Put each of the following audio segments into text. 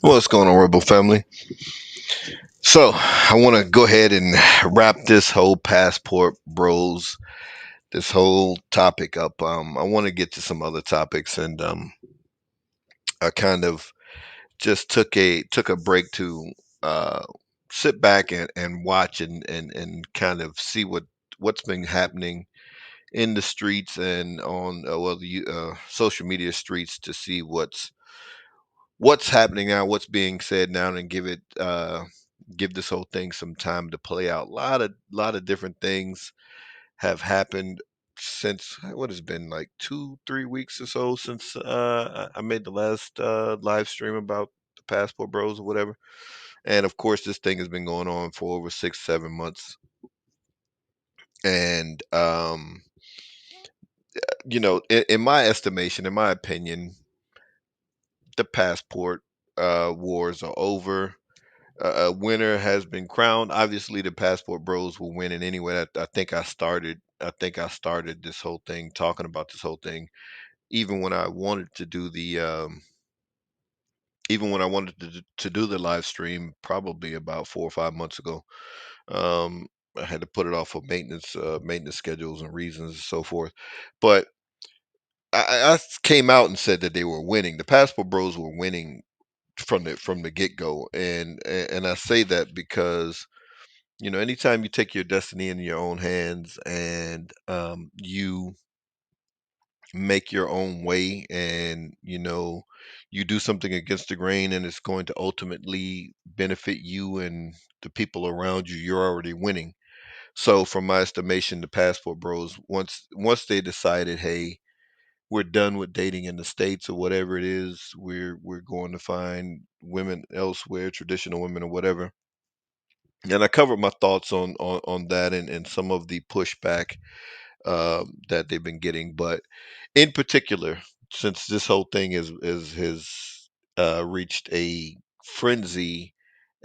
What's going on, Rebel family? So, I want to go ahead and wrap this whole passport bros, this whole topic up. I want to get to some other topics, and I kind of just took a break to uh, sit back and watch and kind of see what's been happening in the streets and on the social media streets to see what's happening now, what's being said now, and give this whole thing some time to play out. A lot of different things have happened since what has been like 2 3 weeks or so since I made the last live stream about the Passport Bros or whatever. And of course, this thing has been going on for over 6 7 months. And in my estimation, in my opinion, the passport wars are over. A winner has been crowned. Obviously, the Passport Bros will win in anyway. I think I started. I think I started this whole thing talking about this whole thing even when I wanted to do to do the live stream probably about 4 or 5 months ago. Um, I had to put it off for maintenance schedules and reasons and so forth. But I came out and said that they were winning. The Passport Bros were winning from the get go, and I say that because anytime you take your destiny in your own hands and you make your own way and you do something against the grain and it's going to ultimately benefit you and the people around you, you're already winning. So from my estimation, the Passport Bros, once they decided, hey, we're done with dating in the States or whatever it is, we're going to find women elsewhere, traditional women or whatever. And I covered my thoughts on that and some of the pushback that they've been getting. But in particular, since this whole thing is has reached a frenzy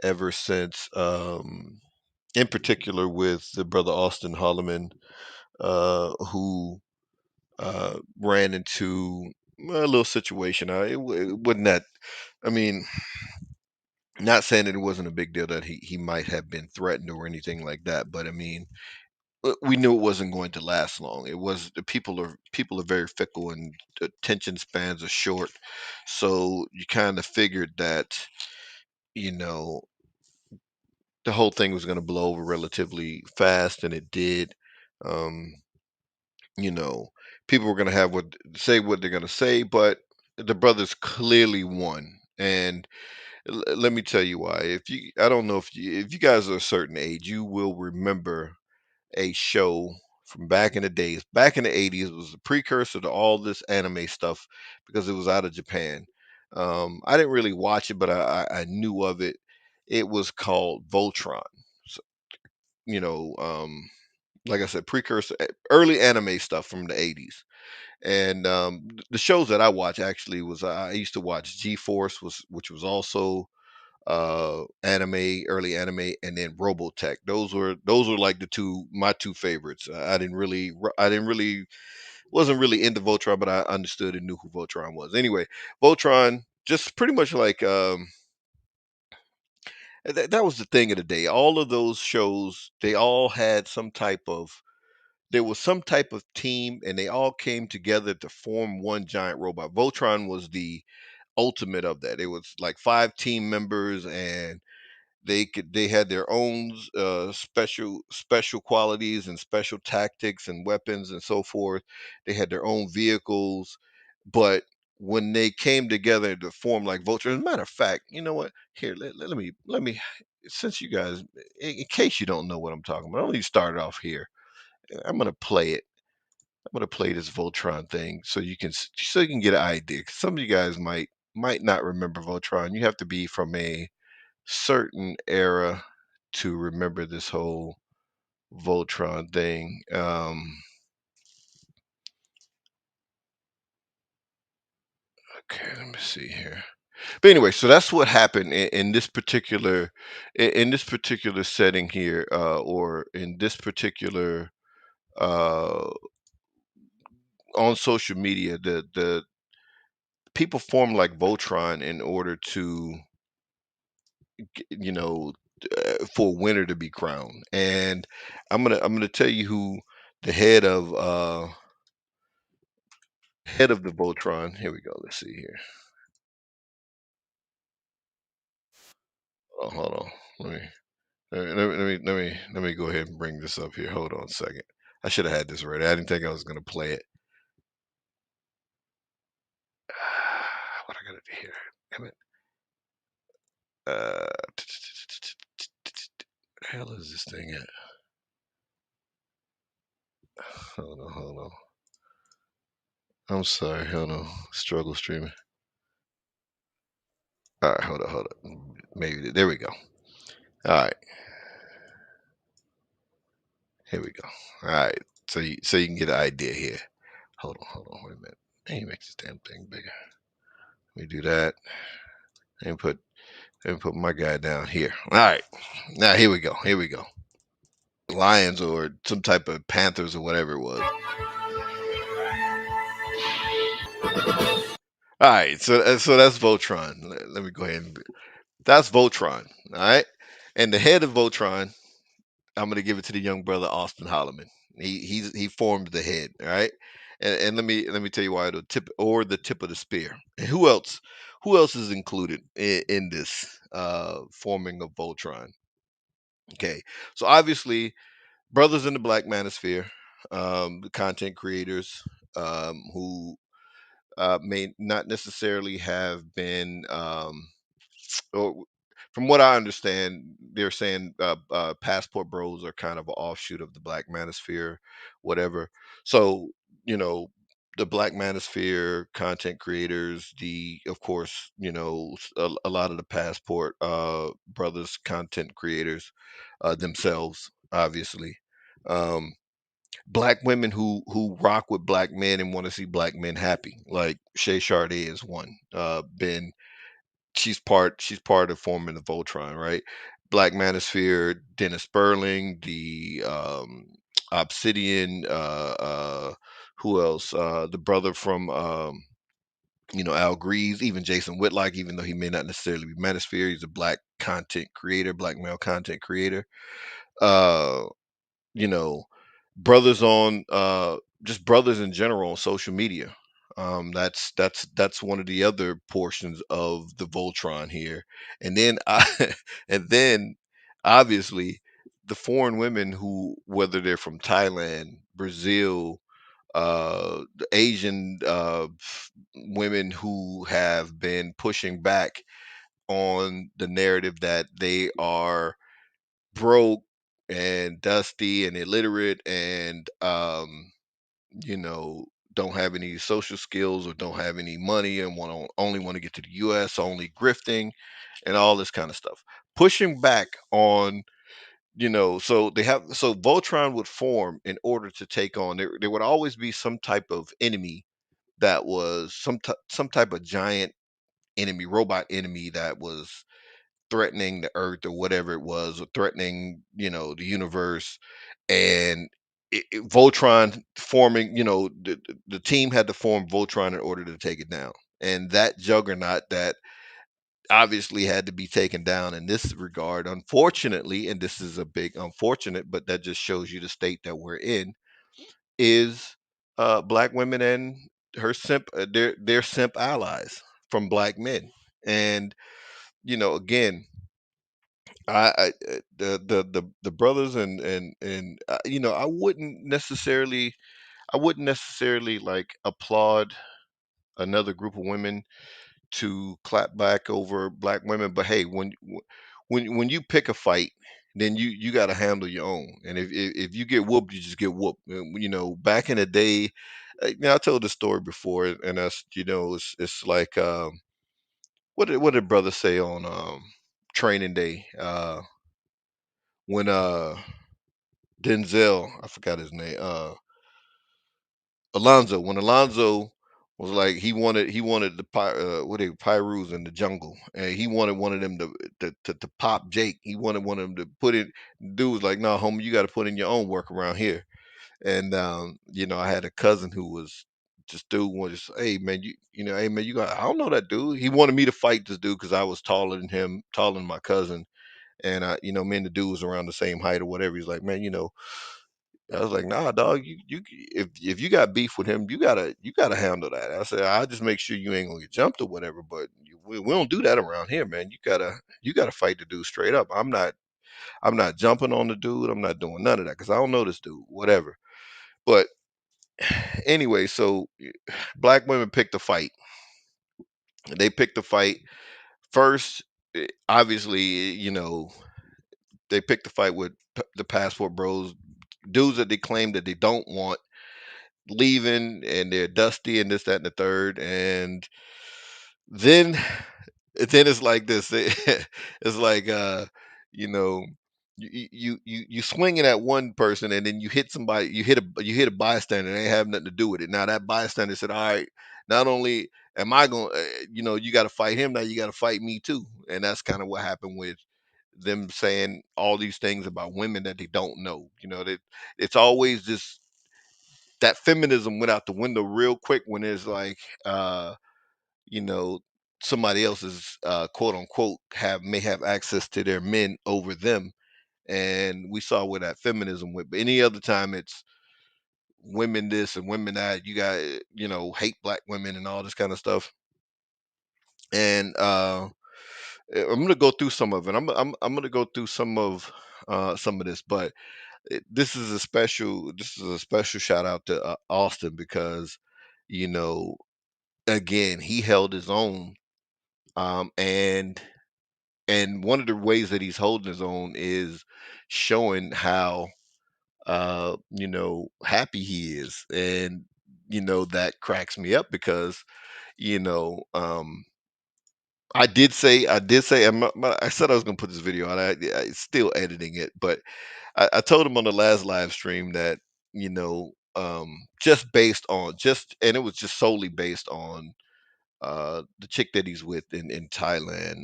ever since, in particular with the brother Austin Holloman, who ran into a little situation. It wasn't that. I mean, not saying that it wasn't a big deal that he might have been threatened or anything like that, but I mean, we knew it wasn't going to last long. It was the people are very fickle and attention spans are short. So you kind of figured that, you know, the whole thing was going to blow over relatively fast, and it did. Um, you know, people were going to have what they're going to say, but the brothers clearly won. And let me tell you why. I don't know if you guys are a certain age, you will remember a show from back in the days. Back in the 80s, it was a precursor to all this anime stuff because it was out of Japan. I didn't really watch it, but I knew of it. It was called Voltron. So, you know, like I said, early anime stuff from the 80s. And the shows that I watch actually was I used to watch G Force, which was also anime, early anime, and then Robotech. Those were like my two favorites. I didn't really wasn't really into Voltron, but I understood and knew who Voltron was. Anyway, Voltron just pretty much like that was the thing of the day. All of those shows, they all had some type of there was some type of team, and they all came together to form one giant robot. Voltron was the ultimate of that. It was like five team members, and they had their own special qualities and special tactics and weapons and so forth. They had their own vehicles, but when they came together to form like Vulture, as a matter of fact, you know what? Here, let me since you guys, in case you don't know what I'm talking about, let me start off here. I'm gonna play it. I'm gonna play this Voltron thing so so you can get an idea. 'Cause some of you guys might not remember Voltron. You have to be from a certain era to remember this whole Voltron thing. Okay, let me see here. But anyway, so that's what happened in this particular in this particular setting here, or in this particular uh, on social media. The people form like Voltron in order to, you know, for a winner to be crowned. And I'm gonna tell you who the head of the Voltron. Here we go. Let's see here. Oh, hold on. Let me let me go ahead and bring this up here. Hold on a second. I should have had this ready. I didn't think I was gonna play it. What I gotta do here? Damn it. Uh, where the hell is this thing at? Hold on, hold on. I'm sorry. Hold on. Struggle streaming. All right, hold on, hold on. Maybe there we go. All right, here we go. All right, so you can get an idea here. Hold on, wait a minute. Let me make this damn thing bigger. Let me do that. And put my guy down here. All right, now here we go. Here we go. Lions or some type of panthers or whatever it was. All right, so that's Voltron. Let me go ahead and that's Voltron. All right, and the head of Voltron, I'm gonna give it to the young brother Austin Holloman. He formed the head. All right, and let me tell you why the tip of the spear. And who else is included in this forming of Voltron? Okay, so obviously brothers in the Black Manosphere, the content creators, who may not necessarily have been or from what I understand, they're saying passport bros are kind of an offshoot of the Black Manosphere, whatever. So, you know, the Black Manosphere content creators, of course, a lot of the passport brothers content creators themselves, obviously. Um, Black women who rock with black men and want to see black men happy, like Shay Sade is one. Ben, she's part of forming the Voltron, right? Black Manosphere, Dennis Sperling, the Obsidian, who else? The brother from Al Greaves, even Jason Whitlock, even though he may not necessarily be Manosphere, he's a black content creator, black male content creator. Uh, you know, brothers on just brothers in general on social media. That's one of the other portions of the Voltron here. And then and then obviously the foreign women who, whether they're from Thailand, Brazil, the Asian women who have been pushing back on the narrative that they are broke and dusty and illiterate and you know don't have any social skills or don't have any money and only want to get to the US, only grifting and all this kind of stuff, pushing back on, so Voltron would form in order to take on, there would always be some type of enemy that was some type of giant enemy, robot enemy that was threatening the earth or whatever it was, or threatening, the universe. And Voltron forming, the team had to form Voltron in order to take it down. And that juggernaut that obviously had to be taken down in this regard, unfortunately, and this is a big unfortunate, but that just shows you the state that we're in, is black women and their simp allies from black men. And again, the brothers and I wouldn't necessarily like applaud another group of women to clap back over black women, but hey, when you pick a fight, then you got to handle your own. And if you get whooped, you just get whooped. Back in the day, I told this story before, and that's, it's like, what did brother say on training day, when Denzel, I forgot his name, Alonzo, when Alonzo was like, he wanted the what they Pyrus in the jungle, and he wanted one of them to pop Jake. He wanted one of them to put it. Dude was like, "No, homie, you got to put in your own work around here." And I had a cousin who was just dude was just, hey man, hey man, you got, I don't know that dude. He wanted me to fight this dude because I was taller than him, taller than my cousin, and me and the dude was around the same height or whatever. He's like, man, I was like, nah, dog, if you got beef with him, you gotta handle that. I said, I just make sure you ain't gonna get jumped or whatever, but we don't do that around here, man. You gotta fight the dude straight up. I'm not jumping on the dude. I'm not doing none of that because I don't know this dude, whatever. But anyway, so black women picked the fight. They picked the fight first. Obviously, they picked the fight with the passport bros, dudes that they claim that they don't want leaving, and they're dusty and this, that, and the third. And then it's like this. It's like, you know, you swinging at one person, and then you hit somebody, you hit a bystander, and they have nothing to do with it. Now that bystander said, all right, not only am I going, you got to fight him, now you got to fight me too. And that's kind of what happened with them saying all these things about women that they don't know. That it's always this, that feminism went out the window real quick when it's like, you know somebody else's, quote unquote, may have access to their men over them. And we saw where that feminism went. But any other time, it's women this and women that, you got, hate black women and all this kind of stuff. And I'm gonna go through some of it. I'm gonna go through some of this. But this is a special shout out to Austin, because you know again, he held his own. Um, and and one of the ways that he's holding his own is showing how happy he is. And that cracks me up because you know I did say I said I was gonna put this video out. I still editing it, but I told him on the last live stream that just based on just and it was just solely based on the chick that he's with in Thailand,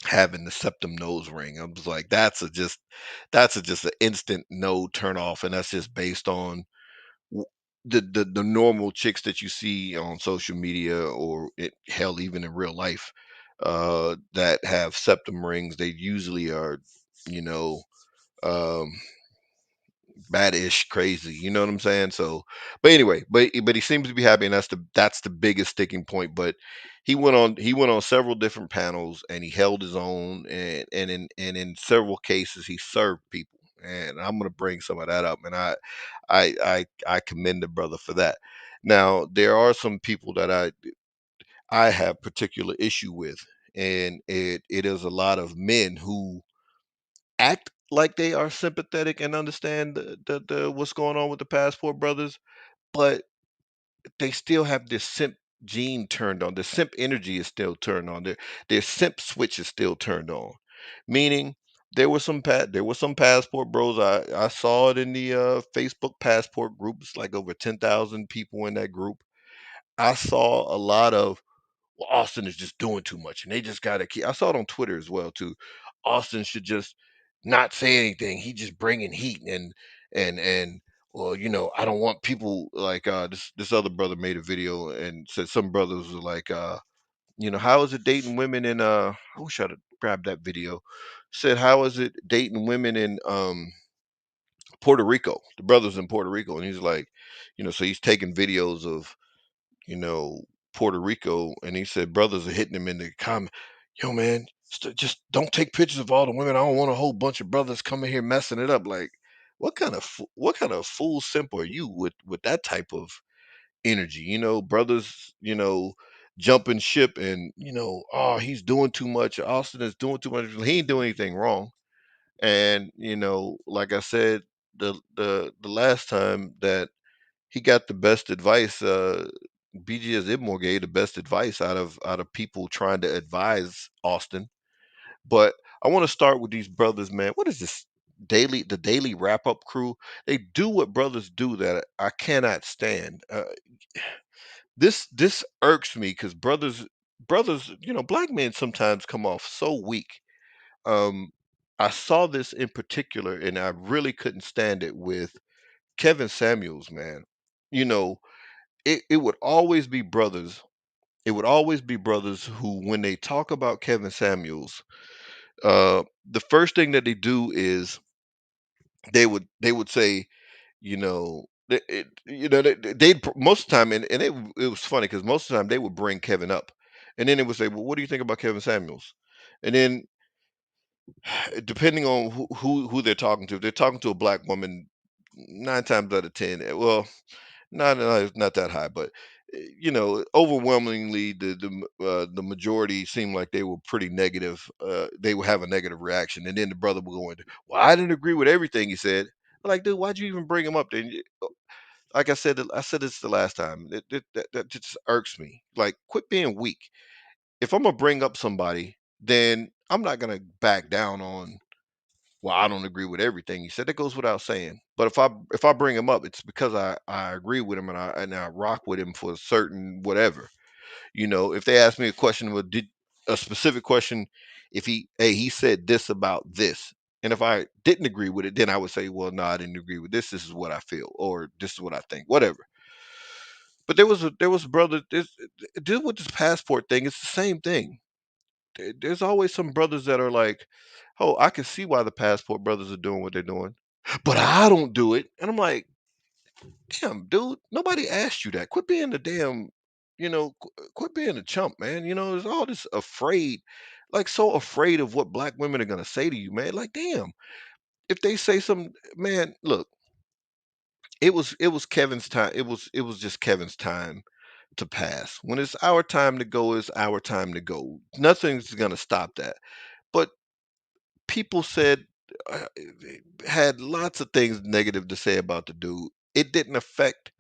having the septum nose ring. I was like, that's a just an instant no turn off, and that's just based on w- the normal chicks that you see on social media, or hell, even in real life, that have septum rings. They usually are, you know, um, bad-ish crazy. You know what I'm saying? So, but anyway, but he seems to be happy, and that's the biggest sticking point. But he went on several different panels, and he held his own, and in several cases he served people. And I'm gonna bring some of that up, and I commend the brother for that. Now there are some people that I have particular issue with, and it is a lot of men who act like they are sympathetic and understand the what's going on with the Passport brothers, but they still have this simp gene turned on. The simp energy is still turned on. Their simp switch is still turned on. Meaning there were some Passport bros. I saw it in the Facebook Passport groups, like over 10,000 people in that group. I saw a lot of, well, Austin is just doing too much, and they just got to keep. I saw it on Twitter as well too. Austin should just not say anything. He just bringing heat, and well, I don't want people like this other brother made a video and said some brothers were like, how is it dating women in I wish I'd have grabbed that video. Said how is it dating women in Puerto Rico? The brothers in Puerto Rico, and he's like, so he's taking videos of you know, Puerto Rico, and he said brothers are hitting him in the comment, yo man, just don't take pictures of all the women. I don't want a whole bunch of brothers coming here messing it up. Like, what kind of fool simp are you with that type of energy? Brothers, jumping ship, and oh, he's doing too much. Austin is doing too much. He ain't doing anything wrong. And like I said, the last time that he got the best advice. BG Idmore gave the best advice out of people trying to advise Austin. But I want to start with these brothers, man. What is this the daily wrap up crew? They do what brothers do that I cannot stand. This irks me because brothers, black men sometimes come off so weak. Um, I saw this in particular, and I really couldn't stand it with Kevin Samuels, man. You know, it would always be brothers. It would always be brothers who, when they talk about Kevin Samuels, the first thing that they do is they would say, most of the time, and it was funny because most of the time they would bring Kevin up, and then they would say, "Well, what do you think about Kevin Samuels?" And then, depending on who they're talking to, if they're talking to a black woman, 9 times out of 10, well, not that high, but overwhelmingly the majority seemed like they were pretty negative. They would have a negative reaction, and then the brother would go into, "Well, I didn't agree with everything he said." I'm like, dude, why'd you even bring him up? Then, like I said this the last time. That just irks me. Like, quit being weak. If I'm gonna bring up somebody, then I'm not gonna back down on, well, I don't agree with everything he said. That goes without saying. But if I bring him up, it's because I agree with him, and I rock with him for a certain whatever. If they ask me a question, well, did a specific question, if he said this about this, and if I didn't agree with it, then I would say, well, no, I didn't agree with this. This is what I feel, or this is what I think, whatever. But there was a brother. Deal with this passport thing. It's the same thing. There's always some brothers that are like, "Oh, I can see why the Passport brothers are doing what they're doing, but I don't do it." And I'm like, "Damn, dude, nobody asked you that. Quit being the damn, quit being a chump, man. There's all this afraid, like so afraid of what black women are gonna say to you, man. Like, damn, if they say something, man, look, it was Kevin's time. It was just Kevin's time to pass. When it's our time to go, it's our time to go. Nothing's going to stop that. But people said, had lots of things negative to say about the dude. It didn't affect,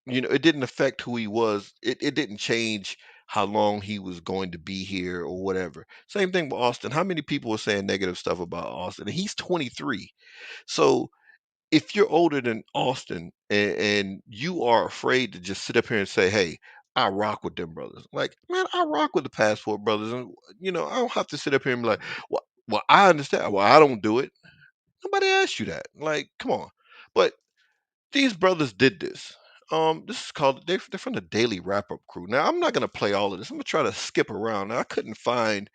it didn't affect who he was. It didn't change how long he was going to be here or whatever. Same thing with Austin. How many people were saying negative stuff about Austin? And he's 23. So if you're older than Austin and you are afraid to just sit up here and say, "Hey, I rock with them brothers," like, man, I rock with the Passport brothers, and I don't have to sit up here and be like, "Well, I understand. Well, I don't do it." Nobody asked you that. Like, come on. But these brothers did this. This is called they're from the Daily Wrap Up Crew. Now, I'm not gonna play all of this. I'm gonna try to skip around. Now, I couldn't find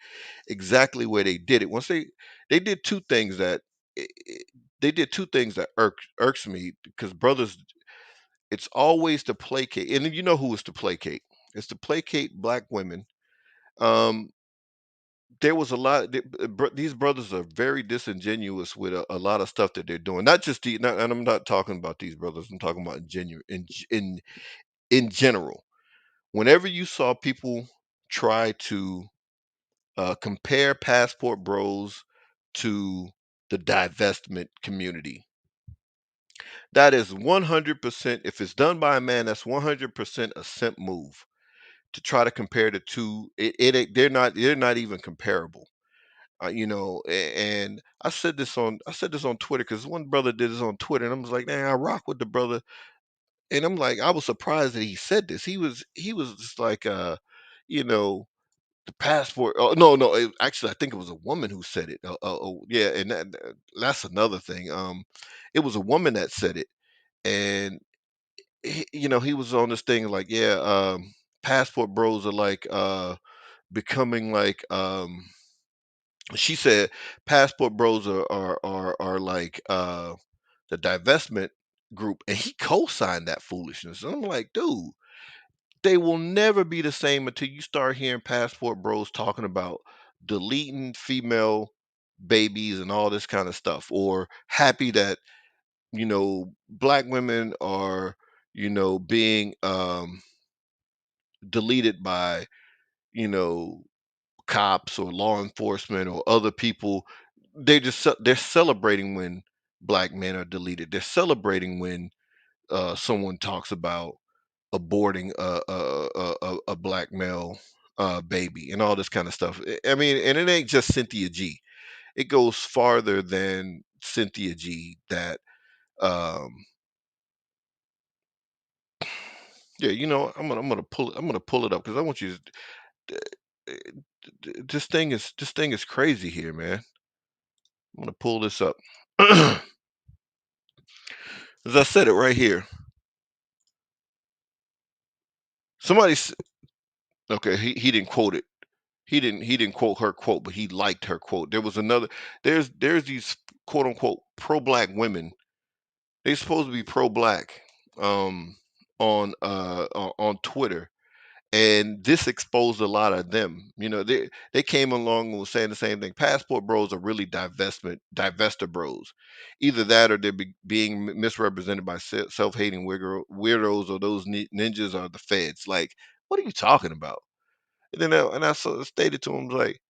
exactly where they did it. Once they did two things that i- i- they did two things that irks me because brothers, it's always to placate, and you know who is to placate. It's to placate black women. Um, there was a lot. These brothers are very disingenuous with a lot of stuff that they're doing. Not just and I'm not talking about these brothers. I'm talking about in general. Whenever you saw people try to compare Passport Bros to the divestment community, that is 100%. If it's done by a man, that's 100% a simp move to try to compare the two. They're not even comparable. And I said this on Twitter because one brother did this on Twitter, and I was like, man, I rock with the brother, and I'm like, I was surprised that he said this. He was just like, you know, the Passport. Oh, no, no, actually, I think it was a woman who said it. Yeah, and that's another thing. It was a woman that said it, and he was on this thing like, yeah, Passport Bros are like becoming like she said Passport Bros are like the divestment group, and he co-signed that foolishness. And I'm like, dude, they will never be the same until you start hearing Passport Bros talking about deleting female babies and all this kind of stuff, or happy that black women are being deleted by you know cops or law enforcement or other people. They're celebrating when black men are deleted. They're celebrating when someone talks about aborting a black male baby and all this kind of stuff. I mean, and it ain't just Cynthia G. It goes farther than Cynthia G. That um, yeah, I'm gonna pull it up because I want you to. This thing is crazy here, man. I'm gonna pull this up. As I said it right here. Somebody okay, he didn't quote it. He didn't quote her quote, but he liked her quote. There was another there's these quote unquote pro black women. They're supposed to be pro black um on Twitter. And this exposed a lot of them. They came along and was saying the same thing. Passport Bros are really divester bros. Either that or they're being misrepresented by self-hating weirdos, or those ninjas are the feds. Like, what are you talking about? And then stated to them like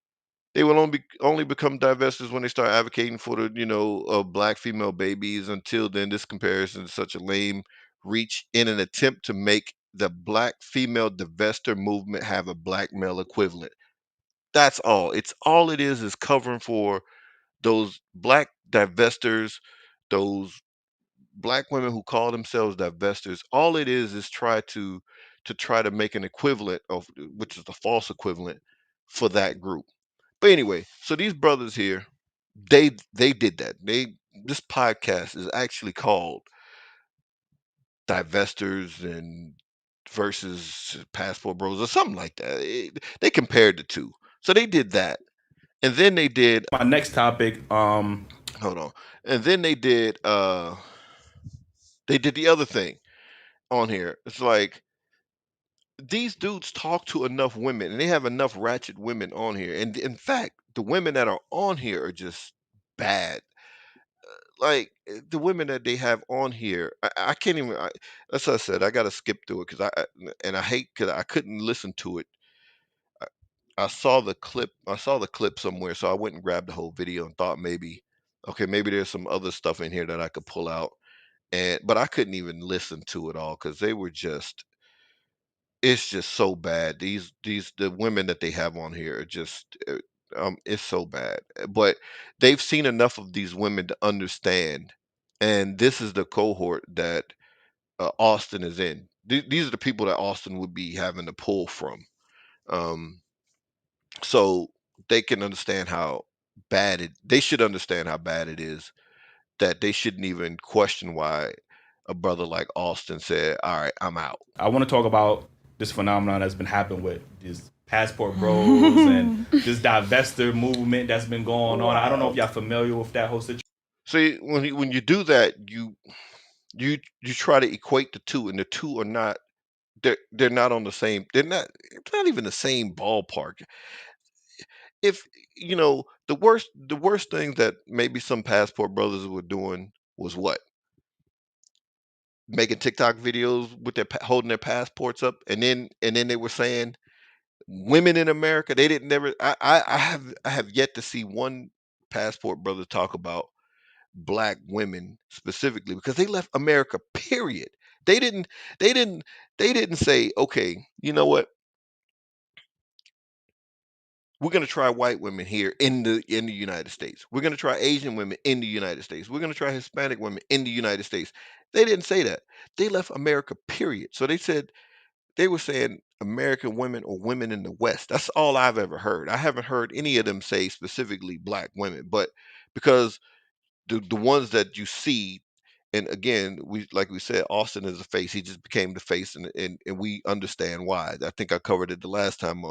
they will only become divestors when they start advocating for the black female babies. Until then, this comparison is such a lame reach in an attempt to make the black female divester movement have a black male equivalent. That's all. It's all it is covering for those black divestors, those black women who call themselves divestors. All it is try to make an equivalent of, which is the false equivalent for that group. But anyway, so these brothers here, they did that. This podcast is actually called Divestors and versus Passport Bros or something like that. They compared the two. So they did that. And then they did My next topic. hold on. And then they did the other thing on here. It's like these dudes talk to enough women and they have enough ratchet women on here. And in fact, the women that are on here are just bad. like the women that they have on here, I can't even. That's what I said. I got to skip through it because and I hate because I couldn't listen to it. I, I saw the clip. I saw the clip somewhere, so I went and grabbed the whole video and thought maybe, okay, maybe there's some other stuff in here that I could pull out. And but I couldn't even listen to it all because they were just. It's just so bad. These the women that they have on here are just. It's so bad. But they've seen enough of these women to understand, and this is the cohort that Austin is in. These are the people that Austin would be having to pull from. Um, so they can understand how bad it. They should understand how bad it is that they shouldn't even question why a brother like Austin said, "All right, I'm out." I want to talk about this phenomenon that's been happening with these passport bros and this divester movement that's been going on. I don't know if y'all familiar with that whole situation. See, when you do that, you try to equate the two, and the two are not. They're not on the same. They're not. It's not even the same ballpark. If the worst thing that maybe some passport brothers were doing was what, making TikTok videos with holding their passports up, and then they were saying women in America. They didn't never. I have yet to see one passport brother talk about black women specifically because they left America. Period. They didn't. They didn't. They didn't say, okay, you know what? We're going to try white women here in the United States. We're going to try Asian women in the United States. We're going to try Hispanic women in the United States. They didn't say that. They left America, period. So they were saying American women or women in the West. That's all I've ever heard. I haven't heard any of them say specifically black women, but because the ones that you see, and again, we like we said, Austin is the face. He just became the face, and we understand why. I think I covered it the last time,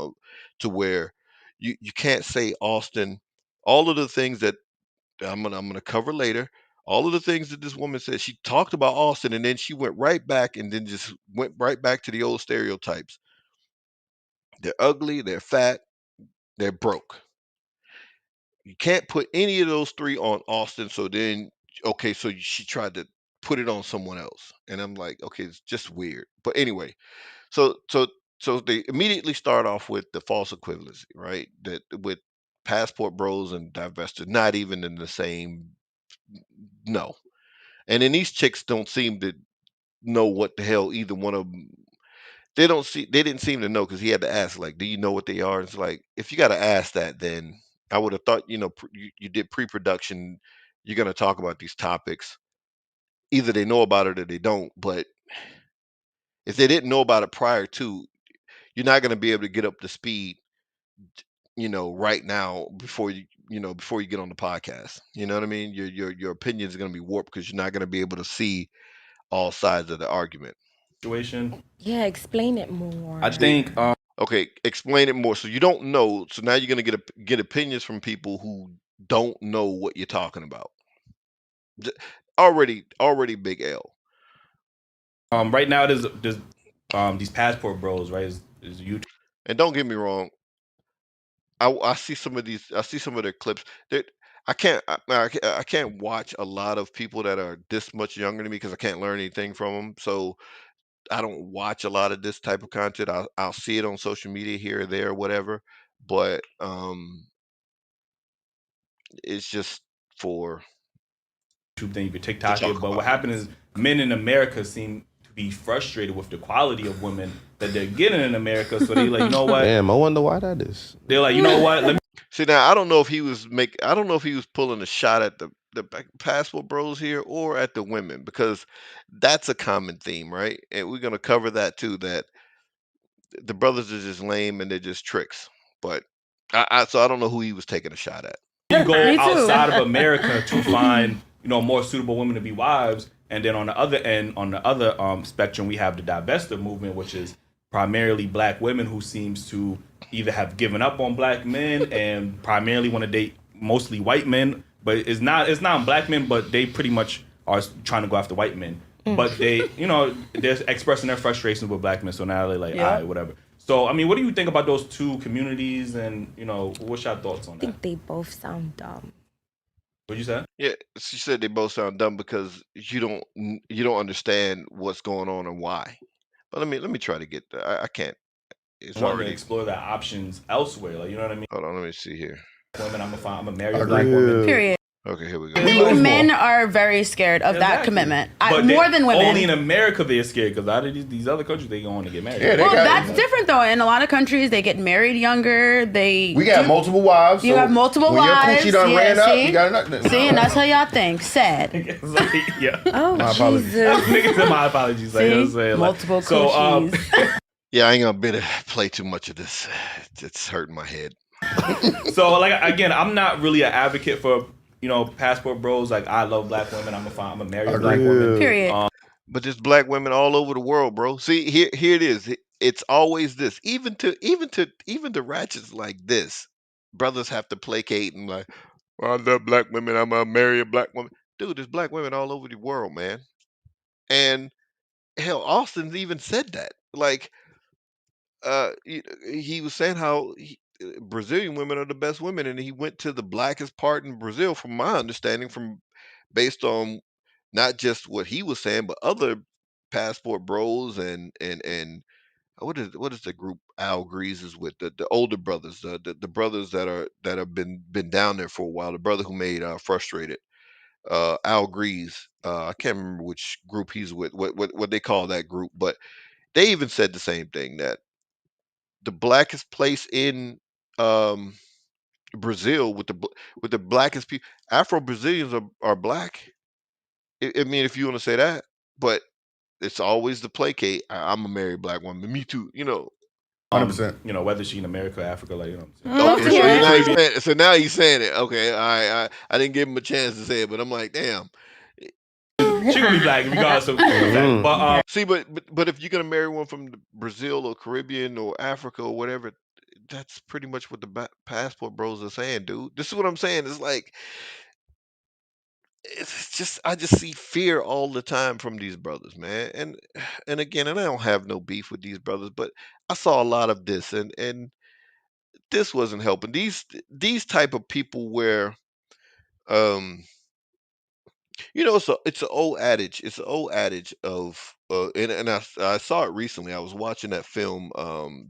to where you can't say Austin. All of the things that I'm gonna cover later. All of the things that this woman said, she talked about Austin, and then she went right back, and then just went right back to the old stereotypes. They're ugly, they're fat, they're broke. You can't put any of those three on Austin. So then, okay, so she tried to put it on someone else, and I'm like, okay, it's just weird. But anyway, so so so they immediately start off with the false equivalency, right? That with passport bros and divestors, not even in the same. No, and then these chicks don't seem to know what the hell either one of them. They didn't seem to know because he had to ask, like, do you know what they are? It's like, if you got to ask that, then I would have thought, you did pre-production. You're going to talk about these topics. Either they know about it or they don't. But if they didn't know about it prior to, you're not going to be able to get up to speed, right now before you get on the podcast. You know what I mean? Your opinion is going to be warped because you're not going to be able to see all sides of the argument. Yeah, explain it I more. think Okay, explain it more. So you don't know. So now you're gonna get opinions from people who don't know what you're talking about. J- already big L. right now there's these passport bros, right? Is YouTube And don't get me wrong. I see some of these. I see some of their clips. That I can't watch a lot of people that are this much younger than me because I can't learn anything from them. So I don't watch a lot of this type of content. I'll see it on social media here or there, whatever. But it's just for thing, you could to TikTok talk it. But what about. happened is men in America seem to be frustrated with the quality of women that they're getting in America. So they like, you know what? Damn, I wonder why that is. They're like, you know what? Let me See, now I don't know if he was pulling a shot at the passport bros here or at the women, because that's a common theme, right? And we're gonna cover that too. That the brothers are just lame and they're just tricks. But so I don't know who he was taking a shot at. go Me too. outside of America to find more suitable women to be wives. And then on the other end, on the other spectrum, we have the divester movement, which is primarily black women who seems to either have given up on black men and primarily want to date mostly white men. But it's not black men, but they pretty much are trying to go after white men. But they're expressing their frustrations with black men. So now they're like, all right, whatever. So, I mean, what do you think about those two communities, and what's your thoughts on I that? think they both sound dumb. What you said? Yeah, she said they both sound dumb because you don't understand what's going on and why. But let me try to get that. I can't. It's Wanting to already. explore their options elsewhere. Like, you know what I mean? Hold on, let me see here. Women, I'm gonna marry a black woman. Period. Okay, here we I go. think men are very scared of that commitment. But More than women. Only in America they're scared because out of these other countries they go on to get married. Yeah, they Well, got- that's different though. In a lot of countries, they get married younger. We got multiple wives. You so have multiple when wives. your coochie done ran up, see? you got nothing. See, and that's how y'all think. Sad. Yeah. Oh, My apologies. Jesus. Niggas, my apologies. Like, you know what I'm See? saying? Multiple so, coochies. Yeah, I ain't gonna be to play too much of this. It's hurting my head. So, like, again, I'm not really an advocate for, passport bros. Like, I love black women. I'm a marry a black woman. Period. But there's black women all over the world, bro. See, here it is. It's always this. Even to ratchets like this, brothers have to placate and like, well, I love black women. I'm gonna marry a black woman. Dude, there's black women all over the world, man. And hell, Austin's even said that. Like, he was saying how Brazilian women are the best women, and he went to the blackest part in Brazil, from my understanding, from based on not just what he was saying, but other passport bros and what is the group Al agrees is with the older brothers, the brothers that have been down there for a while. The brother who made Frustrated, Al Grease. I can't remember which group he's with, what they call that group, but they even said the same thing, that the blackest place in um, Brazil with the blackest people, Afro Brazilians are black. I mean, if you want to say that, but it's always the placate. I'm a married black woman. Me too. 100%. Whether she in America or Africa, like, you know what I'm saying? Okay, so now he's saying it. Okay, I didn't give him a chance to say it, but I'm like, damn. She gonna be black regardless of fact. But See, but if you're gonna marry one from Brazil or Caribbean or Africa or whatever, that's pretty much what the passport bros are saying, dude. This is what I'm saying. It's like, it's just, I just see fear all the time from these brothers, man. And again, and I don't have no beef with these brothers, but I saw a lot of this, and this wasn't helping. These type of people where, um it's an old adage. It's an old adage of, and I saw it recently. I was watching that film,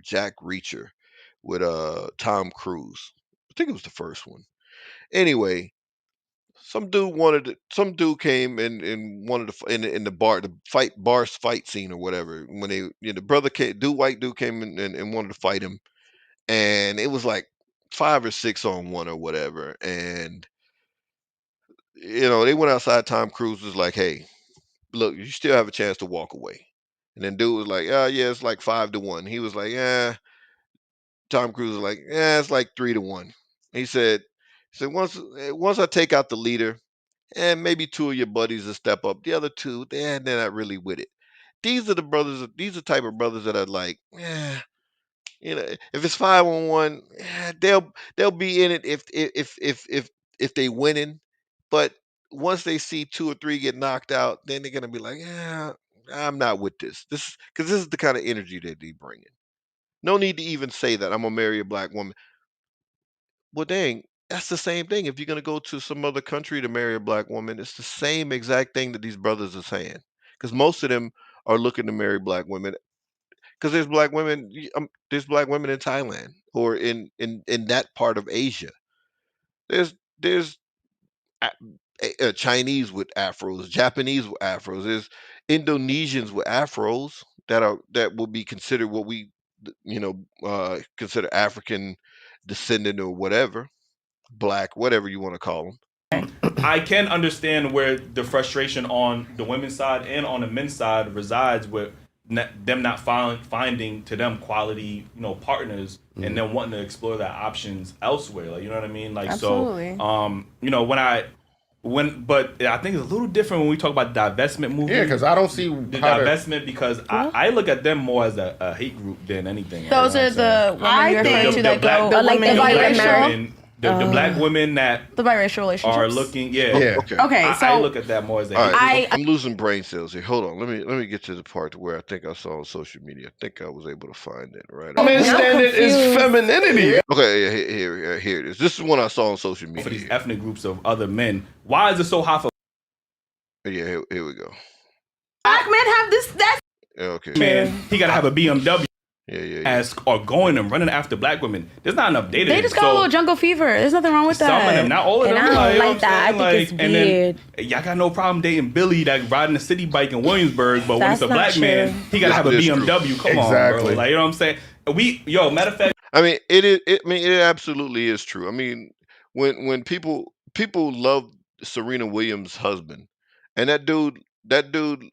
Jack Reacher, with Tom Cruise. I think it was the first one. Anyway, some dude came and wanted to in the bar, the fight scene or whatever. When the brother came, white dude came in and wanted to fight him, and it was like 5 or 6 on 1 or whatever. And they went outside. Tom Cruise was like, "Hey, look, you still have a chance to walk away." And then dude was like, "Oh yeah, it's like 5 to 1." He was like, "Yeah." Tom Cruise was like, "Yeah, it's like 3 to 1." He said, once I take out the leader, and maybe two of your buddies will step up. The other two, they're not really with it. These are the brothers. These are the type of brothers that are like, if it's 5 on 1, they'll be in it if they winning. But once they see 2 or 3 get knocked out, then they're gonna be like, yeah, I'm not with this. Because this is the kind of energy that they bring in. No need to even say that I'm gonna marry a black woman. Well, dang, that's the same thing. If you're gonna go to some other country to marry a black woman, it's the same exact thing that these brothers are saying. Because most of them are looking to marry black women. Because there's black women in Thailand or in that part of Asia. There's a- Chinese with afros, Japanese with afros. There's Indonesians with afros that will be considered what we consider African descendant or whatever, black, whatever you want to call them. I can understand where the frustration on the women's side and on the men's side resides with them not finding to them quality, partners, and then wanting to explore their options elsewhere. Like, you know what I mean? Like, Absolutely. but I think it's a little different when we talk about the divestment movement. Yeah, because I don't see the how divestment because I look at them more as a hate group than anything. Those are the women you're referring to that black- go the like the women who get biracial. married. The black women that The biracial relationships are looking, yeah. Okay. Okay, so I look at that more as a All right, I I'm losing brain cells here. Hold on, let me get to the part where I think I saw on social media. I think I was able to find it right. Man's I'm standard is confused. femininity. Okay, yeah, here it is. This is one I saw on social for these media. ethnic groups of other men. Why is it so hard for Yeah, here we go. black men have this. That's Yeah, okay. man? He gotta have a BMW. Yeah. As or going and running after black women. There's not enough data. they just got a little jungle fever. There's nothing wrong with Some that. of them, not all of And them. I don't you know like what I'm that. I saying? think it's and weird. then y'all got no problem dating Billy that riding a city bike in Williamsburg, but when it's That's a not black man, true. he gotta have a That's true. BMW. Come on, Exactly. bro. Like you know what I'm saying? Matter of fact, I mean, it is. It absolutely is true. I mean, when people love Serena Williams' husband, and that dude, that dude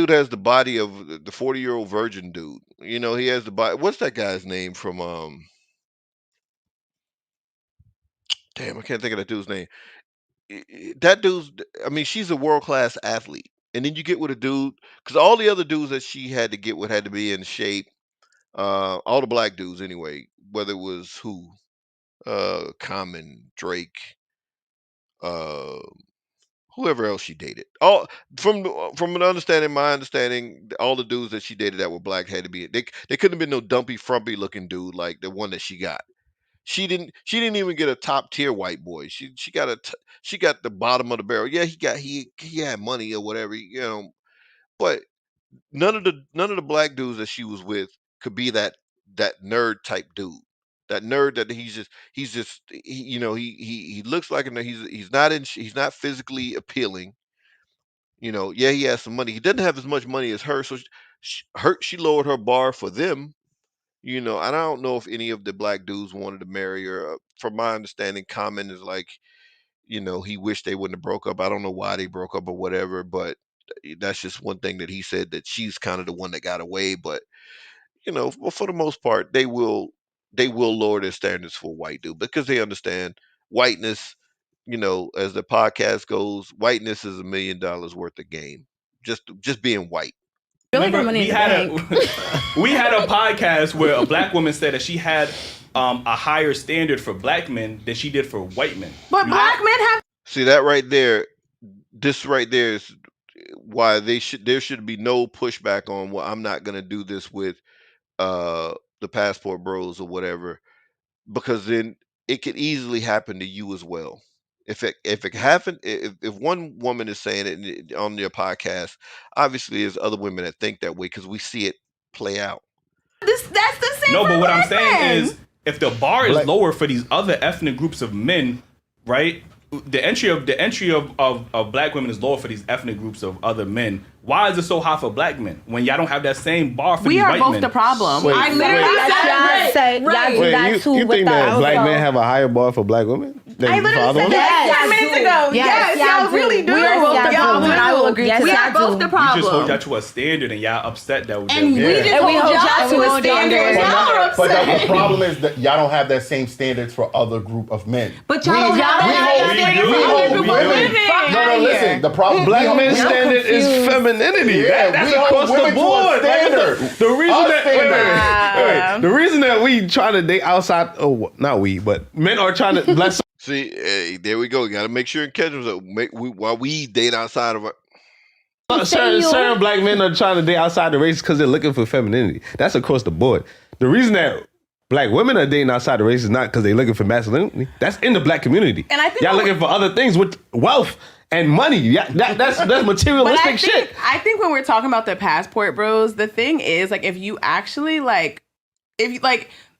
has the body of the 40-year-old virgin dude. You know, he has the body. What's that guy's name from? Damn, I can't think of that dude's name. That dude's. I mean, she's a world class athlete, and then you get with a dude because all the other dudes that she had to get with had to be in shape. All the black dudes anyway, whether it was who, Common, Drake, uh, whoever else she dated. All from an understanding, my understanding, all the dudes that she dated that were black had to be. They couldn't have been no dumpy, frumpy looking dude like the one that she got. She didn't even get a top tier white boy. She got the bottom of the barrel. Yeah, he had money or whatever, you know, but none of the black dudes that she was with could be that nerd type dude. That nerd that you know, he looks like a nerd. He's not physically appealing. You know, yeah, he has some money. He doesn't have as much money as her, so she lowered her bar for them. You know, and I don't know if any of the black dudes wanted to marry her. From my understanding, Common is like, you know, he wished they wouldn't have broke up. I don't know why they broke up or whatever, but that's just one thing that he said, that she's kind of the one that got away. But you know, for the most part, they will lower their standards for a white dude because they understand whiteness. You know, as the podcast goes, whiteness is $1 million worth of game. Just being white. feel like remember I'm money we in the had bank. we had a podcast where a black woman said that she had a higher standard for black men than she did for white men. But black men have See that right there. This right there is why there should be no pushback on, well, I'm not gonna do this with the passport bros or whatever, because then it could easily happen to you as well. If it happened, if one woman is saying on their podcast, obviously there's other women that think that way because we see it play out. this. That's the same. No, for but what I'm black saying men. is, if the bar is Black- lower for these other ethnic groups of men, right? The entry of black women is lower for these ethnic groups of other men. Why is it so high for black men when y'all don't have that same bar for we these are white both men? the problem. Wait, I literally wait. That's said y'all that. say. Y'all do Wait, that too you with think the that black also. men have a higher bar for black women? Than I for literally other said women? that Yes, 10 minutes y'all ago. do. Yes, Yes, y'all y'all really do. do. Yes, y'all Y'all do. do. And I will agree Yes, to we that are both too. the We problem. We just hold y'all to a standard and y'all upset that we And we just And we hold hold y'all y'all to to a a standard. standard. Y'all are But upset. the problem is that y'all don't have that same standards for other group of men. But y'all We- don't have we that hold- standard we for do. other We group do. of women. Fuck No, outta listen. here. The problem. Black we men's hold- standard is confused. femininity. Yeah, That's we hold across the women to a board. Like, standard. the reason Our that wait, standard. the reason that we trying to date outside, not we, but men are trying to bless. See, there we go. You got to make sure and catch them. While we date outside of our. Certain black men are trying to date outside the race because they're looking for femininity. That's across the board. The reason that black women are dating outside the race is not because they're looking for masculinity. That's in the black community. And I think y'all when- looking for other things with wealth and money. Yeah, that's But materialistic shit. I think when we're talking about the passport bros, the thing is, like, if you actually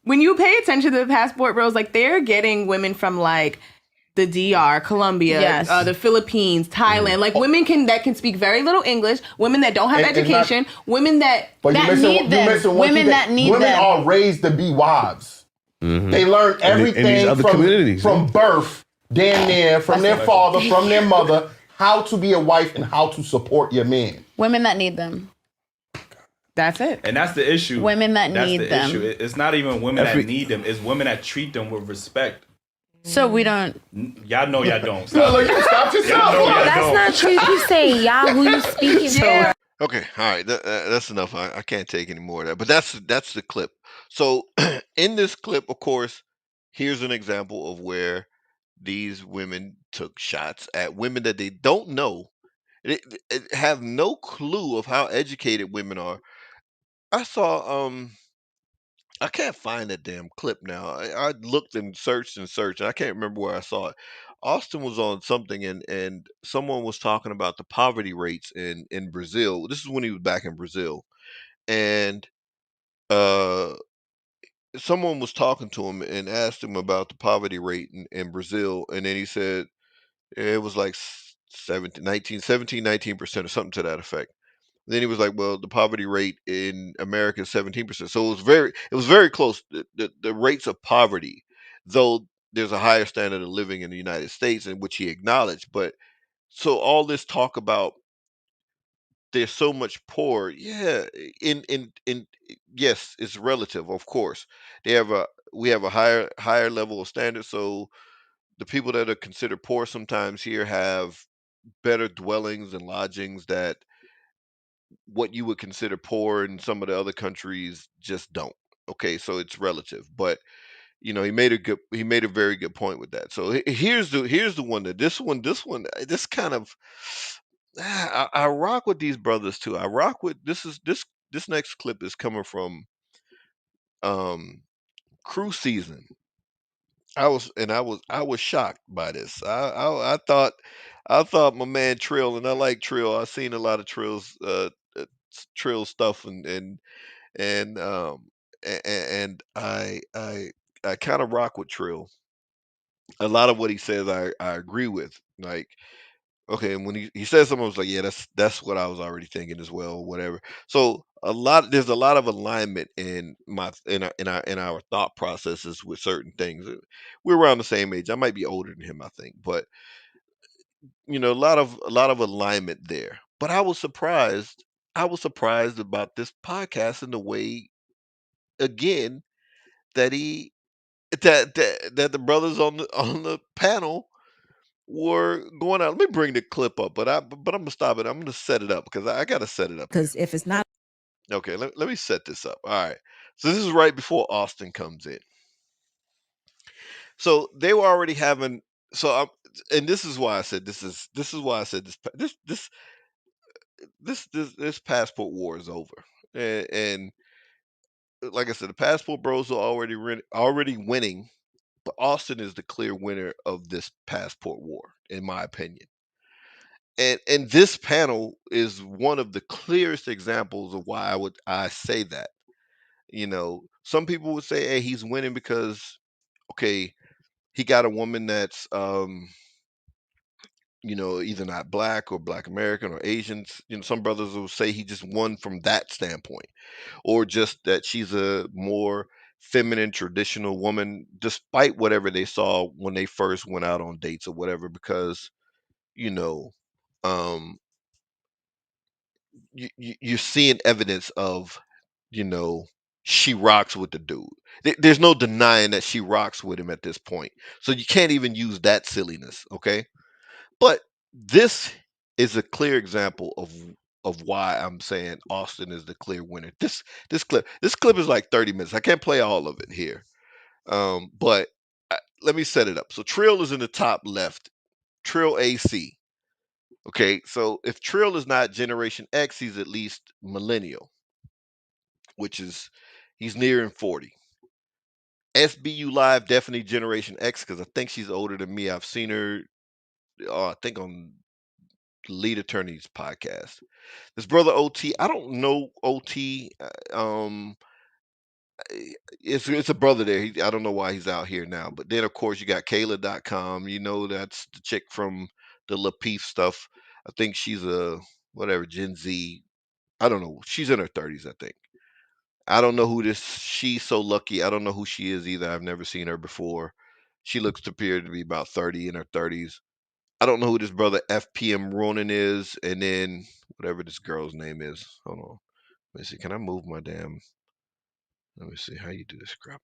when you pay attention to the passport bros, like, they're getting women from like the DR, Colombia, Yes. the Philippines, Thailand, like women that can speak very little English, women that don't have And- and not- education, women that But That you're missing, need you're them. missing one Women key that need women them. are raised to be wives. They learn everything in these other communities, from birth, damn near, from their father, from their mother, how to be a wife and how to support your man. Women that need them. that's it. And that's the issue. Women that That's need the them. issue. It's not even women Every- that need them. It's women that treat them with respect. So we don't. Y'all know y'all don't. So, Stop. like, you stop Y'all yourself. know y'all That's don't. not true. You keep saying y'all. Who you speaking for? Okay, all right, that's enough. I can't take any more of that. But that's the clip. So in this clip, of course, Here's an example of where these women took shots at women that they don't know, they, have no clue of how educated women are. I saw I can't find that damn clip now. I looked and searched, and I can't remember where I saw it. Austin was on something, and someone was talking about the poverty rates in Brazil. This is when he was back in Brazil, and uh, someone was talking to him and asked him about the poverty rate in Brazil, and then he said it was like 17, 19, 17, 19% or something to that effect. Then he was like, "Well, the poverty rate in America is 17%." So it was very close. The rates of poverty, though there's a higher standard of living in the United States, in which he acknowledged. But so all this talk about there's so much poor, yeah, in yes, it's relative, of course. They have a we have a higher level of standard. So the people that are considered poor sometimes here have better dwellings and lodgings that what you would consider poor in some of the other countries just don't. Okay, so it's relative, but he made a very good point with that. So here's the one that this kind of I rock with these brothers too. I rock with this next clip is coming from um Crew Season. I was shocked by this. I thought my man Trill, and I like Trill. I've seen a lot of Trill stuff, and and I kind of rock with Trill. A lot of what he says I agree with. Like, okay, and when he says something, I was like, yeah, that's what I was already thinking as well, whatever. So there's a lot of alignment in our thought processes with certain things. We're around the same age. I might be older than him, I think, but a lot of alignment there. But I was surprised. I was surprised about this podcast and the way, again, that that the brothers on the panel were going out. Let me bring the clip up, but I'm gonna stop it. I'm gonna set it up because I gotta set it up here. Because if it's not Okay, let me set this up. All right. So this is right before Austin comes in. So they were already having. So I'm, and this is why I said this is why I said this passport war is over. And like I said, the passport bros are already winning, but Austin is the clear winner of this passport war, in my opinion. And this panel is one of the clearest examples of why I say that. Some people would say, hey, he's winning because, okay, he got a woman that's either not black or black American or Asians. Some brothers will say he just won from that standpoint, or just that she's a more feminine, traditional woman, despite whatever they saw when they first went out on dates or whatever, because you know, um, you're seeing evidence of, you know, she rocks with the dude. There's no denying that she rocks with him at this point. So you can't even use that silliness, okay? But this is a clear example of why I'm saying Austin is the clear winner. This clip is like 30 minutes. I can't play all of it here. But let me set it up. So Trill is in the top left. Trill AC. Okay, so if Trill is not Generation X, he's at least millennial, which is he's nearing 40. SBU Live definitely Generation X because I think she's older than me. I've seen her, I think on Lead Attorney's podcast. This brother OT, I don't know OT. It's a brother there. I don't know why he's out here now. But then of course you got Kayla.com. That's the chick from the Lapeef stuff. I think she's a whatever Gen Z. I don't know. She's in her 30s, I think. I don't know who this she's so lucky. I don't know who she is either. I've never seen her before. She looks to appear to be about 30 in her 30s. I don't know who this brother FPM Ronan is, and then whatever this girl's name is. Hold on. Let me see. Can I move my damn let me see how you do this crap.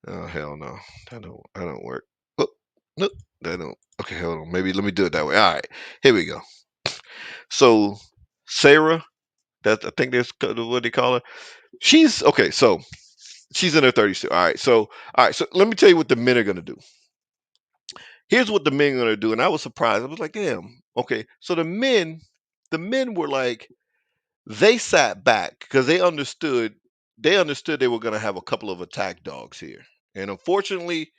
Oh hell no. That don't work. Oh, nope. That don't okay, hold on. Maybe let me do it that way. Alright. Here we go. So Sarah, I think that's what they call her. She's okay, so She's in her 30s too. All right. So let me tell you what the men are gonna do. Here's what the men are gonna do, and I was surprised. I was like, damn. Okay. So the men were like, they sat back because they understood they were gonna have a couple of attack dogs here, and unfortunately,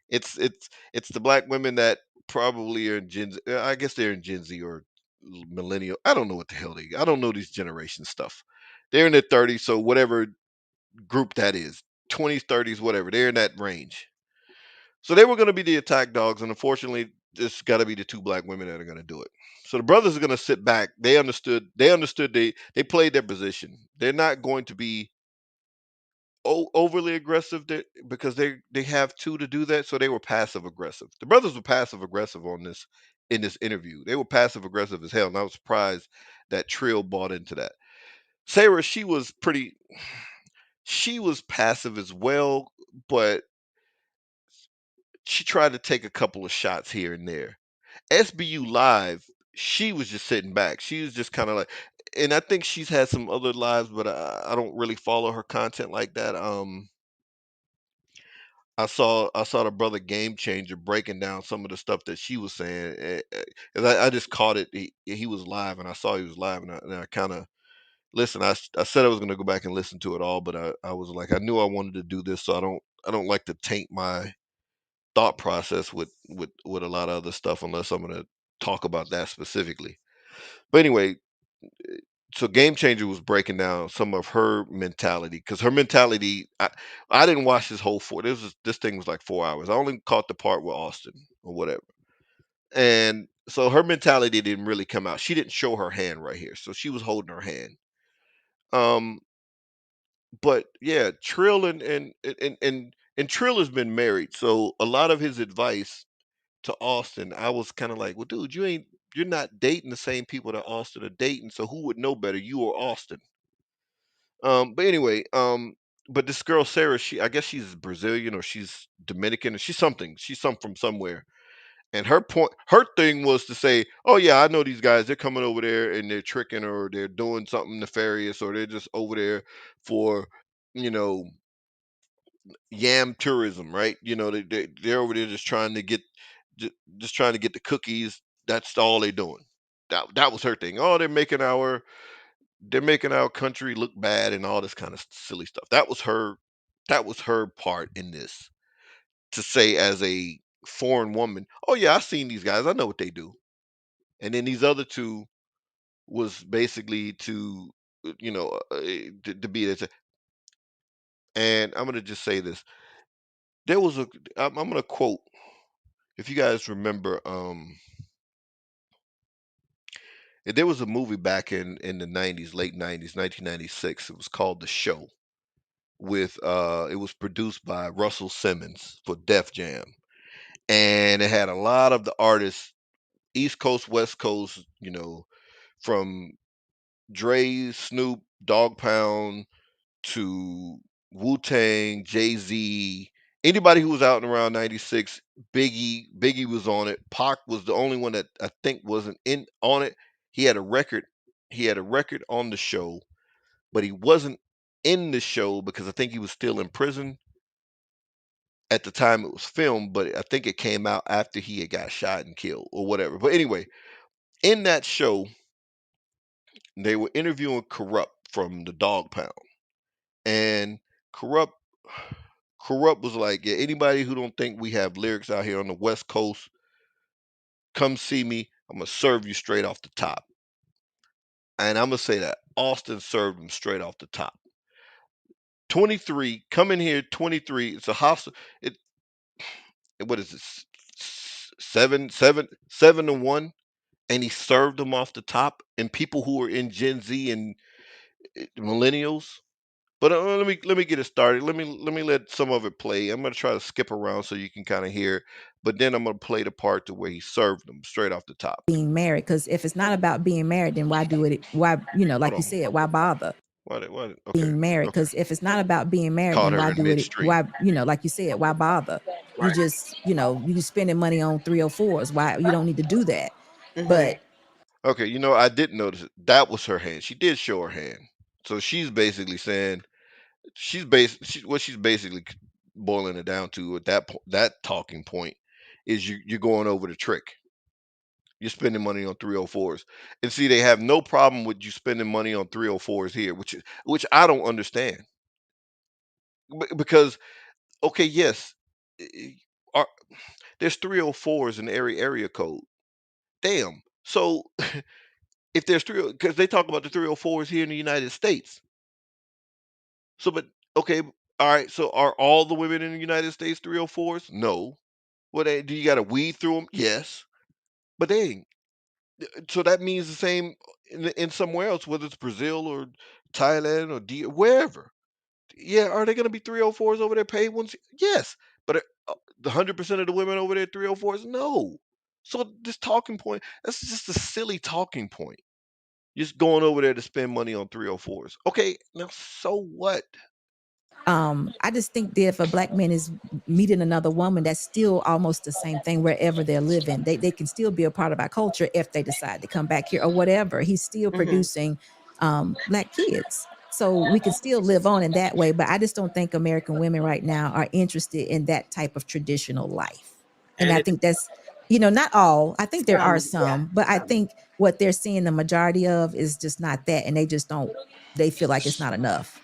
it's the black women that probably are in Gen Z. I guess they're in Gen Z or millennial. I don't know what the hell they. I don't know these generation stuff. They're in their 30s, so whatever group that is, 20s, 30s, whatever. They're in that range. So they were going to be the attack dogs, and unfortunately, it's got to be the two black women that are going to do it. So the brothers are going to sit back. They understood. They understood. They played their position. They're not going to be overly aggressive because they have to do that. So they were passive aggressive. The brothers were passive aggressive on this in this interview. They were passive aggressive as hell, and I was surprised that Trill bought into that. Sarah, she was passive as well, but she tried to take a couple of shots here and there. SBU Live, she was just sitting back. She was just kind of like, and I think she's had some other lives, but I don't really follow her content like that. I saw the brother Game Changer breaking down some of the stuff that she was saying. 'Cause I just caught it. He was live, and I saw he was live, and I kind of listen. I said I was going to go back and listen to it all, but I was like, I knew I wanted to do this, so I don't like to taint my thought process with a lot of other stuff unless I'm going to talk about that specifically. But anyway, so Game Changer was breaking down some of her mentality because her mentality. I didn't watch this whole four. This thing was like 4 hours. I only caught the part with Austin or whatever, and so her mentality didn't really come out. She didn't show her hand right here, so she was holding her hand. Um, but yeah, Trill and Trill has been married, so a lot of his advice to Austin, I was kind of like, well, dude, you're not dating the same people that Austin are dating, so who would know better, you or Austin? But anyway, but this girl Sarah, I guess she's Brazilian or she's Dominican or she's something. She's some from somewhere. And her thing was to say, "Oh yeah, I know these guys. They're coming over there and they're tricking or they're doing something nefarious or they're just over there for, you know, yam tourism, right? They're over there just trying to get just trying to get the cookies. That's all they're doing." That was her thing. Oh, they're making our country look bad and all this kind of silly stuff. That was her part in this to say as a foreign woman, "Oh yeah, I've seen these guys. I know what they do." And then these other two was basically to be this. And I'm gonna just say this. There was a I'm gonna quote if you guys remember. There was a movie back in the 90s, late 90s, 1996. It was called The Show. It was produced by Russell Simmons for Def Jam, and it had a lot of the artists, East Coast, West Coast, from Dre, Snoop, Dog Pound to Wu Tang, Jay Z, anybody who was out and around '96. Biggie was on it. Pac was the only one that I think wasn't in on it. He had a record. He had a record on the show, but he wasn't in the show because I think he was still in prison at the time it was filmed, but I think it came out after he had got shot and killed or whatever. But anyway, in that show, they were interviewing Corrupt from the Dog Pound, and Corrupt Corrupt was like, "Yeah, anybody who don't think we have lyrics out here on the West Coast, come see me. I'm gonna serve you straight off the top." And I'm gonna say that Austin served him straight off the top. 23, come in here. 23. It's a hostile. What is this? 7-1, and he served them off the top. And people who are in Gen Z and millennials. But let me get it started. Let me let some of it play. I'm gonna try to skip around so you can kind of hear. But then I'm gonna play the part to where he served them straight off the top. Being married, because if it's not about being married, then why do it? Why, like you said, why bother? Okay. Being married, because if it's not about being married, Caught then her why in do it? midstream. Why, like you said, why bother? You just, you spending money on 304s. Why you don't need to do that? But Okay, I didn't notice it. That was her hand. She did show her hand. So she's basically saying what she's basically boiling it down to at that talking point is you're going over the trick. You're spending money on 304s. And see, they have no problem with you spending money on 304s here, which I don't understand. Because okay, yes, i- are, there's 304s in every area code. Damn. So if there's three, because they talk about the 304s here in the United States. So, but okay, all right. So, are all the women in the United States 304s? No. Do you got to weed through them? Yes, but they ain't. So that means the same in somewhere else, whether it's Brazil or Thailand or wherever. Yeah, are they going to be 304s over there, paid ones? Yes, but the 100% of the women over there 304s? No. So this talking point, that's just a silly talking point. Just going over there to spend money on 304s. Okay, now so what? I just think that if a black man is meeting another woman, that's still almost the same thing wherever they're living. They can still be a part of our culture if they decide to come back here or whatever. He's still producing black kids. So we can still live on in that way. But I just don't think American women right now are interested in that type of traditional life. And And I it think that's, not all. I think there are yeah, some, but I think what they're seeing the majority of is just not that. And they just don't, they feel like it's not enough.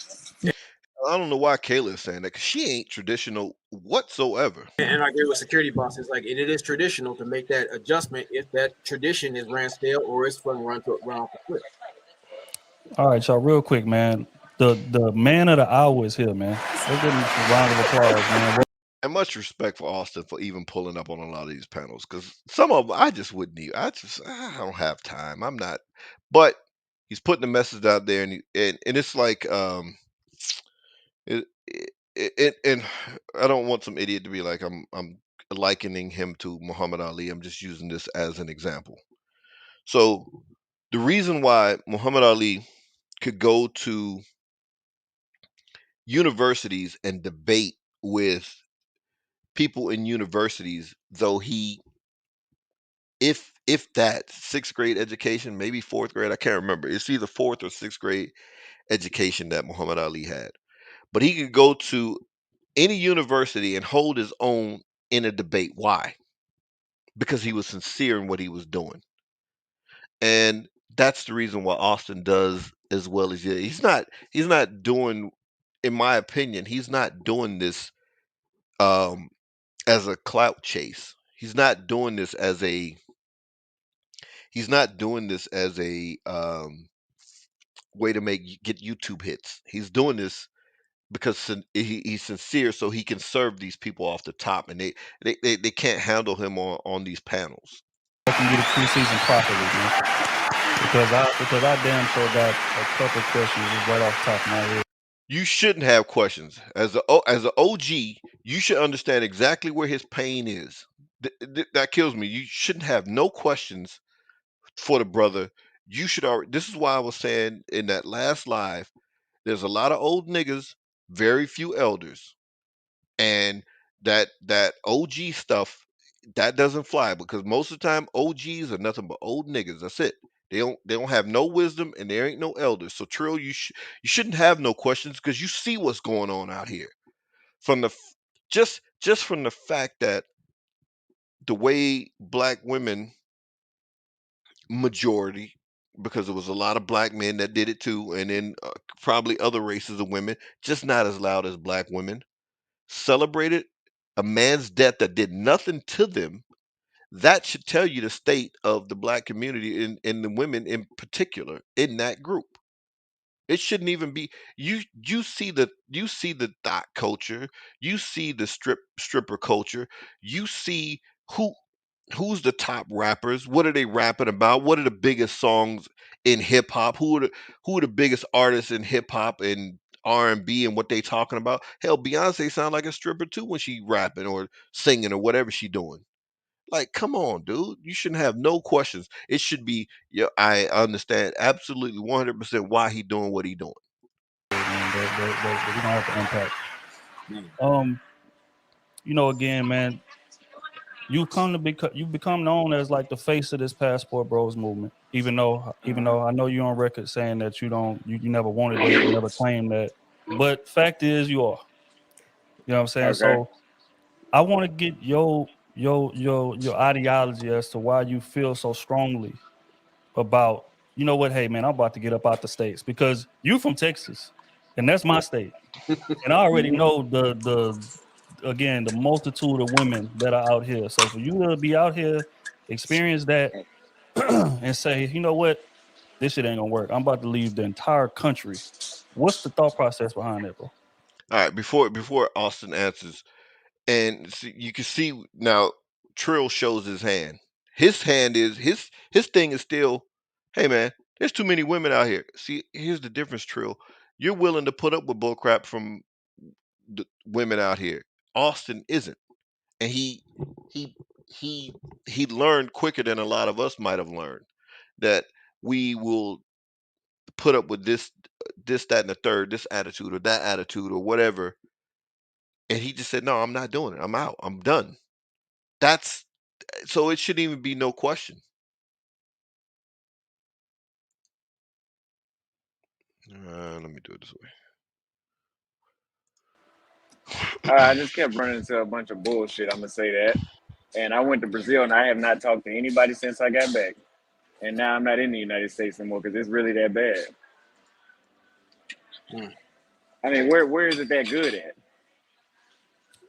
I don't know why Kayla is saying that, 'cause she ain't traditional whatsoever. and I agree with security bosses. Like it is traditional to make that adjustment if that tradition is ran stale or it's going to run off the cliff. All right, y'all, real quick, man. The man of the hour is here, man. Let's give him a round of applause, man. And much respect for Austin for even pulling up on a lot of these panels, because some of them I just wouldn't even. I don't have time. I'm not. But he's putting the message out there, and it's like it, and I don't want some idiot to be like I'm likening him to Muhammad Ali. I'm just using this as an example. So the reason why Muhammad Ali could go to universities and debate with people in universities, though he, if that sixth grade education, maybe fourth grade, I can't remember. It's either fourth or sixth grade education that Muhammad Ali had. But he could go to any university and hold his own in a debate. Why? Because he was sincere in what he was doing. And that's the reason why Austin does as well as he's not doing, in my opinion, he's not doing this um as a clout chase. He's not doing this as a way to get YouTube hits. He's doing this because he's sincere, so he can serve these people off the top, and they can't handle him on these panels. Welcome you to preseason properly, man. Because I damn sure got a couple questions just right off the top of my head. You shouldn't have questions as an OG. You should understand exactly where his pain is. That kills me. You shouldn't have no questions for the brother. You should already. This is why I was saying in that last live. There's a lot of old niggas, very few elders, and that OG stuff that doesn't fly because most of the time OGs are nothing but old niggas. That's it. They don't have no wisdom and there ain't no elders. So Trill, you shouldn't have no questions because you see what's going on out here. From the just from the fact that the way black women majority, because there was a lot of black men that did it too, and then probably other races of women, just not as loud as black women, celebrated a man's death that did nothing to them. That should tell you the state of the black community and the women in particular in that group. It shouldn't even be you see the thought culture, you see the stripper culture, you see who who's the top rappers, what are they rapping about, what are the biggest songs in hip hop, who are the biggest artists in hip hop and R&B and B and what they talking about. Hell, Beyonce sound like a stripper too when she rapping or singing or whatever she doing. Like, come on, dude. You shouldn't have no questions. It should be, yeah, I understand absolutely 100% why he doing what he doing. Man, that we don't have to unpack. Man. Again, man, you become known as like the face of this Passport Bros movement. Even though I know you're on record saying that you never wanted that, you never claimed that, but fact is you are. You know what I'm saying? Okay. So I want to get your ideology as to why you feel so strongly about, you know what, hey man, I'm about to get up out the states because you from Texas, and that's my state, and I already know the again the multitude of women that are out here. So for you to be out here, experience that, and say, you know what, this shit ain't gonna work. I'm about to leave the entire country. What's the thought process behind that, bro? All right, before Austin answers, and see, you can see now Trill shows his hand. His hand is his thing is still, hey man, there's too many women out here. See, here's the difference, Trill. You're willing to put up with bullcrap from the women out here. Austin isn't, and he he he learned quicker than a lot of us might have learned that we will put up with this, that, and the third, this attitude or that attitude or whatever. And he just said, no, I'm not doing it. I'm out. I'm done. That's so it shouldn't even be no question. Let me do it this I way. just kept running into a bunch of bullshit. I'm gonna say that. And I went to Brazil, and I have not talked to anybody since I got back. And now I'm not in the United States anymore because it's really that bad. I mean, where is it that good at?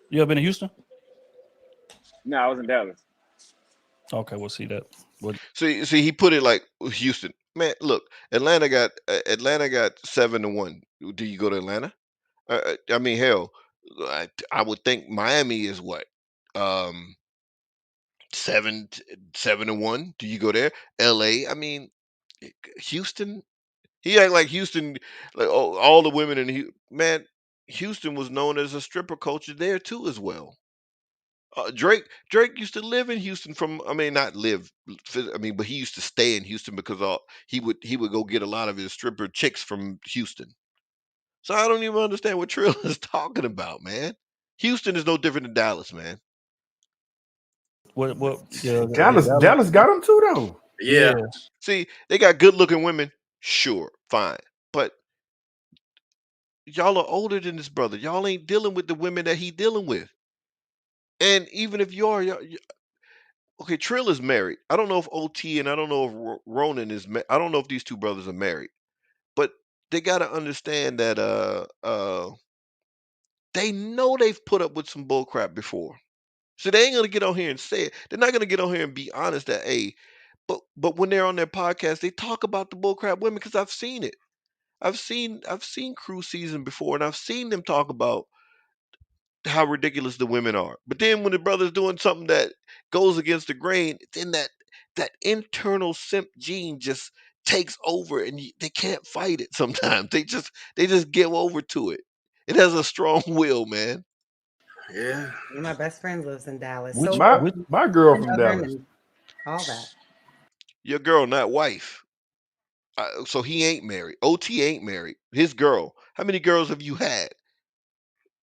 You ever been to Houston? No, I was in Dallas. Okay, we'll see that. What See, he put it like Houston. Man, look, Atlanta got 7-1. Do you go to Atlanta? I mean, hell, I would think Miami is what, um, 7-1. Do you go there? L.A. I mean, Houston. He act like Houston, like oh, all the women in man. Houston was known as a stripper culture there too, as well. Drake used to live in Houston from, I mean, not live, I mean, but he used to stay in Houston because he would go get a lot of his stripper chicks from Houston. So I don't even understand what Trill is talking about, man. Houston is no different than Dallas, man. what? Yeah, yeah, Dallas. Dallas got them too though. Yeah, Yeah. See, they got good looking women, sure, fine, but y'all are older than this brother. Y'all ain't dealing with the women that he dealing with. And even if you are, okay, Trill is married. I don't know if OT and I don't know if Ronan is. I don't know if these two brothers are married, but they got to understand that they know they've put up with some bull crap before. So they ain't gonna get on here and say it. They're not gonna get on here and be honest that hey, but when they're on their podcast, they talk about the bull crap women because I've seen it. I've seen Cruise Season before, and I've seen them talk about how ridiculous the women are. But then when the brother's doing something that goes against the grain, then that internal simp gene just takes over, and they can't fight it. Sometimes they just give over to it. It has a strong will, man. Yeah. One of my best friends lives in Dallas. which So My which my girl from Southern Dallas. and all that. Your girl, not wife. So he ain't married. OT ain't married. His girl. How many girls have you had?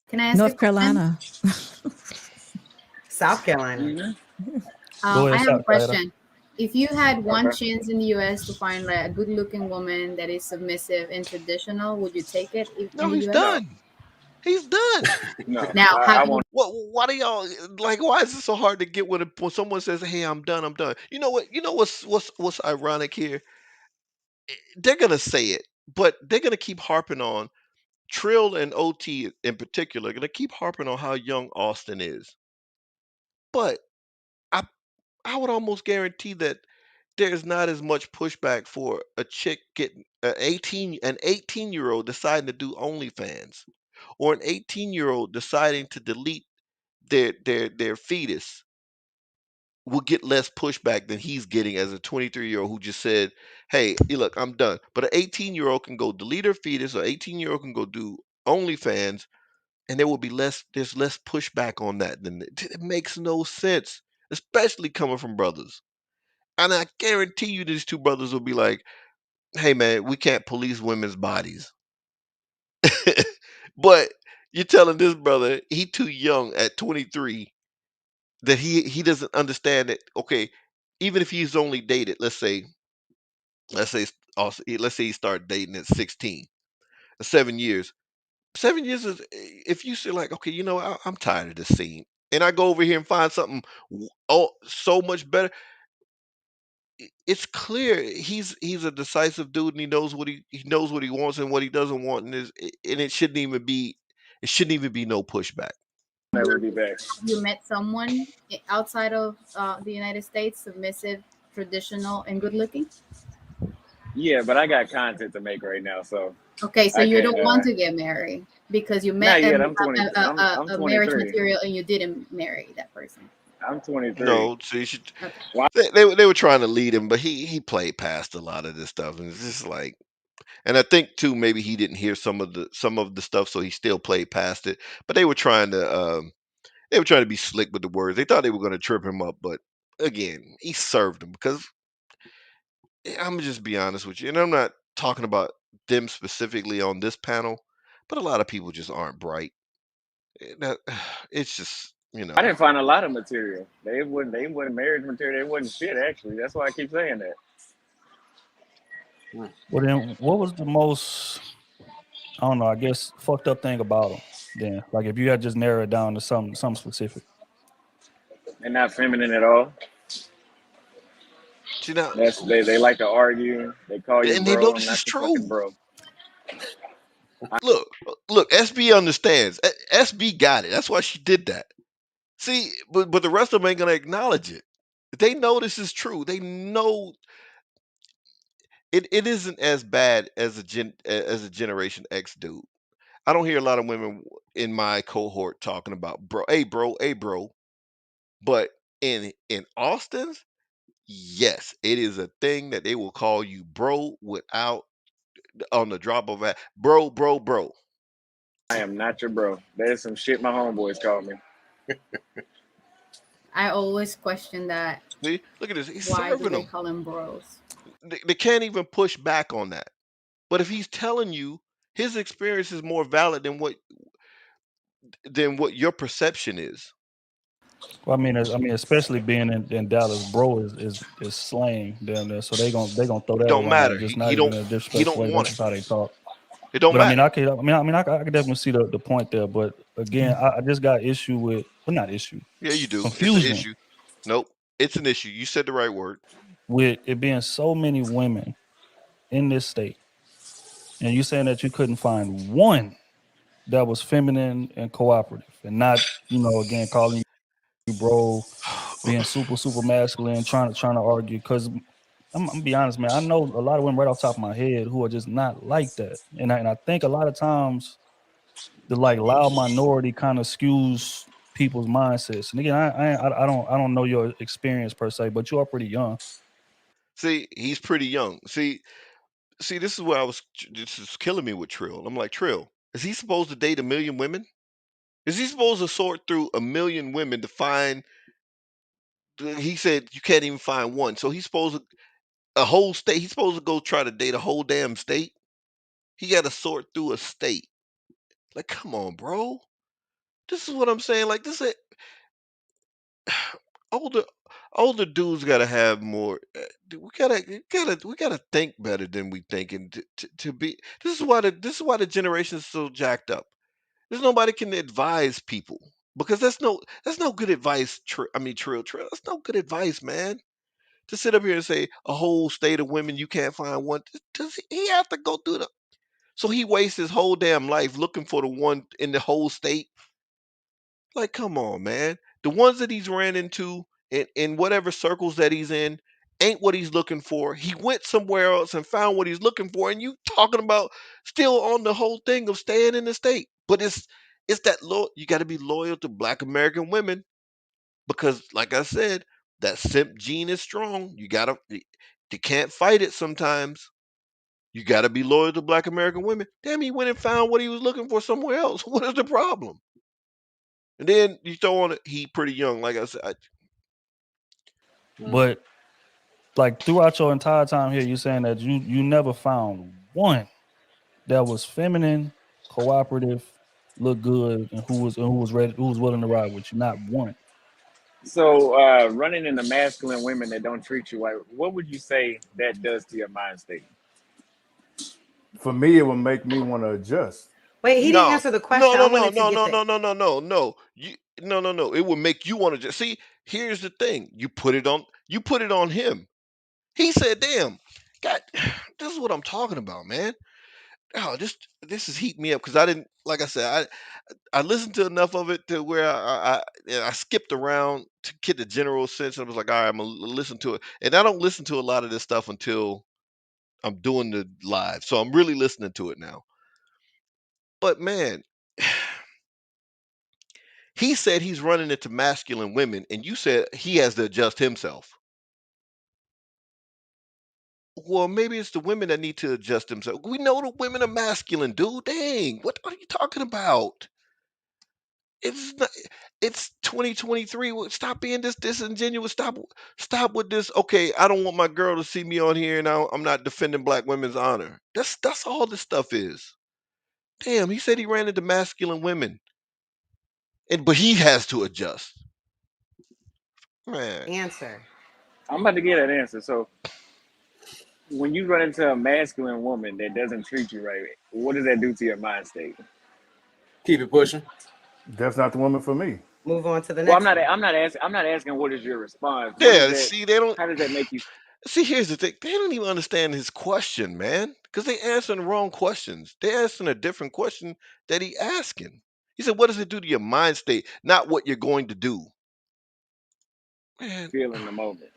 Can I ask a North question? Carolina. South Carolina. Mm-hmm. go I ahead, have a Tyler. question. If you had one Okay. chance in the U.S. to find like a good-looking woman that is submissive and traditional, would you take it in No, the he's U.S.? No, done. He's done. no, Now, I have you? won't. What? Why do y'all like? Why is it so hard to get when someone says, "Hey, I'm done. I'm done." You know what? You know what's ironic here? They're gonna say it, but they're gonna keep harping on Trill and OT in particular. Gonna keep harping on how young Austin is, but I I would almost guarantee that there's not as much pushback for a chick getting an 18-year-old deciding to do OnlyFans, or an 18-year-old deciding to delete their fetus will get less pushback than he's getting as a 23-year-old who just said, "Hey, look, I'm done." But an 18-year-old can go delete her fetus, or 18-year-old can go do OnlyFans, and there will be less. There's less pushback on that. Than it makes no sense, especially coming from brothers. And I guarantee you, these two brothers will be like, "Hey, man, we can't police women's bodies," but you're telling this brother he too young at 23 that he doesn't understand that. Okay, even if he's only dated, let's say also, let's say he started dating at 16, 7 years. 7 years is if you say like, okay, I'm tired of this scene, and I go over here and find something so much better. It's clear he's a decisive dude, and he knows what he wants and what he doesn't want, and it shouldn't even be no pushback. Never You be back. you met someone outside of the United States, submissive, traditional, and good looking. Yeah, but I got content to make right now, so Okay, so I you can't. don't want to get married because you met Not yet. I'm 20. I'm a marriage 23. material and you didn't marry that person. I'm 23. No, so you should. Okay. Why? They were trying to lead him, but he played past a lot of this stuff, and it's just like. And I think too, maybe he didn't hear some of the stuff, so he still played past it. But they were trying to be slick with the words. They thought they were going to trip him up, but again, he served them because I'm gonna just be honest with you, and I'm not talking about them specifically on this panel, but a lot of people just aren't bright. That it's just I didn't find a lot of material. They wouldn't marriage material. They wasn't shit actually. That's why I keep saying that. Well, then, what was the most, I don't know, I guess, fucked up thing about them then? Like, if you had just narrowed it down to something specific. They're not feminine at all. see now, They like to argue. They call you and they know bro. I'm this is not your fucking true. bro. Look, look, SB understands. SB got it. That's why she did that. See, but the rest of them ain't gonna acknowledge it. They know this is true. They know it isn't as bad as as a Generation X dude. I don't hear a lot of women in my cohort talking about bro, hey bro, hey bro. But in Austin's, yes, it is a thing that they will call you bro without on the drop of a bro, bro, bro. I am not your bro. There's some shit my homeboys call me. I always question that. See, look at this. He's Why do serving they them. call them bros? They can't even push back on that. But if he's telling you his experience is more valid than what your perception is, Well, especially being in Dallas, bro is slang down there, so they gonna throw it that don't matter. around, He, just he not even don't in a he disrespectful don't way. That's want it. just how they talk. It don't But I mean, matter. I could definitely see the point there. But again, I just got issue with, well, not issue, Yeah, you do. It's an confusion issue. Nope. It's an issue. You said the right word. with it being so many women in this state, and you saying that you couldn't find one that was feminine and cooperative, and not, again, calling you bro, being super masculine, trying to argue. Because I'm gonna be honest, man, I know a lot of women right off the top of my head who are just not like that, and I think a lot of times the like loud minority kind of skews people's mindsets. And again, I don't know your experience per se, but you are pretty young. See, he's pretty young. See, this is where this is killing me with Trill. I'm like, Trill, is he supposed to date a million women? Is he supposed to sort through a million women to find? He said you can't even find one. So he's supposed to a whole state. He's supposed to go try to date a whole damn state. He got to sort through a state. Like, come on, bro. This is what I'm saying. Like, this is older older dudes got to have more. We gotta think better than we thinking to be. This is why the generation is so jacked up. There's nobody can advise people because that's no good advice. Trill. That's no good advice, man. To sit up here and say a whole state of women you can't find one. Does he have to go through the? So he wastes his whole damn life looking for the one in the whole state. Like, come on, man. The ones that he's ran into in whatever circles that he's in ain't what he's looking for. He went somewhere else and found what he's looking for, and you talking about still on the whole thing of staying in the state. But it's that you got to be loyal to Black American women because, like I said, that simp gene is strong. You can't fight it sometimes. You got to be loyal to Black American women. Damn, he went and found what he was looking for somewhere else. What is the problem? And then you throw on it, he pretty young. Like I said, But like throughout your entire time here, you saying that you never found one that was feminine, cooperative, looked good, and who was ready, who was willing to ride with you. Not one. So, running into masculine women that don't treat you right, what would you say that does to your mind state? For me, it would make me want to adjust. Wait, he didn't No, answer the no, question. I no, no, wanted to no, get no, the no, no, no, no, no. No. It will make you want to just see. Here's the thing: you put it on him. He said, "Damn, God, this is what I'm talking about, man. Oh, this is heating me up because I didn't, like I said, I listened to enough of it to where I skipped around to get the general sense. And I was like, all right, I'm gonna listen to it, and I don't listen to a lot of this stuff until I'm doing the live, so I'm really listening to it now. But man, he said he's running into masculine women, and you said he has to adjust himself. Well, maybe it's the women that need to adjust themselves. We know the women are masculine, dude. Dang, what are you talking about? It's not, it's 2023. Stop being this disingenuous. Stop with this. Okay, I don't want my girl to see me on here, and I'm not defending black women's honor. That's all this stuff is. Damn, he said he ran into masculine women, and but he has to adjust. Man, answer. I'm about to get that answer. So, when you run into a masculine woman that doesn't treat you right, what does that do to your mind state? Keep it pushing. That's not the woman for me. Move on to the Well, I'm next not. one. I'm not asking. I'm not asking. What is your response? What is yeah. that? See, they don't. How does that make you? See, here's the thing. They don't even understand his question, man, because they answering the wrong questions. They answering a different question that he asking. He said, "What does it do to your mind state? Not what you're going to do." Man, Feel in the moment?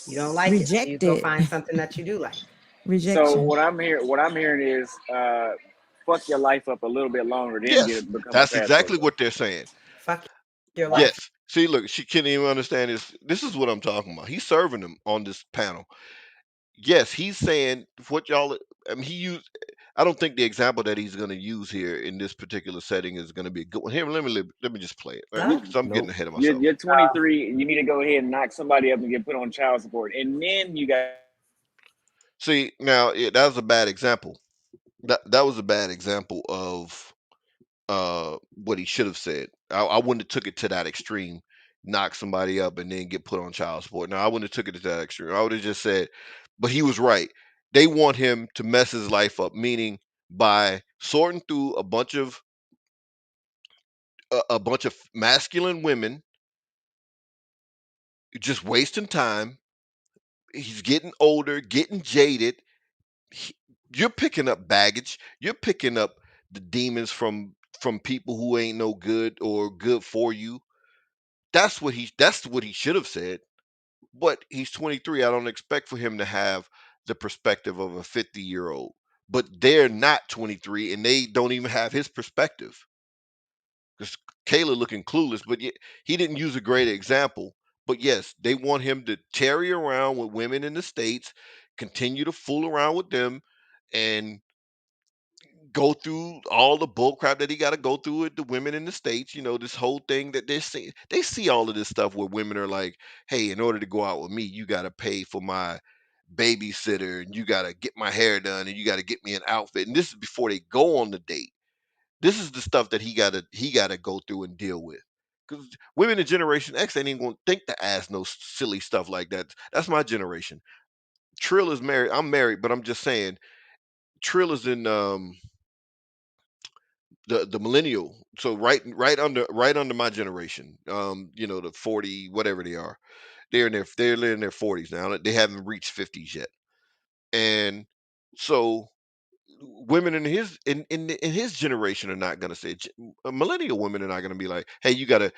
You don't like it, so you go Rejected. find something that you do like. So Rejection. what I'm hearing is, fuck your life up a little bit longer, then yes, become a that's passport exactly bro. what they're saying. Fuck your life. Yes. See, look, she can't even understand this. This is what I'm talking about. He's serving them on this panel. Yes, he's saying what y'all. I mean, he used. I don't think the example that he's going to use here in this particular setting is going to be a good one. Here, let me just play it. Right? Done. So I'm getting Nope. ahead of You're, myself. you're 23. You need to go ahead and knock somebody up and get put on child support, and then you got See, now that was a bad example. That was a bad example of what he should have said. I wouldn't have took it to that extreme, knock somebody up and then get put on child support. No, I wouldn't have took it to that extreme. I would have just said, but he was right. They want him to mess his life up, meaning by sorting through a bunch of masculine women, just wasting time. He's getting older, getting jaded. He- you're picking up baggage. You're picking up the demons from people who ain't no good or good for you. That's what he should have said. But he's 23. I don't expect for him to have the perspective of a 50-year-old. But they're not 23 and they don't even have his perspective. Because Kayla looking clueless, but yet he didn't use a great example. But yes, they want him to tarry around with women in the States, continue to fool around with them, and go through all the bull crap that he got to go through with the women in the States. This whole thing that they see all of this stuff where women are like, hey, in order to go out with me, you got to pay for my babysitter and you got to get my hair done and you got to get me an outfit. And this is before they go on the date. This is the stuff that he got to go through and deal with. Because women in Generation X ain't even gonna think to ask no silly stuff like that. That's my generation. Trill is married. I'm married, but I'm just saying Trill is in the millennial, so right under my generation, the 40 whatever they are. They're in their 40s now. They haven't reached 50s yet. And so women in his generation are not going to say, millennial women are not going to be like, hey, you gotta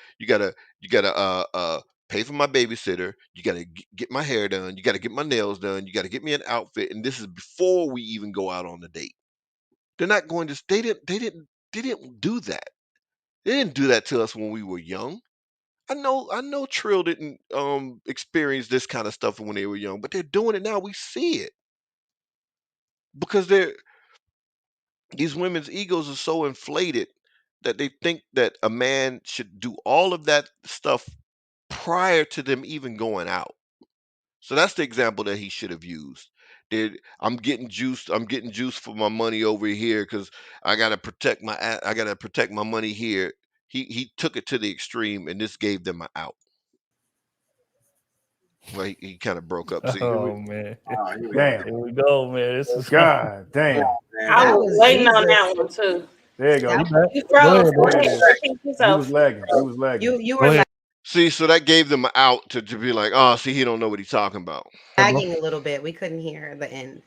pay for my babysitter, you gotta get my hair done, you gotta get my nails done, you gotta get me an outfit, and this is before we even go out on the date. They're not going to they didn't do that. They didn't do that to us when we were young. I know Trill didn't experience this kind of stuff when they were young, but they're doing it now. We see it because these women's egos are so inflated that they think that a man should do all of that stuff prior to them even going out. So that's the example that he should have used. I'm getting juiced for my money over here because I gotta protect my money here. He took it to the extreme, and this gave them an out. Well, he kind of broke up. See, Oh man, Oh, here we go. Damn. here we go, man. This is God damn. Man, I That was was waiting on Jesus. that one too. There you go. That you back. You Go froze. ahead, Go bro. There it ahead. is. Repeat You was yourself. lagging. You was lagging. you Go were ahead. see, so that gave them out to be like, oh, see, he don't know what he's talking about. Hey, bro. lagging a little bit. We couldn't hear the end.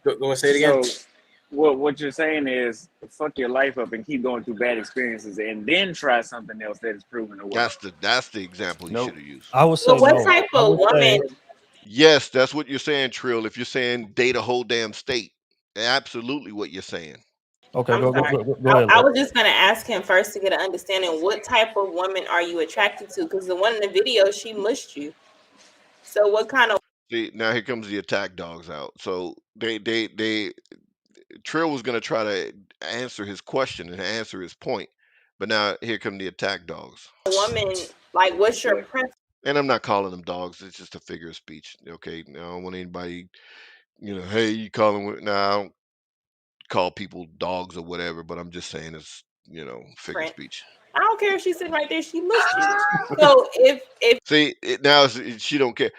go and say it again. So what you're saying is fuck your life up and keep going through bad experiences and then try something else that is proven to work. That's the example he should Nope. have used. I would But say what no. type I of would say woman? Yes, that's what you're saying, Trill. If you're saying date a whole damn state, absolutely what you're saying. okay. I'm Go sorry. ahead, I Lex. was just gonna ask him first to get an understanding. What type of woman are you attracted to? Because the one in the video, she mushed you. So what kind of See, now here comes the attack dogs out. So they Trill was gonna try to answer his question and answer his point, but now here come the attack dogs. woman? Like, what's your Okay. preference? And I'm not calling them dogs. It's just a figure of speech. Okay, now I don't want anybody, hey, you calling? Now I don't call people dogs or whatever, but I'm just saying it's figure of speech. I don't care if she's sitting right there. She mushed you. So if See, now she don't care.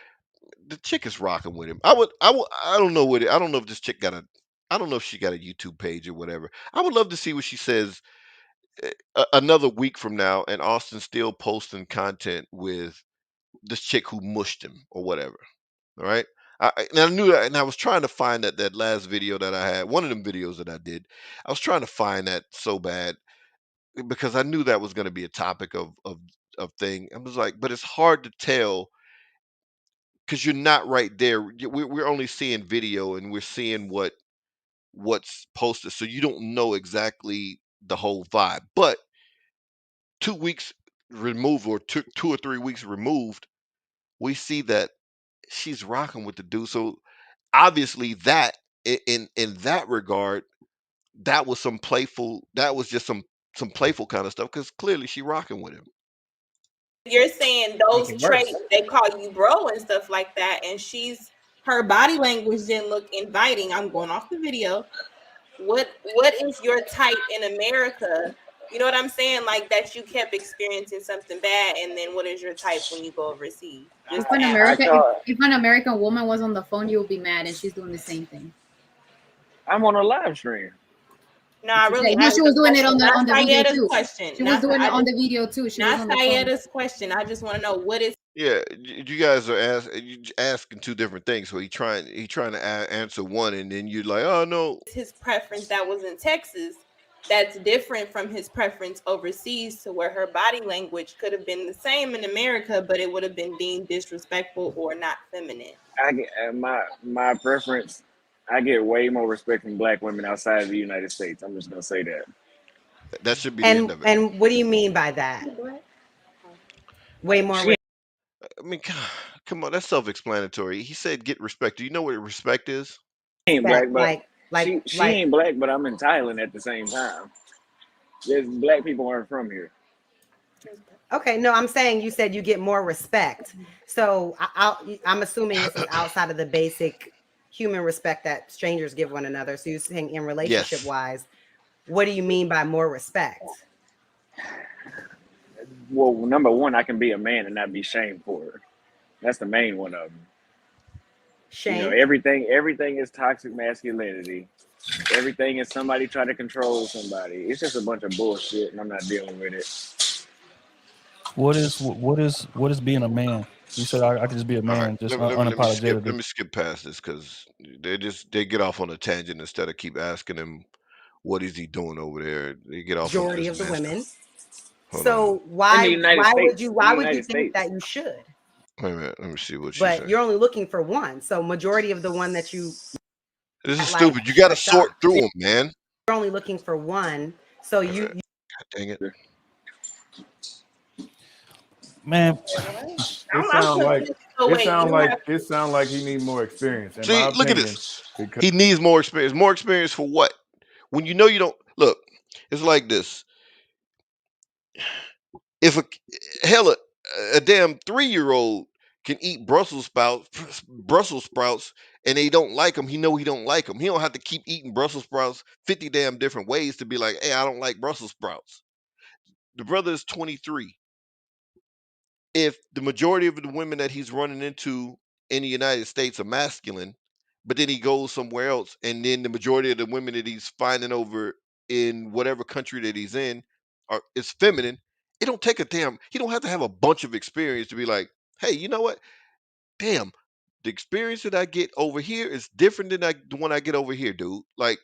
The chick is rocking with him. I don't know I don't know if this chick got a. I don't know if she got a YouTube page or whatever. I would love to see what she says another week from now, and Austin still posting content with this chick who mushed him or whatever. All right. And I knew that, and I was trying to find that last video that I had, one of them videos that I did. I was trying to find that so bad because I knew that was going to be a topic of thing. I was like, but it's hard to tell because you're not right there. We're only seeing video, and we're seeing what's posted, so you don't know exactly the whole vibe. But 2 weeks removed, or 2 or 3 weeks removed, we see that she's rocking with the dude. So obviously that in that regard, that was some playful. That was just some playful kind of stuff because clearly she rocking with him. you're saying those Make it worse. traits, they call you bro and stuff like that, and her body language didn't look inviting. I'm going off the video. What is your type in America? You know what I'm saying? Like that you kept experiencing something bad, and then what is your type when you go overseas? Just If an to ask. American, I if an American woman was on the phone, you would be mad, and she's doing the same thing. I'm on a live stream. No, I really No, asked she the was doing it question. on the Not video Sayeda's too. question. She was Not doing it I on just the video too. She was not on the phone. Sayeda's question. I just want to know what is Yeah, you guys are asking two different things. So he trying to answer one, and then you're like, oh no. his preference that was in Texas that's different from his preference overseas, to where her body language could have been the same in America, but it would have been deemed disrespectful or not feminine. I get my preference. I get way more respect from black women outside of the United States. I'm just gonna say that. That should be the end of it. And what do you mean by that? Way more. She I mean, come on, that's self-explanatory. He said get respect. Do you know what respect is? ain't black, Respect, but she like. ain't black, but I'm in Thailand at the same time. There's black people aren't from here. Okay, no, I'm saying you said you get more respect. So I'm assuming this is outside of the basic human respect that strangers give one another. So you're saying in relationship Yes. wise, what do you mean by more respect? Well, number one, I can be a man and not be shamed for it. That's the main one of them. Shame. Everything is toxic masculinity. Everything is somebody trying to control somebody. It's just a bunch of bullshit, and I'm not dealing with it. What is being a man? You said I could just be a All right. man, just Let me skip. Let unapologetically. me skip past this because they get off on a tangent instead of keep asking him what is he doing over there. They get off on Majority this of the mess. women. Hold So on. In the United why States, would you in the think United States. that you should? Wait a minute. Let me see what she But said. you're only looking for one. So majority of the one that you This is like stupid. You got to a sort shock. through them, man. You're only looking for one. So Wait a you minute. God dang it. Man, It sound like so wait, you have it sound like he need more experience. In See, my look at opinion, this. because He needs more experience. More experience for what? When you know you don't look. It's like this. If a damn 3-year-old can eat Brussels sprouts, and they don't like them, he know he don't like them. He don't have to keep eating Brussels sprouts 50 damn different ways to be like, hey, I don't like Brussels sprouts. The brother is 23. if the majority of the women that he's running into in the United States are masculine, but then he goes somewhere else, and then the majority of the women that he's finding over in whatever country that he's in are is feminine. It don't take a damn. He don't have to have a bunch of experience to be like, hey, you know what? Damn, the experience that I get over here is different than the one I get over here, dude. Like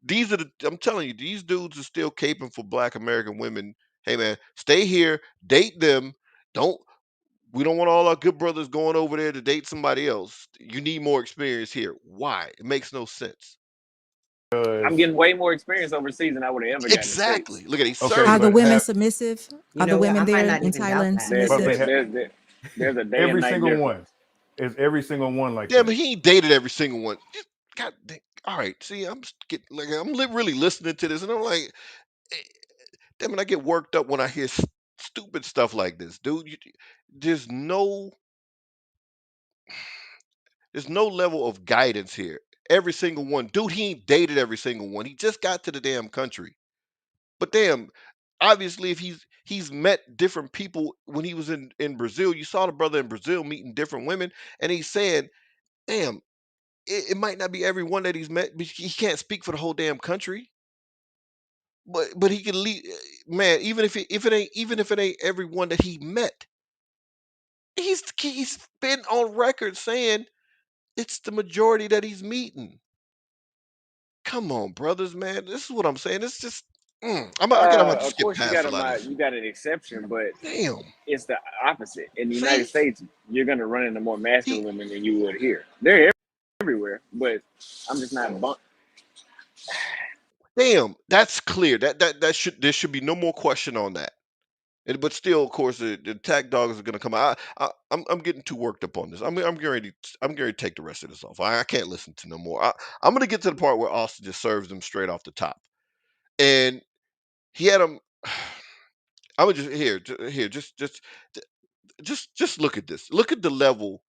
these are the I'm telling you, these dudes are still caping for black American women. Hey man, stay here, date them. Don't we don't want all our good brothers going over there to date somebody else. You need more experience here. Why? It makes no sense. I'm getting way more experience overseas than I would have ever gotten in the States. Exactly. Look at he Okay, Are served the but them. women have submissive? You Are the know what? women I might there not in even doubt Thailand that. There, but submissive? there's a day and every night single difference. one is every single one like Yeah, that. but he ain't dated every single one. God, all right. See, getting like really listening to this, and I'm like, eh, damn it, I get worked up when I hear stupid stuff like this, dude. There's no there's no level of guidance here. Every single one, dude. He ain't dated every single one. He just got to the damn country. But damn, obviously, if he's met different people when he was in Brazil, you saw the brother in Brazil meeting different women, and he's saying, damn, it might not be every one that he's met, but he can't speak for the whole damn country. But he can lead, man. Even if it ain't everyone that he met, he's been on record saying it's the majority that he's meeting. Come on, brothers, man. This is what I'm saying. It's just I gotta have to Of skip course, past a lot of this. you got an exception, but Damn. it's the opposite. In the United See, States, you're gonna run into more he masculine women than you would here. They're everywhere, but I'm just not bump. damn. That's clear. That should there should be no more question on that. But still, of course, the attack dogs are gonna come out. I'm getting too worked up on this. I'm getting ready to take the rest of this off. I can't listen to no more. I'm gonna get to the part where Austin just serves them straight off the top, and he had them. I would just here, just look at this. Look at the level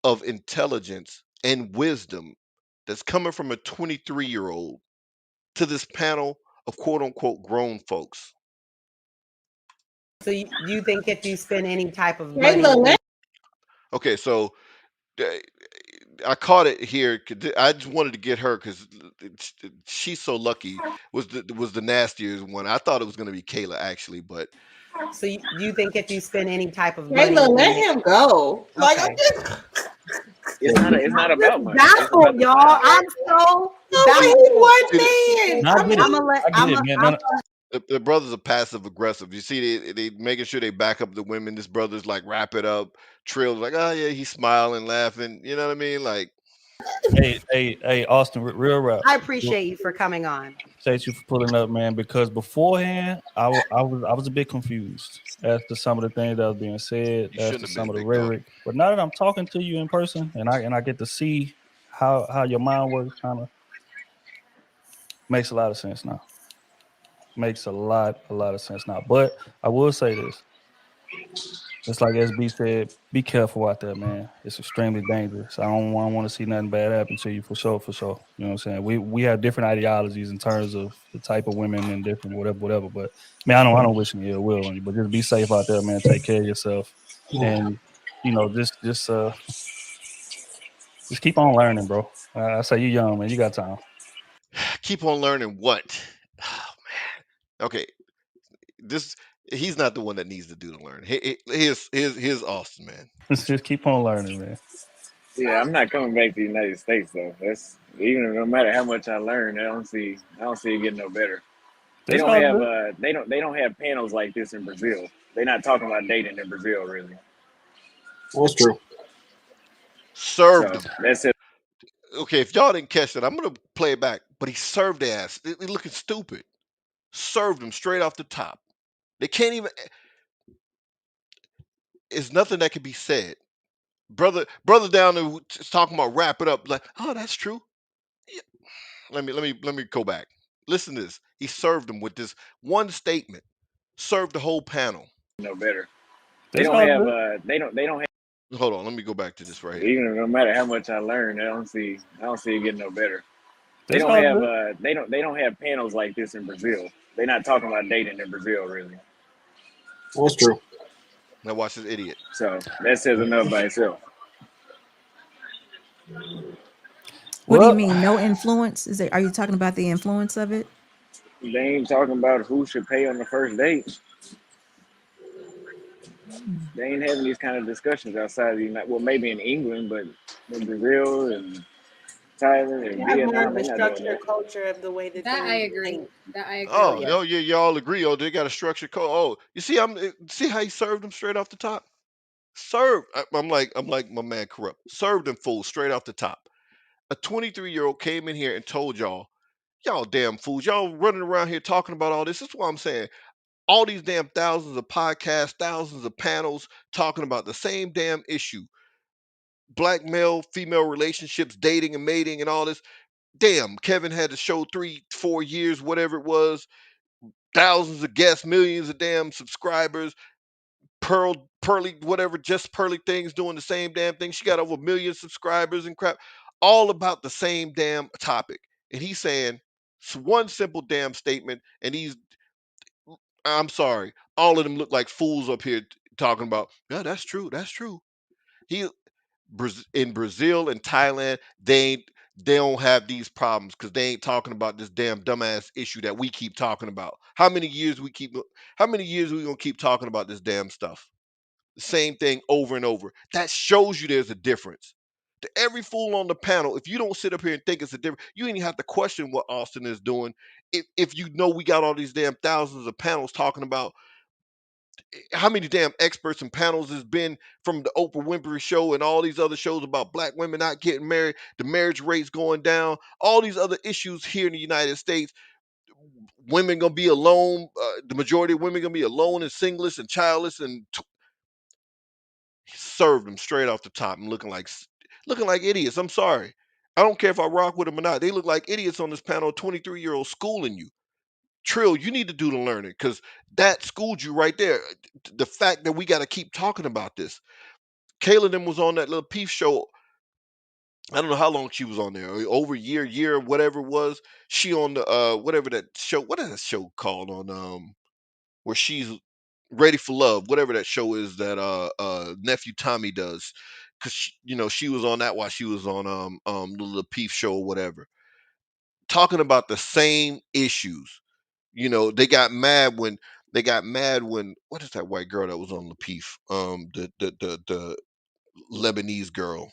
of intelligence and wisdom that's coming from a 23-year-old to this panel of quote unquote grown folks. So you think if you spend any type of Hey, money, Lil, Okay, so uh, I caught it here. I just wanted to get her because she's so lucky. Was the nastiest one. I thought it was going to be Kayla actually, but so you think if you spend any type of money, Kayla, let him go. Like I'm okay. just, It's not I'm about just money. It's about baffled, the y'all. time. I'm so he's baffled. one man. No, I get it. I'm gonna let. I get it, man. No, no, the brothers are passive aggressive. You see, they making sure they back up the women. This brother's like wrap it up, Trill's like, oh yeah, he's smiling, laughing. You know what I mean? Like, hey, Austin, real rap. I appreciate you for coming on. Appreciate you for pulling up, man. Because beforehand, I was a bit confused as to some of the things that was being said, you as shouldn't to have some been, of the big dog. rhetoric. But now that I'm talking to you in person, and I get to see how your mind works, kind of makes a lot of sense now. Makes a lot of sense now. But I will say this. Just like SB said, be careful out there, man. It's extremely dangerous. I don't want to see nothing bad happen to you for sure, for sure. You know what I'm saying? We have different ideologies in terms of the type of women and different whatever. But man, I don't wish any ill will on you. But just be safe out there, man. Take care of yourself, and just keep on learning, bro. I say you young, man. You got time. Keep on learning what? Oh man. Okay, this he's not the one that needs to do the learn. Here's Austin, man. Just keep on learning, man. Yeah, I'm not coming back to the United States though. That's even no matter how much I learn, I don't see it getting no better. That's all good. They don't have panels like this in Brazil. They're not talking about dating in Brazil really. That's true. Served So him. that's it. Okay, if y'all didn't catch that, I'm gonna play it back. But he served their ass. They looking stupid. Served them straight off the top. They can't even. It's nothing that can be said. Brother down there talking about wrap it up. Like, oh, that's true. Yeah. Let me go back. Listen to this. He served them with this one statement. Served the whole panel. No better. That's all good. They don't have Hold on. Let me go back to this right here. even no matter how much I learn, I don't see it getting no better. That's all good. They don't have panels like this in Brazil. They're not talking about dating in Brazil really. That's true. Now watch this idiot. So that says enough by itself. What do you Well, mean? No influence? Is it? Are you talking about the influence of it? They ain't talking about who should pay on the first date. They ain't having these kind of discussions outside of the United. Well, maybe in England, but in Brazil and Thailand They and have more Vietnam, of a they're not doing structured that. culture of the way that That I they agree. think. That I agree Oh, with. no, y'all agree. Oh, they got a structured code. Oh, you see, see how he served them straight off the top. Served. I'm like my man corrupt. Served them fools straight off the top. A 23-year-old came in here and told y'all damn fools, y'all running around here talking about all this. This is what I'm saying. All these damn thousands of podcasts, thousands of panels talking about the same damn issue. Black male, female relationships, dating and mating and all this. Damn, Kevin had to show 3, 4 years, whatever it was, thousands of guests, millions of damn subscribers, Pearly, whatever, just Pearly things doing the same damn thing. She got over 1 million subscribers and crap, all about the same damn topic. And he's saying one simple damn statement, and I'm sorry, all of them look like fools up here talking about, yeah, that's true, that's true. He in Brazil and Thailand, they don't have these problems because they ain't talking about this damn dumbass issue that we keep talking about. How many years we gonna keep talking about this damn stuff? The same thing over and over. That shows you there's a difference. To every fool on the panel, if you don't sit up here and think it's a difference, you ain't even have to question what Austin is doing. If you know we got all these damn thousands of panels talking about how many damn experts and panels has been from the Oprah Winfrey show and all these other shows about black women not getting married, the marriage rates going down, all these other issues here in the United States. Women gonna be alone. The majority of women gonna be alone and singless and childless, and served them straight off the top and looking like idiots. I'm sorry. I don't care if I rock with them or not. They look like idiots on this panel. 23-year-old schooling you. Trill, you need to do the learning because that schooled you right there. The fact that we got to keep talking about this. Kayla them was on that little Peep show. I don't know how long she was on there. Over a year, whatever it was. She on the whatever that show. What is that show called on where she's ready for love, whatever that show is that nephew Tommy does. Cause she was on that while she was on the little Peep show or whatever. Talking about the same issues. They got mad when what is that white girl that was on Lapeef? The Lebanese girl,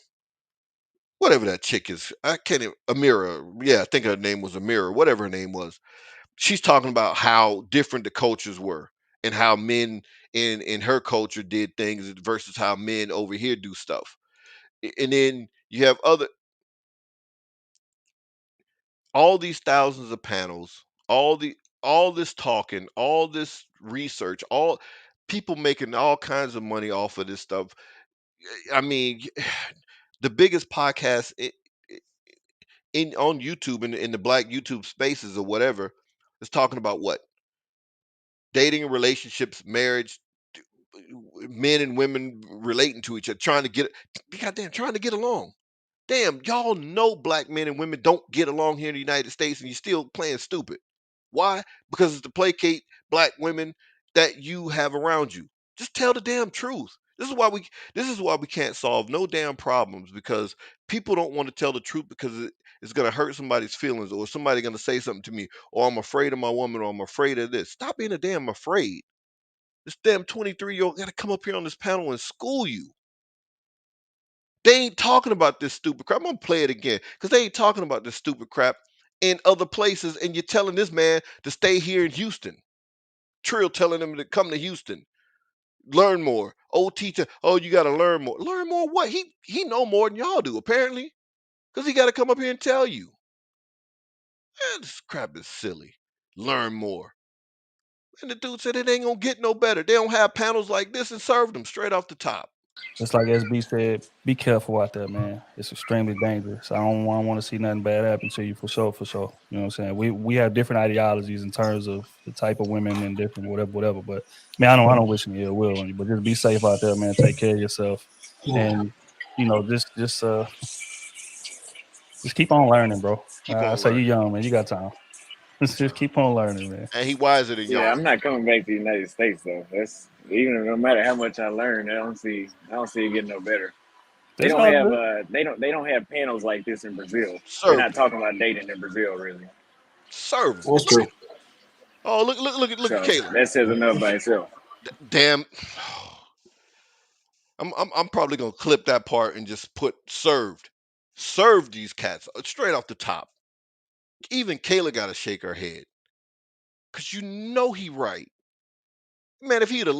whatever that chick is. I can't even, Amira. Yeah, I think her name was Amira. Whatever her name was. She's talking about how different the cultures were and how men in her culture did things versus how men over here do stuff. And then you have all these thousands of panels, all this talking, all this research, all people making all kinds of money off of this stuff. I mean, the biggest podcast in on YouTube in the black YouTube spaces or whatever is talking about what? Dating and relationships, marriage, men and women relating to each other, trying to get along. Damn, y'all know black men and women don't get along here in the United States, and you're still playing stupid. Why? Because it's to placate black women that you have around you. Just tell the damn truth. This is why we can't solve no damn problems because people don't want to tell the truth because it's gonna hurt somebody's feelings or somebody gonna say something to me or I'm afraid of my woman or I'm afraid of this. Stop being a damn afraid. This damn 23-year-old got to come up here on this panel and school you. They ain't talking about this stupid crap. I'm gonna play it again because they ain't talking about this stupid crap in other places, and you're telling this man to stay here in Houston. Trill telling him to come to Houston, learn more. Old teacher, oh, you got to learn more. Learn more what? He know more than y'all do apparently, because he got to come up here and tell you. Man, this crap is silly. Learn more. And the dude said it ain't gonna get no better. They don't have panels like this and serve them straight off the top. it's like SB said, be careful out there, man. It's extremely dangerous. I don't want to see nothing bad happen to you for sure, for sure. You know what I'm saying? We have different ideologies in terms of the type of women and different whatever. But man, I don't wish any ill will on you, but just be safe out there, man. Take care of yourself, and just keep on learning, bro. Keep I on say you learning. young, man. You got time. Just keep on learning, man. And he wiser than Yeah, y'all. I'm not coming back to the United States though. Even no matter how much I learn, I don't see it getting no better. It's all good. They don't have panels like this in Brazil. They're Served not him. talking about dating in Brazil really. Served him. That's Look true. at oh look at So Caleb. that says enough by itself. Damn. I'm probably gonna clip that part and just put served. Served these cats straight off the top. Even Kayla gotta shake her head. Cause you know he right. Man, if he would have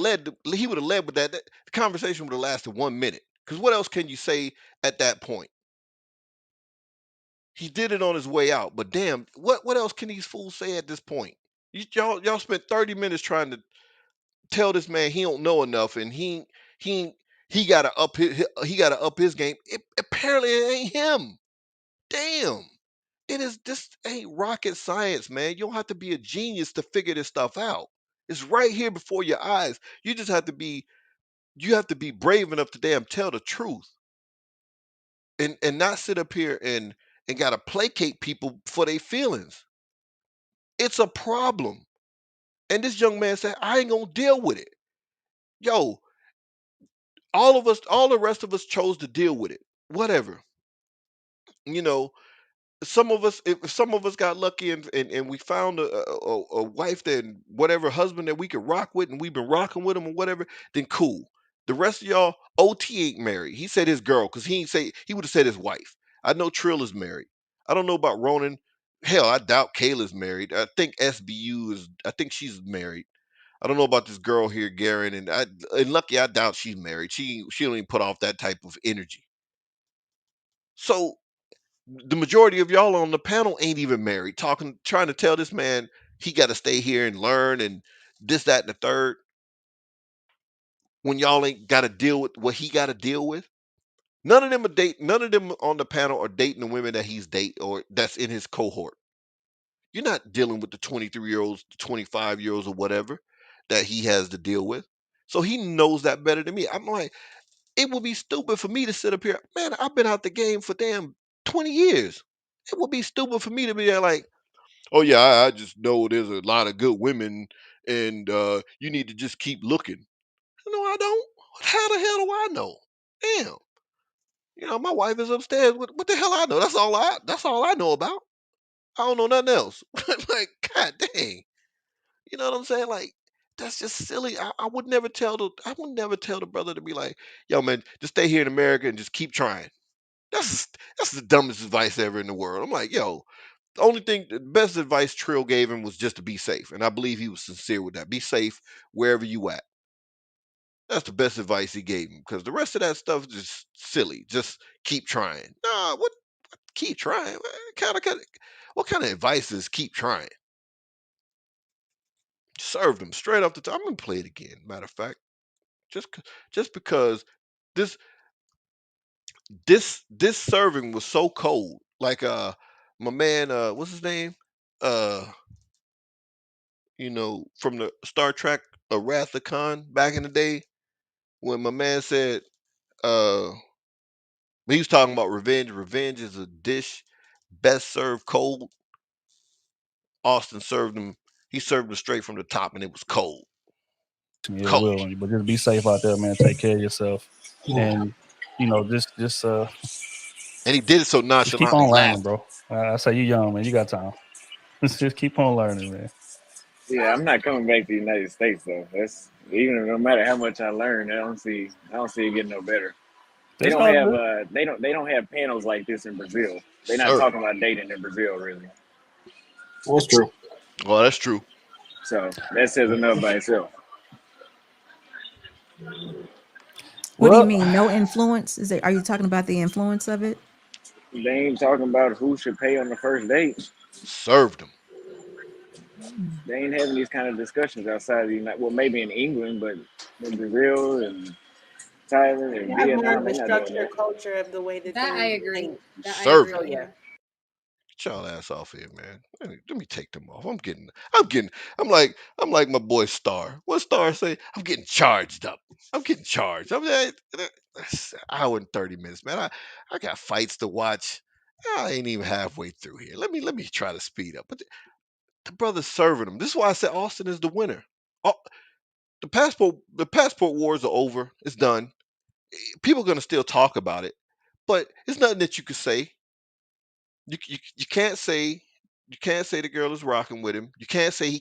led with that. The conversation would have lasted 1 minute. Cause what else can you say at that point? He did it on his way out, but damn, what else can these fools say at this point? Y'all spent 30 minutes trying to tell this man he don't know enough, and he he he gotta up his game. Apparently, it ain't him. Damn, it is. This ain't rocket science, man. You don't have to be a genius to figure this stuff out. It's right here before your eyes. You have to be brave enough to damn tell the truth, and not sit up here and gotta placate people for their feelings. It's a problem. And this young man said, I ain't gonna deal with it. Yo, all the rest of us chose to deal with it. Whatever. You know, some of us if some of us got lucky and we found a wife that whatever husband that we could rock with and we've been rocking with him or whatever, then cool. The rest of y'all, OT ain't married. He said his girl, because he would have said his wife. I know Trill is married. I don't know about Ronan. Hell, I doubt Kayla's married. I think she's married. I don't know about this girl here, Garen, and Lucky, I doubt she's married. She don't even put off that type of energy. So the majority of y'all on the panel ain't even married, trying to tell this man he got to stay here and learn and this, that, and the third when y'all ain't got to deal with what he got to deal with. None of them on the panel are dating the women that he's date or that's in his cohort. You're not dealing with the 23-year-olds, the 25-year-olds, or whatever that he has to deal with. So he knows that better than me. I'm like, it would be stupid for me to sit up here. Man, I've been out the game for damn 20 years. It would be stupid for me to be there like, oh yeah, I just know there's a lot of good women and you need to just keep looking. No, I don't. How the hell do I know? Damn. My wife is upstairs. What the hell I know? That's all I know about. I don't know nothing else. Like, god dang. You know what I'm saying? Like, that's just silly. I would never tell the brother to be like, yo, man, just stay here in America and just keep trying. That's the dumbest advice ever in the world. I'm like, yo, the best advice Trill gave him was just to be safe. And I believe he was sincere with that. Be safe wherever you at. That's the best advice he gave him. Because the rest of that stuff is just silly. Just keep trying. Nah, what keep trying? What kind of advice is keep trying? Served him straight off the top. I'm gonna play it again. Matter of fact, just because this this serving was so cold. Like my man what's his name? Uh from the Star Trek Wrath of Khan back in the day when my man said uh he was talking about revenge. Revenge is a dish best served cold. Austin served him. He served him straight from the top, and it was cold. Yeah, Cold. will. But just be safe out there, man. Take care of yourself, and And he did it so just keep nonchalantly, on learning, laughing. bro. I say you young, man. You got time. Just keep on learning, man. Yeah, I'm not coming back to the United States though. That's even no matter how much I learn, I don't see it getting no better. It's all good. They don't have panels like this in Brazil. They're not Sir. talking about dating in Brazil really. That's true. Well, that's true. So that says enough by itself. What do you Well, mean? No influence? Are you talking about the influence of it? They ain't talking about who should pay on the first date. Served him. They ain't having these kind of discussions outside of the United. Well, maybe in England, but in Brazil and Thailand They and have more Vietnam, of a they're not doing structured that. culture of the way that That I they agree. think. That I Served agree him. So with yeah. him. Get y'all ass off here, man. Let me take them off. I'm like my boy Star. What Star say? I'm getting charged up. I'm getting charged. That's an hour and 30 minutes, man. I got fights to watch. I ain't even halfway through here. Let me try to speed up. But the brother's serving him. This is why I said Austin is the winner. Au- the passport wars are over. It's done. People are gonna still talk about it, but it's nothing that you could say. You can't say the girl is rocking with him. You can't say he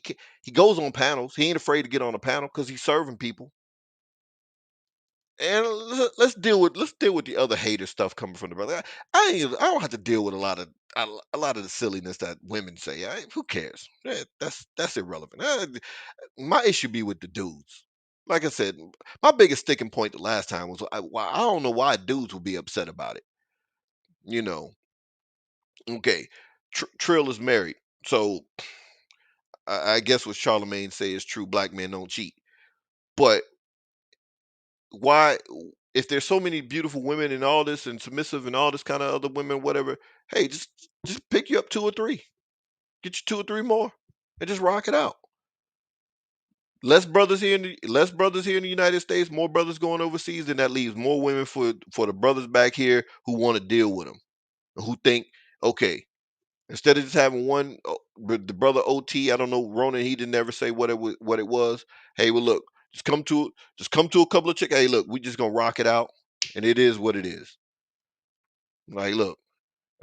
goes on panels. He ain't afraid to get on a panel because he's serving people. And let's deal with the other hater stuff coming from the brother. I don't have to deal with a lot of the silliness that women say. Who cares? That's irrelevant. My issue be with the dudes. Like I said, my biggest sticking point the last time was I don't know why dudes would be upset about it. You know, okay, Trill is married, so I guess what Charlemagne say is true. Black men don't cheat, but why? If there's so many beautiful women and all this and submissive and all this kind of other women, whatever, hey, just pick you up two or three, get you two or three more, and just rock it out. Less brothers here in the United States, more brothers going overseas, and that leaves more women for the brothers back here who want to deal with them, who think, okay, instead of just having one, the brother OT, I don't know, Ronan, he didn't ever say what it was. Hey, well, look, just come to a couple of chicks. Hey, look, we just gonna rock it out, and it is what it is. Like, look,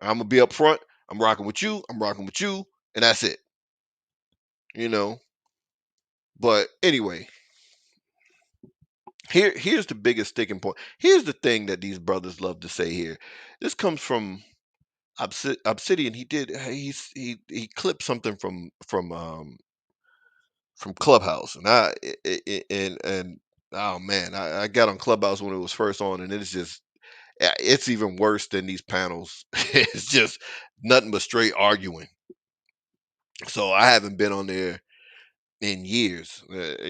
I'm gonna be up front. I'm rocking with you. I'm rocking with you, and that's it. You know. But anyway, here's the biggest sticking point. Here's the thing that these brothers love to say here. This comes from Obsidian. He clipped something from Clubhouse, and and oh man, I got on Clubhouse when it was first on, and it's even worse than these panels. It's just nothing but straight arguing. So I haven't been on there in years. At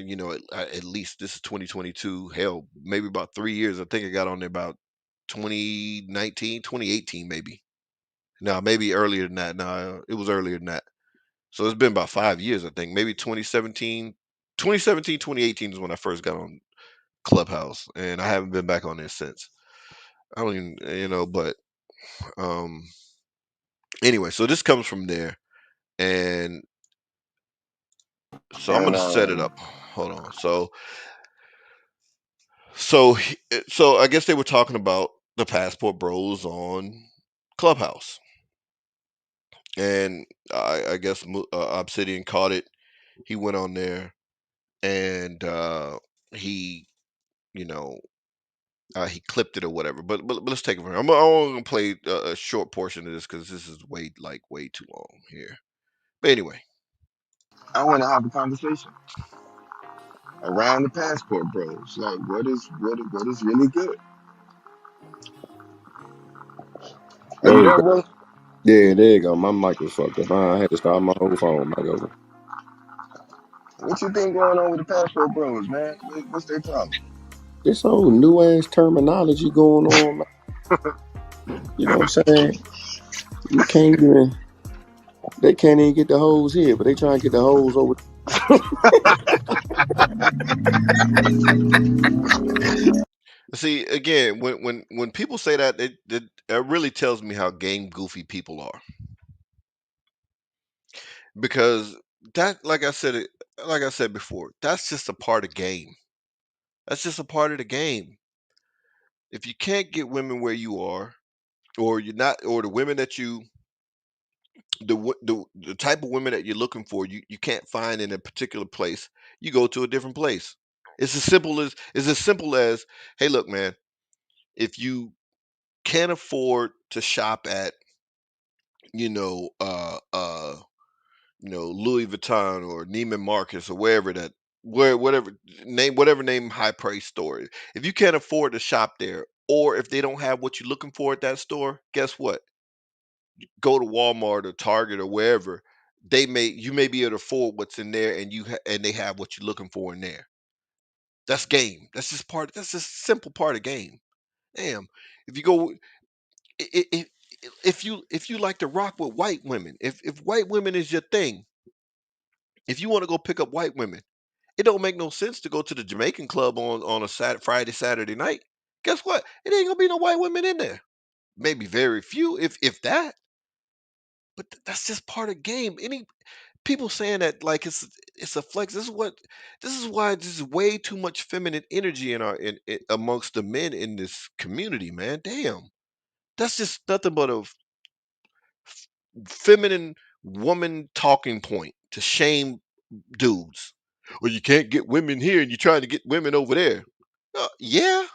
least this is 2022. Hell, maybe about 3 years. I think I got on there about 2019, 2018, maybe. No, maybe earlier than that. No, it was earlier than that. So it's been about 5 years, I think. Maybe 2018 is when I first got on Clubhouse, and I haven't been back on there since. I don't even, but um, anyway, so this comes from there, and so I'm And gonna set it up. Hold on. So I guess they were talking about the Passport Bros on Clubhouse, and I guess Obsidian caught it. He went on there, and he, you know, he clipped it or whatever. But let's take it from here. I'm only gonna play a short portion of this because this is way too long here. But anyway, I want to have a conversation around the passport bros. Like, what is really good? Are There you we there, go. bro? Yeah, there you go. My mic was fucked up. I had to start my whole phone back over. What you think going on with the passport bros, man? What's their problem? This whole new ass terminology going on, like, you know what I'm saying? You can't even, they can't even get the hose here, but they trying to get the hose over. see again when people say that, it really tells me how game goofy people are, because that, like I said before, that's just a part of game. That's just a part of the game. If you can't get women where you are, or you're not, or the women that you the type of women that you're looking for, you can't find in a particular place, you go to a different place. It's as simple as hey, look, man, if you can't afford to shop at you know uh uh Louis Vuitton or Neiman Marcus or whatever name high price store. If you can't afford to shop there, or if they don't have what you're looking for at that store, guess what? Go to Walmart or Target or wherever. You may be able to afford what's in there, and and they have what you're looking for in there. That's game. That's just simple part of game. Damn. If you go I- I- if you like to rock with white women, if white women is your thing, if you want to go pick up white women, it don't make no sense to go to the Jamaican club on a Friday, Saturday night. Guess what? It ain't gonna be no white women in there. Maybe very few, if that. But that's just part of game. people saying that like it's a flex. This is why there's way too much feminine energy in in amongst the men in this community, man. Damn. That's just nothing but a feminine woman talking point to shame dudes. Well, you can't get women here and you're trying to get women over there. Yeah.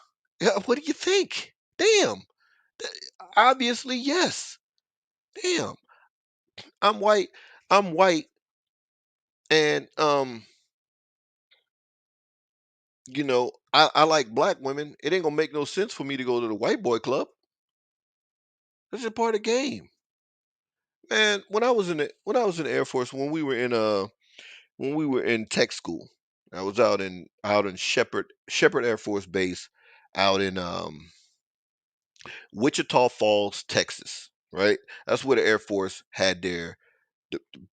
Yeah. What do you think? Damn. Obviously, yes. Damn. I'm white. I'm white. And I like black women. It ain't gonna make no sense for me to go to the white boy club. That's just part of the game. Man, when I was in the Air Force, when we were in tech school, I was out in Shepherd Air Force Base out in Wichita Falls, Texas, right? That's where the Air Force had the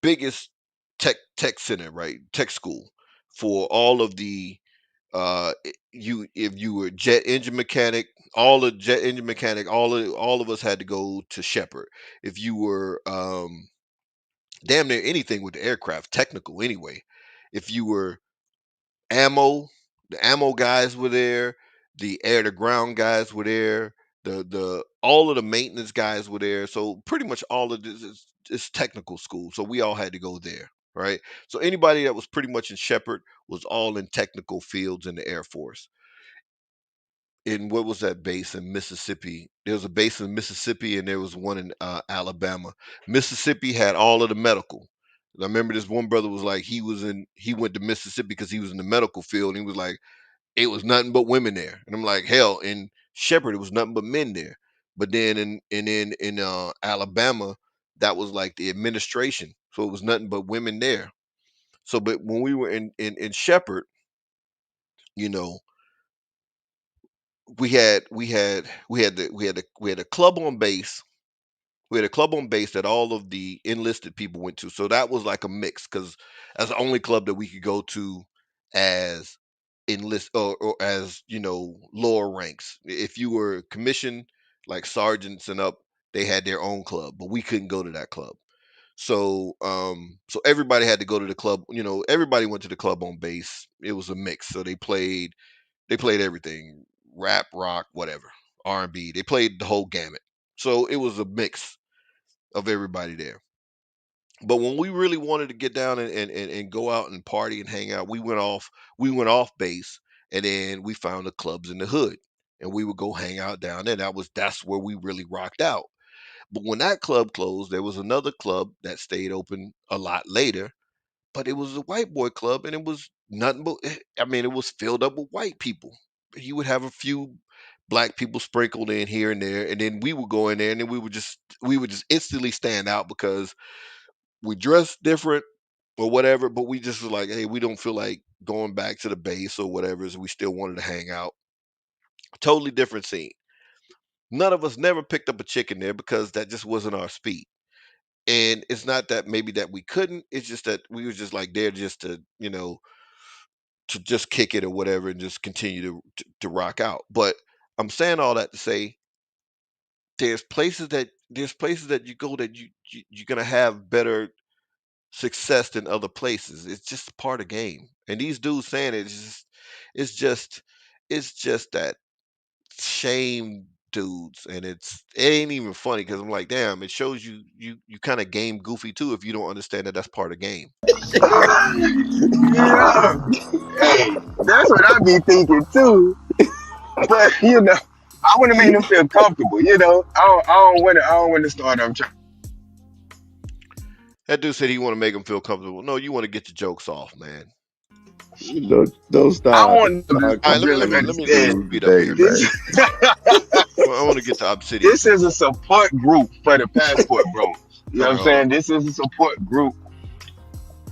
biggest tech center, right? Tech school for all of the you if you were jet engine mechanic, all the jet engine mechanic, all of us had to go to Shepherd. If you were damn near anything with the aircraft, technical anyway. If you were ammo, the ammo guys were there, the air to ground guys were there, the all of the maintenance guys were there. So pretty much all of this is technical school. So we all had to go there, right? So anybody that was pretty much in Shepherd was all in technical fields in the Air Force. In what was that base in Mississippi? There was a base in Mississippi and there was one in Alabama. Mississippi had all of the medical. And I remember this one brother was like he went to Mississippi because he was in the medical field and he was like it was nothing but women there. And I'm like, hell, in Shepherd it was nothing but men there. But then in Alabama, that was like the administration. So it was nothing but women there. So but when we were in Shepherd, you know, we had a club on base. We had a club on base that all of the enlisted people went to. So that was like a mix because that's the only club that we could go to as enlist or as lower ranks. If you were commissioned like sergeants and up, they had their own club, but we couldn't go to that club. So everybody had to go to the club. Everybody went to the club on base. It was a mix. So they played everything, rap, rock, whatever, R&B. They played the whole gamut. So it was a mix of everybody there. But when we really wanted to get down and go out and party and hang out, we went off base and then we found the clubs in the hood. And we would go hang out down there. That's where we really rocked out. But when that club closed, there was another club that stayed open a lot later, but it was a white boy club and it was nothing but I mean, it was filled up with white people. You would have a few black people sprinkled in here and there, and then we would go in there and then we would just instantly stand out because we dressed different or whatever, but we just was like, hey, we don't feel like going back to the base or whatever, so we still wanted to hang out. Totally different scene. None of us never picked up a chick in there because that just wasn't our speed. And it's not that maybe that we couldn't, it's just that we was just like there just to just kick it or whatever and just continue to rock out. But I'm saying all that to say there's places that you go that you're gonna have better success than other places. It's just part of game. And these dudes saying it's just it's just that shame dudes and it ain't even funny because I'm like, damn, it shows you kind of game goofy too if you don't understand that that's part of game. Yeah. Hey, that's what I be thinking too. But I want to make them feel comfortable. I don't want to start them trying. That dude said he want to make them feel comfortable. No, you want to get your jokes off, man. Don't I start. want them Start All to right, let me really let me let me let me understand dude speed up today, here. this. man. I want to get to Obsidian. This is a support group for the passport, bro. You know what I'm Uh, saying? This is a support group.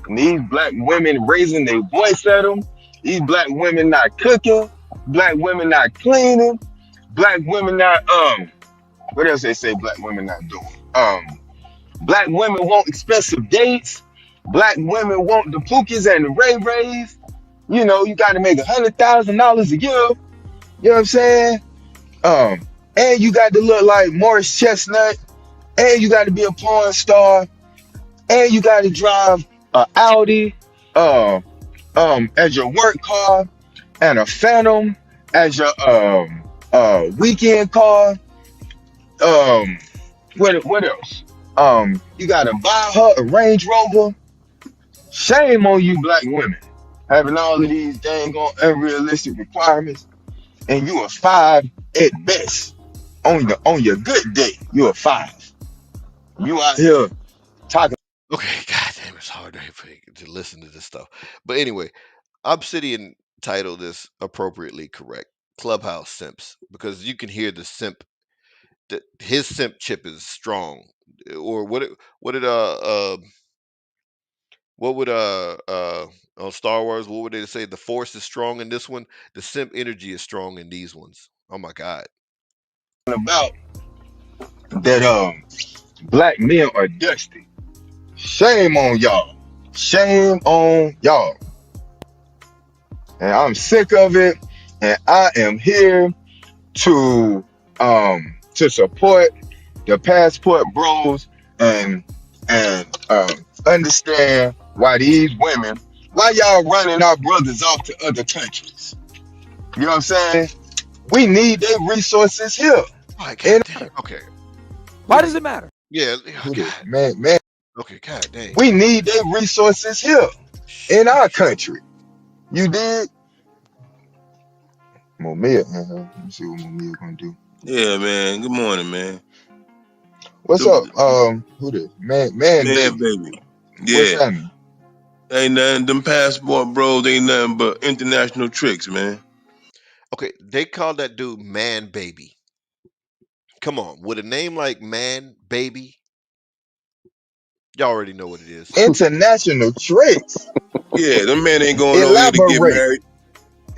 And these black women raising their voice at them. These black women not cooking. Black women not cleaning. Black women not what else they say black women not doing? Black women want expensive dates. Black women want the Pookies and the Ray Rays. You got to make $100,000 a year. You know what I'm saying? And you got to look like Morris Chestnut. And you got to be a porn star. And you got to drive a Audi, uh, as your work car, and a Phantom as your weekend car. Um, what else? You gotta buy her a Range Rover. Shame on you, black women, having all of these dang on unrealistic requirements, and you a five at best. On your good day, you a five. You out here talking. Okay, goddamn, it's hard to listen to this stuff. But anyway, Obsidian titled this appropriately correct. Clubhouse simps, because you can hear the simp that his simp chip is strong. Or what would on Star Wars, what would they say? The force is strong in this one. The simp energy is strong in these ones. Oh my god. About that black men are dusty. Shame on y'all. Shame on y'all. And I'm sick of it. And I am here to support the passport bros and understand why these women, why y'all running our brothers off to other countries. You know what I'm saying? We need their resources here. Oh my god damn. Okay. Why does it matter? Yeah, oh, God. Man. Okay, god dang. We need their resources here in our country. You did? Mamiya, let me see what Mamiya gonna do. Yeah, man. Good morning, man. What's up? Who this? Man, baby. Baby. What's Yeah. happening? Ain't nothing. Them passport bros ain't nothing but international tricks, man. Okay, they call that dude Man Baby. Come on, with a name like Man Baby, y'all already know what it is. International tricks. Yeah, them men ain't going over here to get Elaborate. married.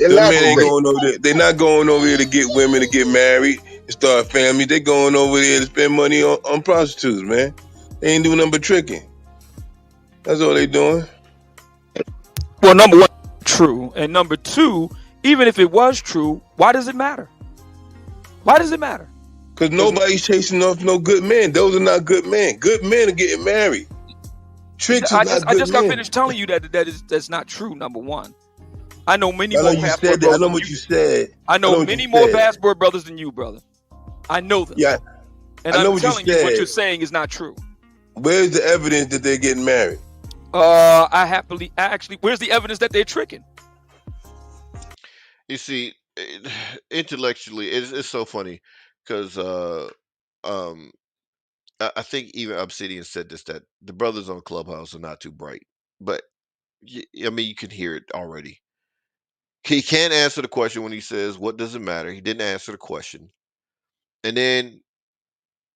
Them men ain't Elaborate. going over there. They not going over here to get women to get married and start families. They going over there to spend money on prostitutes, man. They ain't doing nothing but tricking. That's all they doing. Well, number one, true, and number two, even if it was true, why does it matter? Why does it matter? Because nobody's chasing off no good men. Those are not good men. Good men are getting married. Tricks is I not just good got men. finished telling you that's not true. Number one, I know many I know more you passport said that. I brothers know than what you. you said. I know what many you more said. passport brothers than you, brother. I know them. Yeah, and I know I'm what you telling you what said. you're saying is not true. Where's the evidence that they're getting married? Where's the evidence that they're tricking? You see, intellectually, it's so funny because um, I think even Obsidian said this, that the brothers on Clubhouse are not too bright. But I mean, you can hear it already. He can't answer the question when he says, "What does it matter?" He didn't answer the question, and then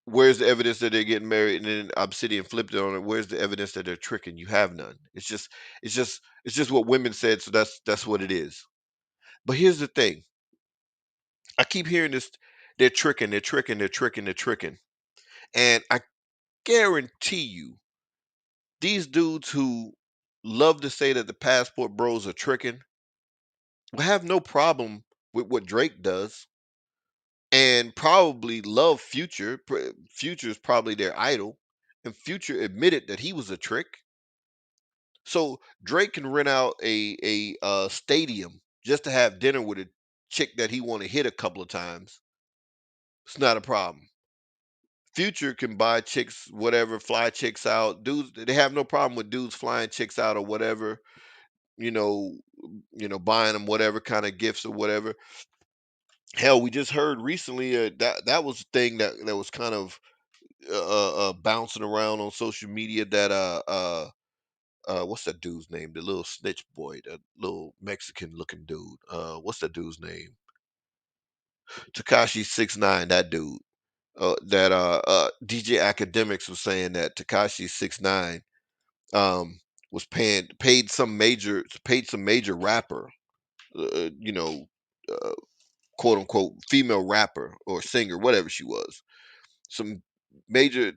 where's the evidence that they're getting married? And then Obsidian flipped it on it. Where's the evidence that they're tricking? You have none. It's just what women said. So that's what it is. But here's the thing. I keep hearing this. They're tricking. They're tricking. They're tricking. They're tricking. And I guarantee you, these dudes who love to say that the passport bros are tricking will have no problem with what Drake does, and probably love Future. Future is probably their idol, and Future admitted that he was a trick. So Drake can rent out a stadium just to have dinner with a chick that he want to hit a couple of times. It's not a problem. Future can buy chicks, whatever, fly chicks out. Dudes, they have no problem with dudes flying chicks out or whatever. You know, buying them whatever kind of gifts or whatever. Hell, we just heard recently that was a thing that was kind of bouncing around on social media, that what's that dude's name? The little snitch boy, that little Mexican looking dude. What's that dude's name? Takashi 69. That dude. That DJ Academics was saying that Takashi 69 um was paid some major rapper, you know, uh, quote unquote female rapper or singer, whatever she was, some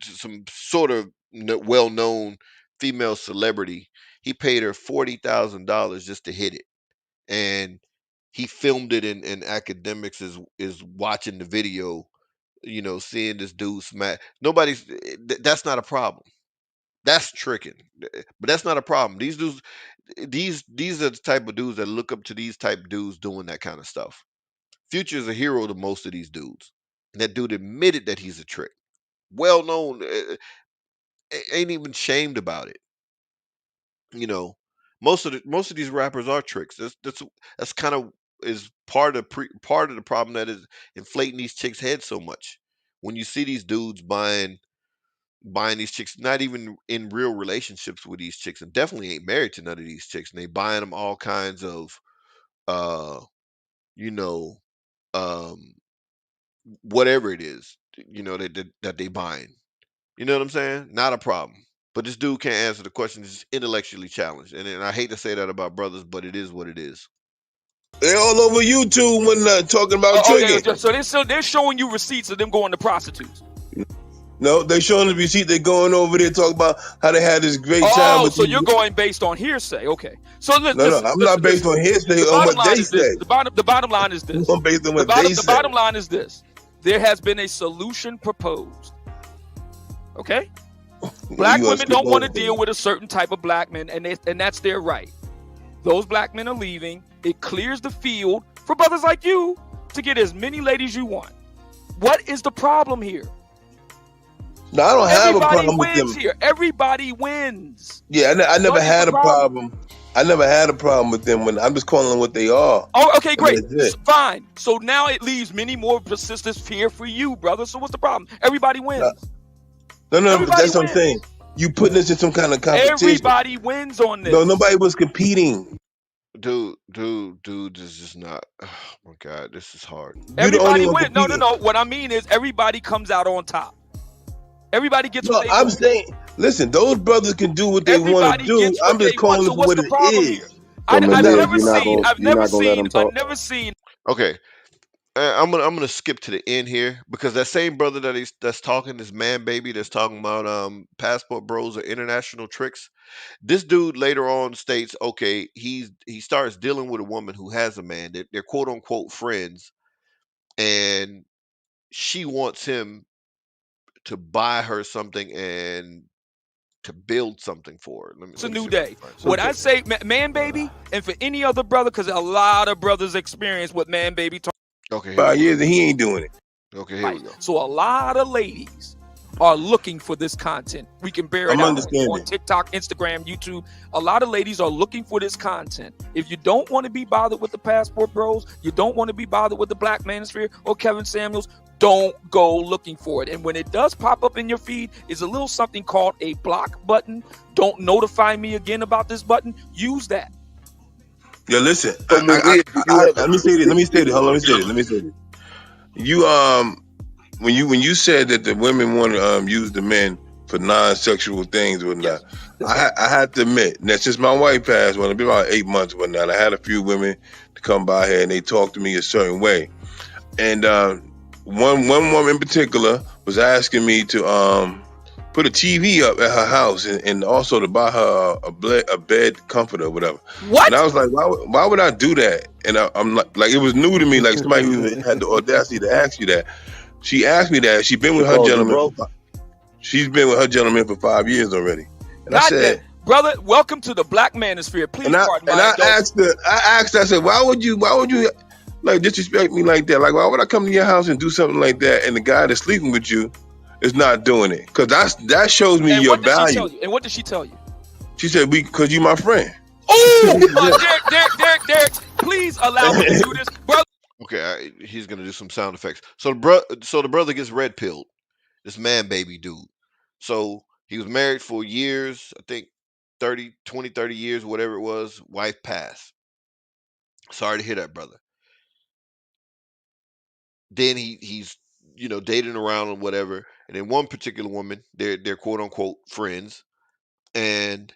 some sort of well known female celebrity. He paid her $40,000 just to hit it, and he filmed it. And Academics is watching the video, seeing this dude smack. That's not a problem. That's tricking. But that's not a problem. These dudes, these are the type of dudes that look up to these type dudes doing that kind of stuff. Future is a hero to most of these dudes. And that dude admitted that he's a trick. Well known, ain't even shamed about it. You know, most of these rappers are tricks. That's kind of is part of the problem that is inflating these chicks' heads so much. When you see these dudes buying these chicks, not even in real relationships with these chicks, and definitely ain't married to none of these chicks, and they buying them all kinds of uh, you know, um, whatever it is, that they buying. You know what I'm saying? Not a problem. But this dude can't answer the question. He's intellectually challenged, and I hate to say that about brothers, but it is what it is. They all over YouTube when talking about tricking. So they're showing you receipts of them going to prostitutes. No, they showing the receipt. They going over there talking about how they had this great time Oh, with so these. you're going based on hearsay. Okay. So No, I'm not based on hearsay, The on bottom what line they is this. say. The bottom line is this. I'm based on The what they the say. bottom line is this. There has been a solution proposed. Okay? Black You women don't skip want to over deal with a certain type of black men, and that's their right. Those black men are leaving. It clears the field for brothers like you to get as many ladies you want. What is the problem here? No, I don't have a Everybody problem with wins them. here. Everybody wins. Yeah, I never What is had the a problem. I never had a problem with them when I'm just calling them what they are. Oh, okay, I mean, great. that's it. Fine. So now it leaves many more persistent fear for you, brother. So what's the problem? Everybody wins. No, but Everybody that's what I'm saying. You putting this in some kind of competition. Everybody wins on this. No, nobody was competing. Dude, this is just not. Oh my God, this is hard. Everybody wins. No. What I mean is everybody comes out on top. Everybody gets No, what they I'm want. saying, listen, those brothers can do what they want to Everybody do. gets what I'm just they want. calling So it for what's what the it problem is. here? So I've Miguel, never you're not seen. gonna you're not gonna let them talk. I've never seen. Okay, I'm gonna skip to the end here because that same brother that's talking, this man baby that's talking about passport bros or international tricks. This dude later on states, okay, he starts dealing with a woman who has a man. They're quote unquote friends, and she wants him to buy her something and to build something for her. It's a Let me new see if I day. can find What something. I say, man, baby, and for any other brother, because a lot of brothers experience what man, baby. Okay, here 5 we years go. and he ain't doing it. Okay, here we go. So a lot of ladies are looking for this content. We can bear it I'm out understanding. on TikTok, Instagram, YouTube. A lot of ladies are looking for this content. If you don't want to be bothered with the passport bros, you don't want to be bothered with the Black Manosphere or Kevin Samuels, don't go looking for it. And when it does pop up in your feed, is a little something called a block button. Don't notify me again about this button. Use that. Yeah, listen. So Miguel, do you have Let me say this. Let me say this. Hold on. Let me say this. You when you said that the women want to use the men for non-sexual things or whatnot, I had to admit that since my wife passed, well, it's been about 8 months or whatnot, I had a few women to come by here and they talked to me a certain way, and one woman in particular was asking me to put a TV up at her house and also to buy her a bed comforter or whatever. What? And I was like, why would I do that? And I'm like, it was new to me. Like somebody even had the audacity to ask you that. She asked me that. She's been with her gentleman. She's been with her gentleman for 5 years already. And I said, brother, welcome to the Black Manosphere. Please pardon my indulgence. I asked her, I said, why would you like disrespect me like that? Like, why would I come to your house and do something like that? And the guy that's sleeping with you is not doing it. Cause that shows me And your what did she value. tell you? And what did she tell you? She said, because you my friend. Oh, Derek, please allow me to do this, brother. Okay, he's gonna do some sound effects. So the brother gets red pilled. This man baby dude. So he was married for years, I think 30 years, whatever it was. Wife passed. Sorry to hear that, brother. Then he's dating around and whatever. And then one particular woman, they're quote unquote friends, and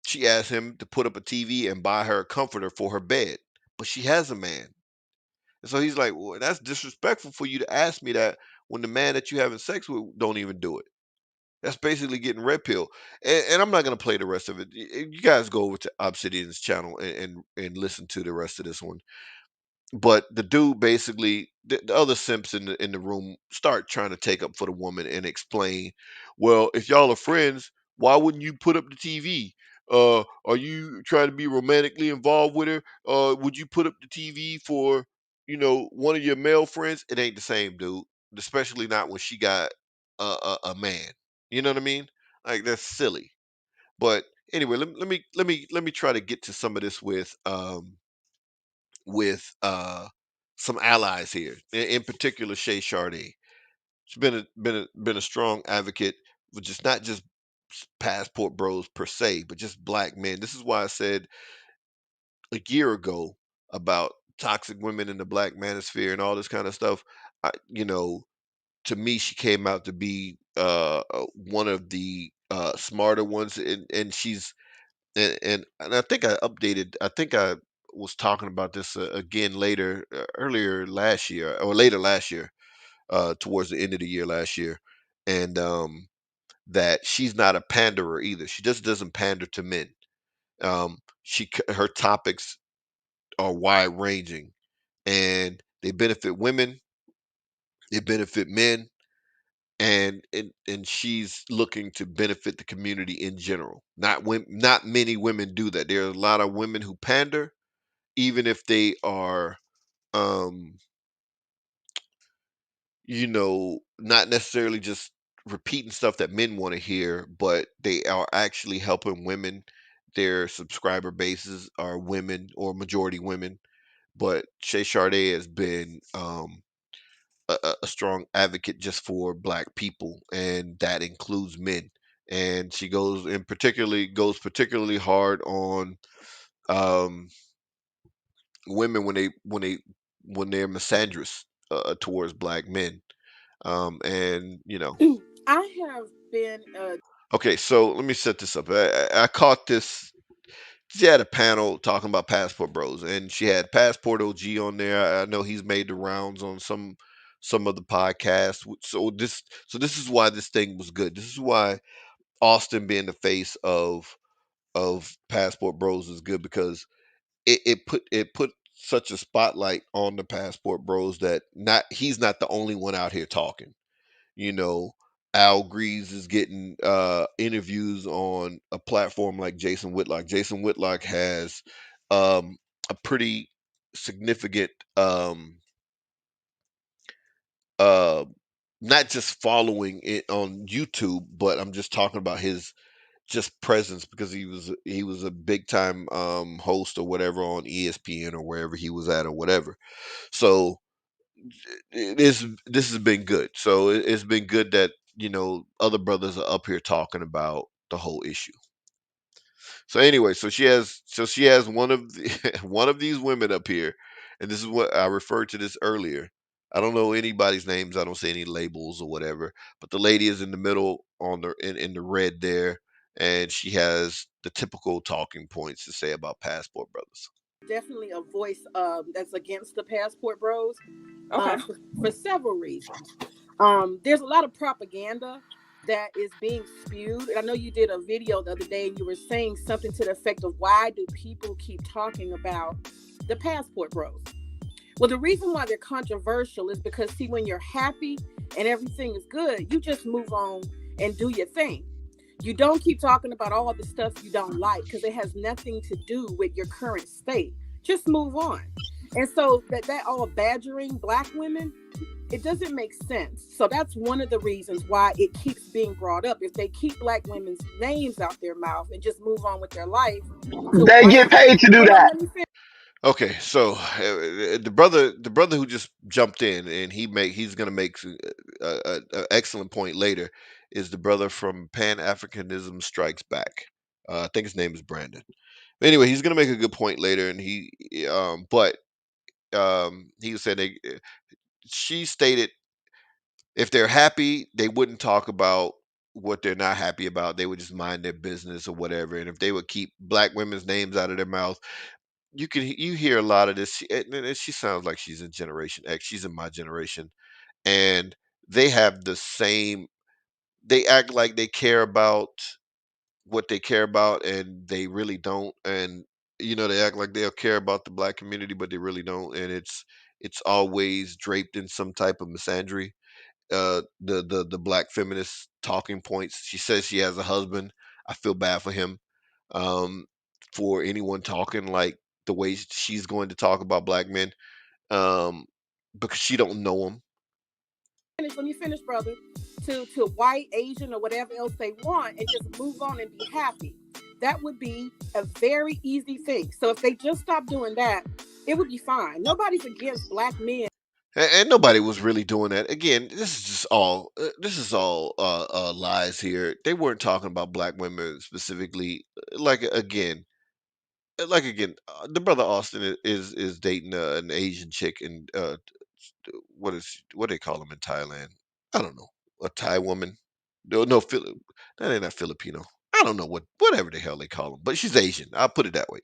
she asked him to put up a TV and buy her a comforter for her bed, but she has a man. And so he's like, well, that's disrespectful for you to ask me that when the man that you having sex with don't even do it. That's basically getting red pill. And I'm not gonna play the rest of it. You guys go over to Obsidian's channel and listen to the rest of this one. But the dude basically, the other simps in the room start trying to take up for the woman and explain, well, if y'all are friends, Why wouldn't you put up the TV? Are you trying to be romantically involved with her? Would you put up the TV for, one of your male friends? It ain't the same, dude. Especially not when she got a man. You know what I mean? Like that's silly. But anyway, let me try to get to some of this with some allies here. In particular, Shay Sharday. She's been a strong advocate for just not just passport bros per se, but just black men. This is why I said a year ago about toxic women in the black manosphere and all this kind of stuff. To me, she came out to be one of the smarter ones, and she's and I think I updated. I think I was talking about this again earlier last year or later last year, towards the end of the year last year, and that she's not a panderer either. She just doesn't pander to men. Her topics are wide ranging, and they benefit women, they benefit men, and she's looking to benefit the community in general. Not many women do that. There are a lot of women who pander, even if they are, um, not necessarily just repeating stuff that men want to hear, but they are actually helping women. Their subscriber bases are women or majority women. But Shay Sade has been a strong advocate just for black people, and that includes men. And she goes particularly hard on um, women when they're misandrous towards black men. And I have been okay, so let me set this up. I caught this. She had a panel talking about Passport Bros, and she had Passport OG on there. I know he's made the rounds on some of the podcasts. So this is why this thing was good. This is why Austin being the face of Passport Bros is good, because it put such a spotlight on the Passport Bros that not he's not the only one out here talking. you know Al Greaves is getting interviews on a platform like Jason Whitlock. Jason Whitlock has a pretty significant uh not just following it on YouTube, but I'm just talking about his just presence, because he was a big time host or whatever on ESPN or wherever he was at or whatever. So this has been good. So it's been good that other brothers are up here talking about the whole issue. So anyway, so she has one of one of these women up here, and this is what I referred to this earlier. I don't know anybody's names. I don't see any labels or whatever. But the lady is in the middle on in the red there, and she has the typical talking points to say about Passport Brothers. definitely a voice that's against the passport bros Okay. for several reasons. There's a lot of propaganda that is being spewed. And I know you did a video the other day and you were saying something to the effect of, why do people keep talking about the passport bros? Well, the reason why they're controversial is because, see, when you're happy and everything is good, you just move on and do your thing. You don't keep talking about all the stuff you don't like, because it has nothing to do with your current state. Just move on. And so that all badgering black women, it doesn't make sense. So that's one of the reasons why it keeps being brought up. If they keep black women's names out their mouth and just move on with their life, to They white get paid to do hold on, that. let me finish. Okay, so the brother who just jumped in, and he's gonna make a excellent point later, is the brother from Pan Africanism Strikes Back. I think his name is Brandon. Anyway, he's gonna make a good point later, and but he said she stated if they're happy, they wouldn't talk about what they're not happy about. They would just mind their business or whatever. And if they would keep black women's names out of their mouth, you hear a lot of this. And she sounds like she's in Generation X. She's in my generation, and they have the same. They act like they care about what they care about, and they really don't. And they act like they'll care about the black community, but they really don't. And it's always draped in some type of misandry. The black feminist talking points. She says she has a husband. I feel bad for him. Um, for anyone talking like the way she's going to talk about black men, um, because she don't know them. Let me finish, brother. To white, Asian, or whatever else they want, and just move on and be happy. That would be a very easy thing. So if they just stop doing that, it would be fine. Nobody's against black men. And nobody was really doing that. Again, this is all lies here. They weren't talking about black women specifically. The brother Austin is dating an Asian chick, and what they call them in Thailand? I don't know, a Thai woman. No, that ain't not Filipino. I don't know whatever the hell they call them, but she's Asian. I'll put it that way.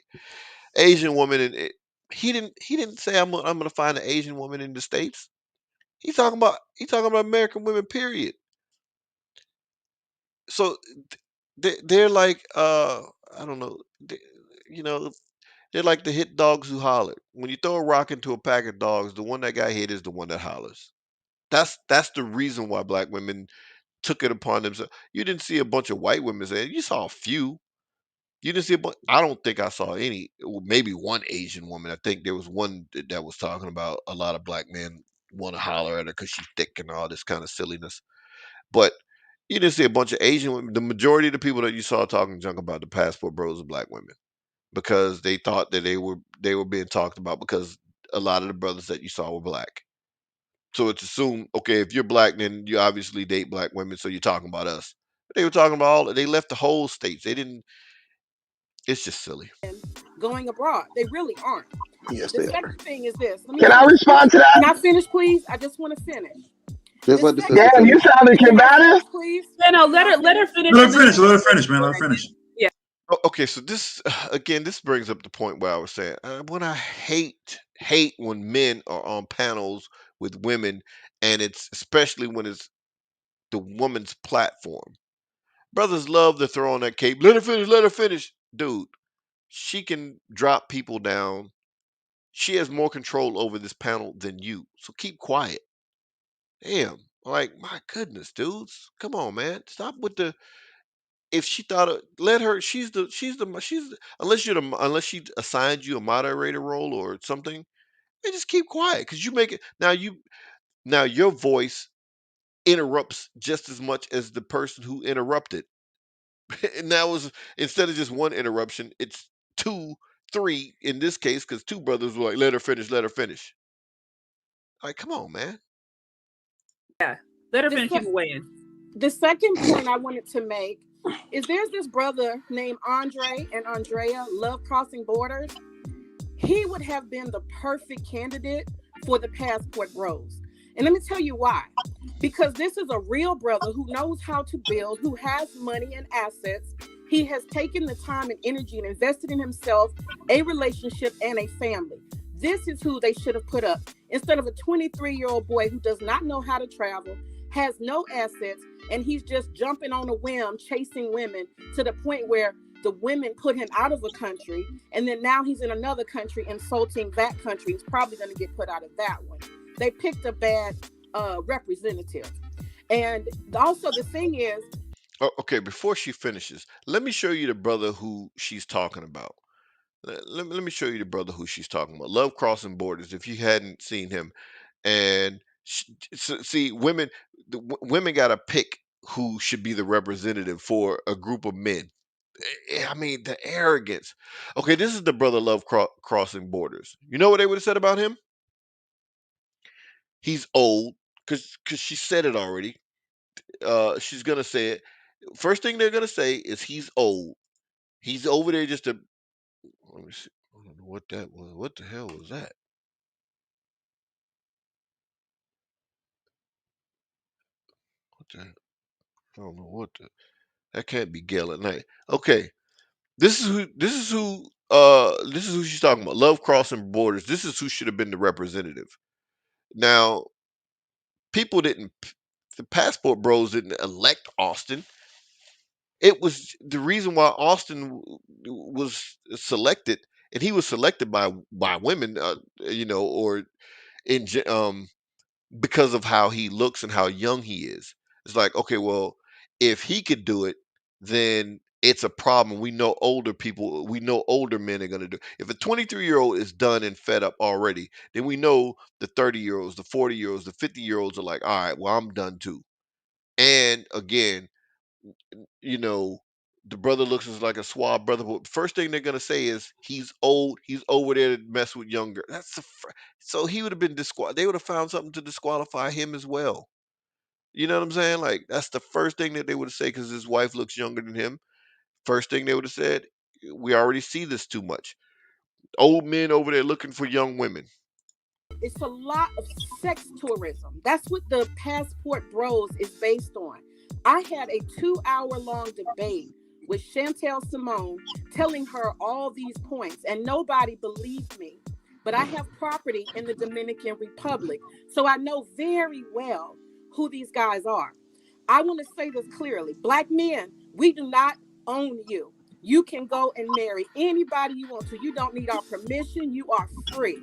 Asian woman, and he didn't say I'm gonna find an Asian woman in the states. He talking about American women. Period. So they're like I don't know. You know, they're like the hit dogs who holler. When you throw a rock into a pack of dogs, the one that got hit is the one that hollers. That's the reason why black women took it upon themselves. You didn't see a bunch of white women saying. You saw a few. You didn't see a bunch. I don't think I saw any. Well, maybe one Asian woman. I think there was one that was talking about a lot of black men want to holler at her because she's thick and all this kind of silliness. But you didn't see a bunch of Asian women. The majority of the people that you saw talking junk about the passport bros are black women because they thought that they were being talked about because a lot of the brothers that you saw were black. So it's assumed, okay, if you're black, then you obviously date black women, so you're talking about us. They were talking about they left the whole states. They didn't. It's just silly. Going abroad. They really aren't. Yes, The they second are. thing is this. Let me Can I finish. respond to Can that? I finish, please? I just want to finish. Just The let the second sister Damn, you finish. sounded Can I combative. finish, please? No, Can I let her finish? finish Let her and then finish. you Let her can finish, man. Let her respond. finish. Yeah. Okay, so this again, this brings up the point where I was saying when I hate when men are on panels with women, and it's especially when it's the woman's platform. Brothers love to throw on that cape. Let her finish. Let her finish, dude. She can drop people down. She has more control over this panel than you. So keep quiet. Damn. Like, my goodness, dudes. Come on, man. Stop with the if she thought let her unless she assigned you a moderator role or something, then just keep quiet because you make it now your voice interrupts just as much as the person who interrupted. And now was instead of just one interruption, it's two, three in this case, because two brothers were like, let her finish, let her finish. Like, come on, man. Yeah. Let her The, finish. You se- can weigh in. the second point I wanted to make is there's this brother named Andre and Andrea love crossing borders. He would have been the perfect candidate for the passport bros. And let me tell you why. Because this is a real brother who knows how to build, who has money and assets. He has taken the time and energy and invested in himself, a relationship, and a family. This is who they should have put up instead of a 23-year-old boy who does not know how to travel, has no assets, and he's just jumping on a whim, chasing women to the point where the women put him out of a country, and then now he's in another country insulting that country. He's probably going to get put out of that one. They picked a bad representative. And also, the thing is, Okay, before she finishes, let me show you the brother who she's talking about. Let me show you the brother who she's talking about. Love Crossing Borders. If you hadn't seen him, and see, women got to pick who should be the representative for a group of men. I mean, the arrogance. Okay, this is the brother Love Crossing Borders. You know what they would have said about him? He's old, because she said it already. She's gonna say it. First thing they're gonna say is he's old. He's over there just to. Let me see. I don't know what that was. What the hell was that? What the? I don't know what the. That can't be Gail at night. Okay, this is who. This is who. This is who she's talking about. Love Crossing Borders. This is who should have been the representative. Now, people didn't. The passport bros didn't elect Austin. It was the reason why Austin was selected, and he was selected by women, or in because of how he looks and how young he is. It's like, okay, well, if he could do it, then it's a problem. We know older people, we know older men are going to do. If a 23-year-old is done and fed up already, then we know the 30-year-olds, the 40-year-olds, the 50-year-olds are like, all right, well, I'm done too. And again, you know, the brother looks like a suave brother, but first thing they're gonna say is he's old. He's over there to mess with younger. So he would have been They would have found something to disqualify him as well. You know what I'm saying? Like that's the first thing that they would have said because his wife looks younger than him. First thing they would have said, we already see this too much. Old men over there looking for young women. It's a lot of sex tourism. That's what the Passport Bros is based on. I had a 2 hour long debate with Chantel Simone telling her all these points, and nobody believed me. But I have property in the Dominican Republic, so I know very well who these guys are. I want to say this clearly. Black men, we do not own you. You can go and marry anybody you want to. You don't need our permission. You are free.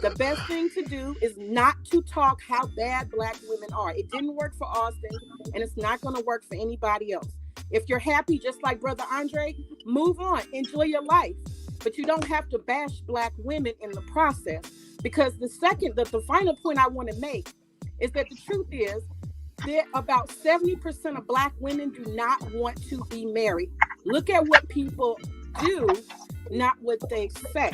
The best thing to do is not to talk how bad Black women are. It didn't work for Austin, and it's not going to work for anybody else. If you're happy, just like Brother Andre, move on. Enjoy your life. But you don't have to bash Black women in the process. Because the final point I want to make is that the truth is that about 70% of Black women do not want to be married. Look at what people do, not what they say.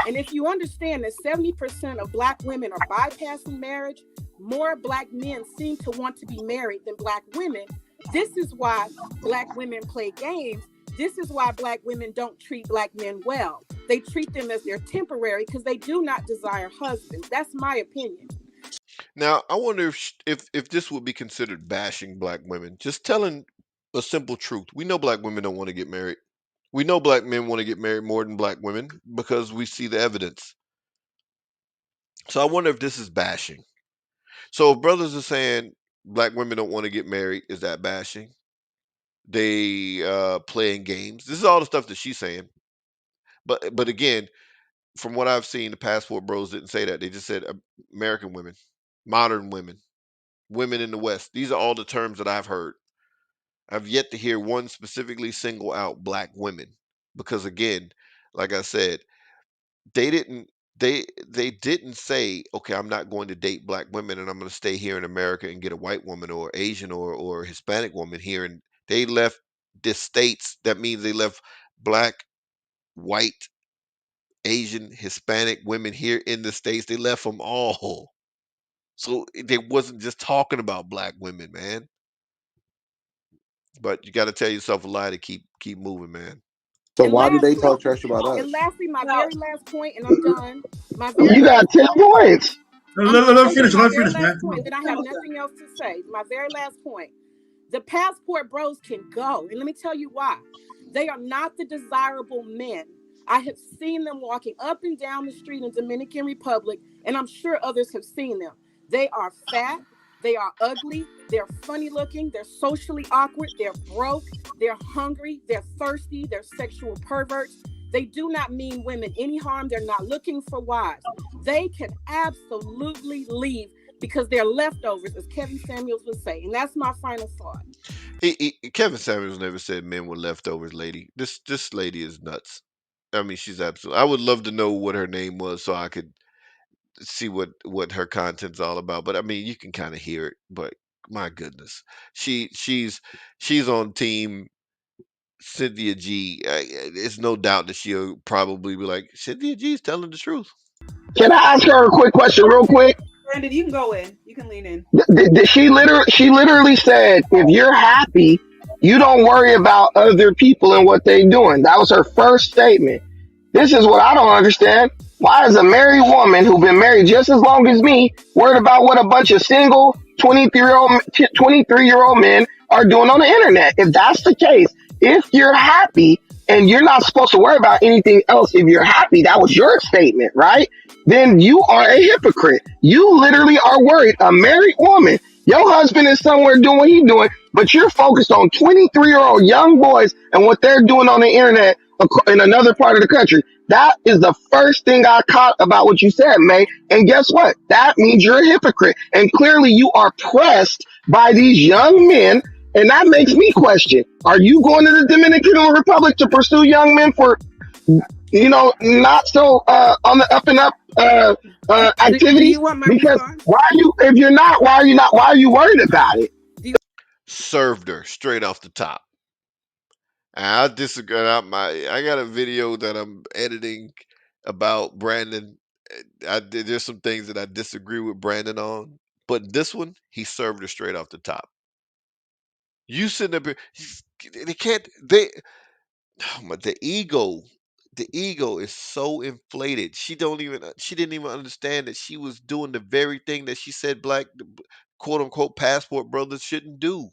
And if you understand that 70% of Black women are bypassing marriage, more Black men seem to want to be married than Black women. This is why Black women play games. This is why Black women don't treat Black men well. They treat them as they're temporary because they do not desire husbands. That's my opinion. Now, I wonder if this would be considered bashing Black women. Just telling a simple truth. We know Black women don't want to get married. We know Black men want to get married more than Black women because we see the evidence. So I wonder if this is bashing. So if brothers are saying Black women don't want to get married, is that bashing? They playing games. This is all the stuff that she's saying. But again, from what I've seen, the Passport Bros didn't say that. They just said American women, modern women, women in the West. These are all the terms that I've heard. I've yet to hear one specifically single out Black women because again, like I said, they didn't they didn't say, okay, I'm not going to date Black women and I'm going to stay here in America and get a white woman or Asian or Hispanic woman here. And they left the states. That means they left Black, white, Asian, Hispanic women here in the states. They left them all. So they wasn't just talking about Black women, man. But you got to tell yourself a lie to keep moving, man. So And why did they lastly, talk trash about us? my very last point, and I'm done. My You very got last 10 point. points. Let him finish. my Let him very finish, man. last point. Then I have nothing else to say. My very last point. The Passport Bros can go, and let me tell you why. They are not the desirable men. I have seen them walking up and down the street in Dominican Republic, and I'm sure others have seen them. They are fat. They are ugly. They're funny looking. They're socially awkward. They're broke. They're hungry. They're thirsty. They're sexual perverts. They do not mean women any harm. They're not looking for wives. They can absolutely leave because they're leftovers, as Kevin Samuels would say. And that's my final thought. Kevin Samuels never said men were leftovers, lady. This lady is nuts. I mean, she's absolute. I would love to know what her name was so I could see what her content's all about. But I mean, you can kind of hear it. But my goodness, she's on team Cynthia G. It's no doubt that she'll probably be like, Cynthia G's telling the truth. Can I ask her a quick question, real quick? Brandon, you can go in. You can lean in. She literally said, if you're happy, you don't worry about other people and what they're doing. That was her first statement. This is what I don't understand. Why is a married woman who been married just as long as me worried about what a bunch of single 23-year-old men are doing on the internet? If that's the case, if you're happy and you're not supposed to worry about anything else, if you're happy, that was your statement, right? Then you are a hypocrite. You literally are worried. A married woman, your husband is somewhere doing what he's doing, but you're focused on 23-year-old young boys and what they're doing on the internet in another part of the country. That is the first thing I caught about what you said, May. And guess what? That means you're a hypocrite. And clearly you are pressed by these young men And that makes me question, are you going to the Dominican Republic to pursue young men for, not so on the up and up Do activities? you want my Because response? why are you, if you're not, why are you worried about it? Served her straight off the top. And I disagree. I got a video that I'm editing about Brandon. There's some things that I disagree with Brandon on, but this one he served her straight off the top. You sitting up here, they can't. The ego is so inflated. She didn't even understand that she was doing the very thing that she said black, quote unquote, passport brothers shouldn't do.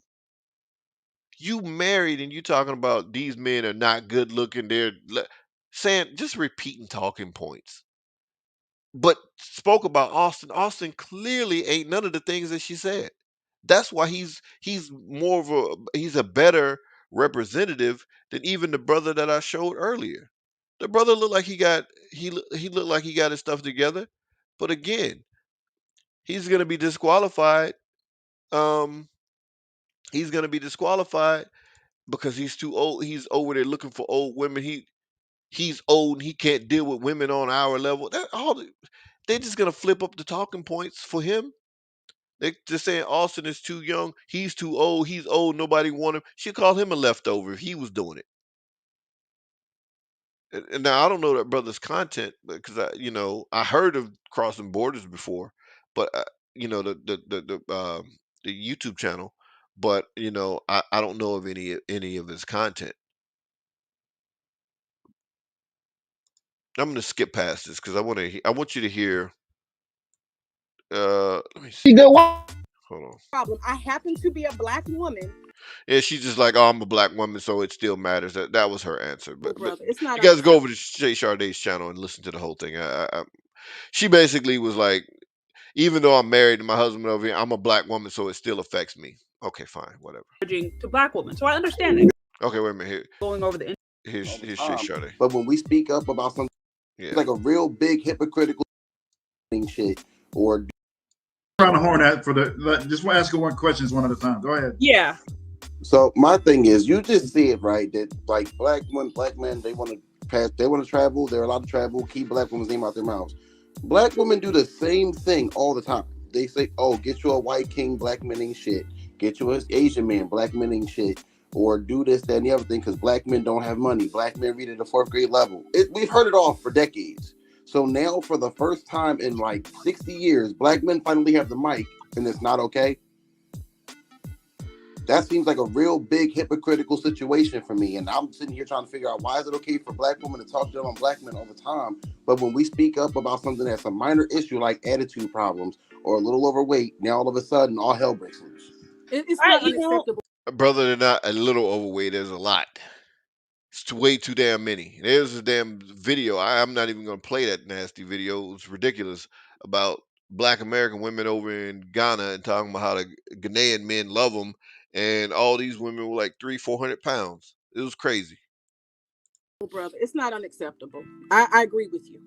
You married and you talking about these men are not good looking. Saying just repeating talking points, but spoke about Austin. Austin clearly ain't none of the things that she said. That's why he's a better representative than even the brother that I showed earlier. The brother looked like he looked like he got his stuff together, but again, he's gonna be disqualified. Um, he's gonna be disqualified because he's too old. He's over there looking for old women. He's old and he can't deal with women on our level. They're just gonna flip up the talking points for him. They're just saying Austin is too young. He's too old. He's old. Nobody want him. She called him a leftover if he was doing it. And now I don't know that brother's content because I heard of crossing borders before, but the YouTube channel, but I don't know of any of his content. I'm gonna skip past this because I want you to hear. Let me see. Hold on. Problem. I happen to be a black woman. Yeah, she's just like, oh, I'm a black woman, so it still matters. That was her answer. But Brother, it's not you guys go unacceptable. over to Shay Shardae's channel and listen to the whole thing. She basically was like, even though I'm married to my husband over here, I'm a black woman, so it still affects me. Okay, fine, whatever. To black women, so I understand it. Okay, wait a minute. Here, Going over the here's Shay Shardae. But when we speak up about something like a real big hypocritical shit or Around the horn at just want to ask her one question one at a time. Go ahead. Yeah. So my thing is, you just see it right that like black men, they want to travel, they're allowed to travel, keep black women's name out their mouths. Black women do the same thing all the time. They say, "Oh, get you a white king, black men ain't shit. Get you an Asian man, black men ain't shit." Or do this, that, and the other thing because black men don't have money. Black men read at the 4th grade level. We've heard it all for decades. So now, for the first time in like 60 years, black men finally have the mic, and it's not okay. That seems like a real big hypocritical situation for me. And I'm sitting here trying to figure out, why is it okay for black women to talk down on black men all the time? But when we speak up about something that's a minor issue like attitude problems or a little overweight, now all of a sudden all hell breaks loose. It's not unacceptable. Brother, they're not a little overweight. There's a lot. It's way too damn many. There's a damn video. I'm not even going to play that nasty video. It's ridiculous about black American women over in Ghana and talking about how the Ghanaian men love them, and all these women were like 300-400 pounds. It was crazy. Brother, it's not unacceptable. I agree with you.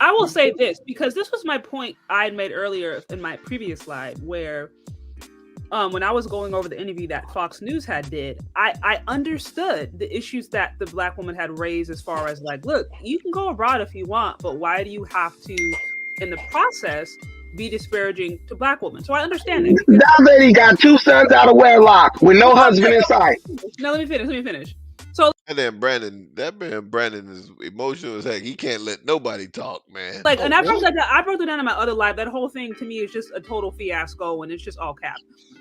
I will say this because this was my point I had made earlier in my previous slide where when I was going over the interview that Fox News did, I understood the issues that the black woman had raised as far as like, look, you can go abroad if you want, but why do you have to, in the process, be disparaging to black women? So I understand that. That lady got 2 sons out of wedlock with no husband in sight. No, let me finish. So And then Brandon is emotional as heck. He can't let nobody talk, man. like, and I broke it down in my other live. That whole thing to me is just a total fiasco, and it's just all cap.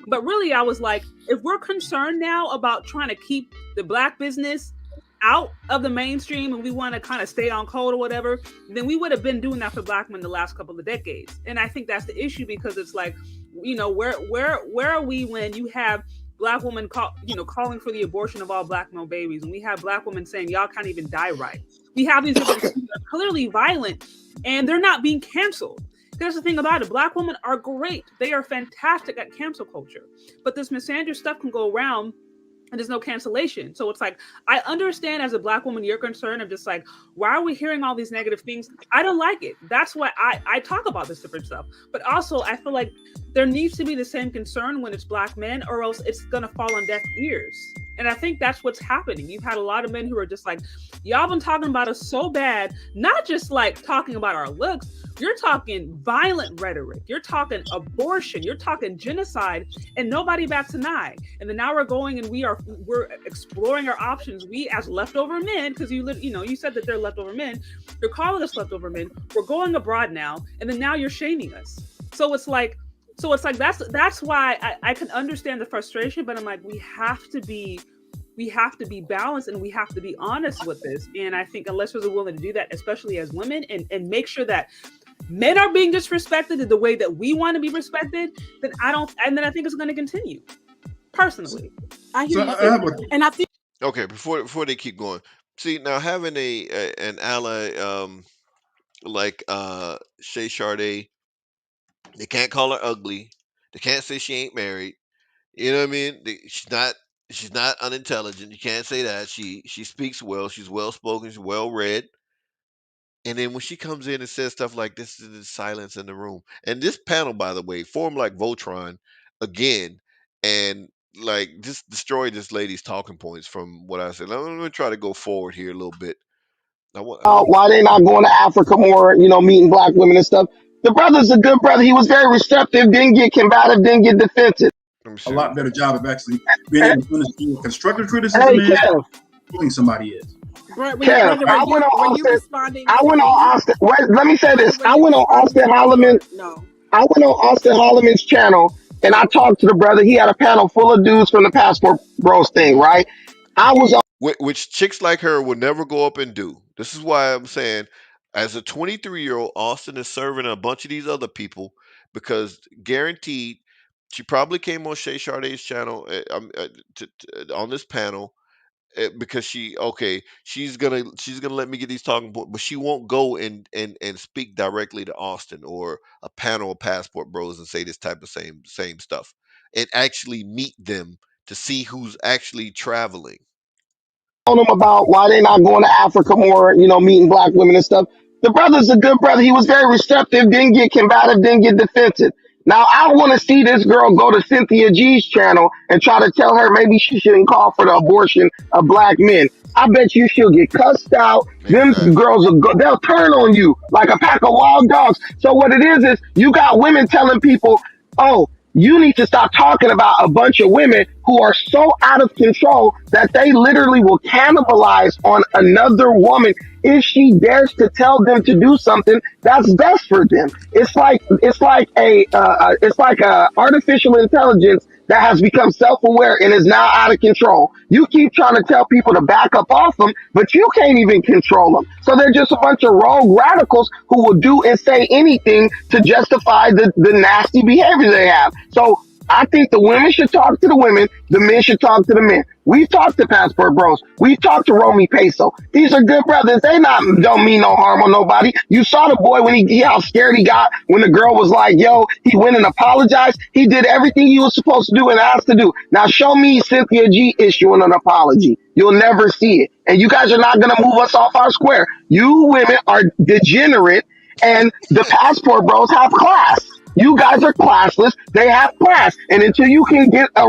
But really, I was like, if we're concerned now about trying to keep the black business out of the mainstream and we want to kind of stay on code or whatever, then we would have been doing that for black men the last couple of decades. And I think that's the issue because it's like, where are we when you have black women calling for the abortion of all black male babies, and we have black women saying y'all can't even die right. We have these people that are clearly violent and they're not being canceled. Here's the thing about it. Black women are great. They are fantastic at cancel culture. But this misandrous stuff can go around and there's no cancellation. So it's like, I understand as a Black woman your concern of just like, why are we hearing all these negative things? I don't like it. That's why I talk about this different stuff. But also I feel like there needs to be the same concern when it's Black men, or else it's gonna fall on deaf ears. And I think that's what's happening. You've had a lot of men who are just like, y'all been talking about us so bad, not just like talking about our looks. You're talking violent rhetoric. You're talking abortion. You're talking genocide, and nobody bats an eye. And then now we're going and we're exploring our options. We as leftover men, because you said that they're leftover men. You're calling us leftover men. We're going abroad now, and then now you're shaming us. So it's like that's why I can understand the frustration, but I'm like, we have to be balanced, and we have to be honest with this. And I think unless we're willing to do that, especially as women, and make sure that men are being disrespected in the way that we want to be respected, then I think it's going to continue. Personally, I hear you. And I think Okay, before they keep going, see now having an ally like Shay Sade, they can't call her ugly. They can't say she ain't married. You know what I mean? She's not unintelligent. You can't say that. She speaks well. She's well spoken. She's well read. And then when she comes in and says stuff like this, is the silence in the room. And this panel, by the way, formed like Voltron again, and like just destroyed this lady's talking points from what I said. Let me try to go forward here a little bit. Why they not going to Africa more, meeting Black women and stuff. The brother's a good brother. He was very receptive, didn't get combative, didn't get defensive. A lot better job of actually being able to understand what constructive criticism Hey, is, Kev. pulling somebody is. Kev, I went on Austin. I went on Austin. Wait, let me say this. I went on Austin Holloman. I went on Austin Holloman's channel and I talked to the brother. He had a panel full of dudes from the Passport Bros thing, right? I was on. Which chicks like her would never go up and do. This is why I'm saying, as a 23-year-old, Austin is serving a bunch of these other people because guaranteed, she probably came on Shay Sade's channel on this panel because she's gonna let me get these talking points, but she won't go and speak directly to Austin or a panel of Passport Bros and say this type of same stuff and actually meet them to see who's actually traveling. On him about why they not going to Africa more, meeting Black women and stuff. The brother's a good brother. He was very receptive, didn't get combative, didn't get defensive. Now I want to see this girl go to Cynthia G's channel and try to tell her maybe she shouldn't call for the abortion of Black men. I bet you she'll get cussed out. Them girls they'll turn on you like a pack of wild dogs. So what it is you got women telling people, oh, you need to stop talking about a bunch of women who are so out of control that they literally will cannibalize on another woman if she dares to tell them to do something that's best for them. It's like a artificial intelligence that has become self-aware and is now out of control. You keep trying to tell people to back up off them, but you can't even control them. So they're just a bunch of rogue radicals who will do and say anything to justify the nasty behavior they have. So I think the women should talk to the women, the men should talk to the men. We've talked to Passport Bros. We've talked to Romy Peso. These are good brothers. They don't mean no harm on nobody. You saw the boy when how scared he got when the girl was like, yo, he went and apologized. He did everything he was supposed to do and asked to do. Now show me Cynthia G issuing an apology. You'll never see it. And you guys are not going to move us off our square. You women are degenerate and the Passport Bros have class. You guys are classless. They have class. And until you can get a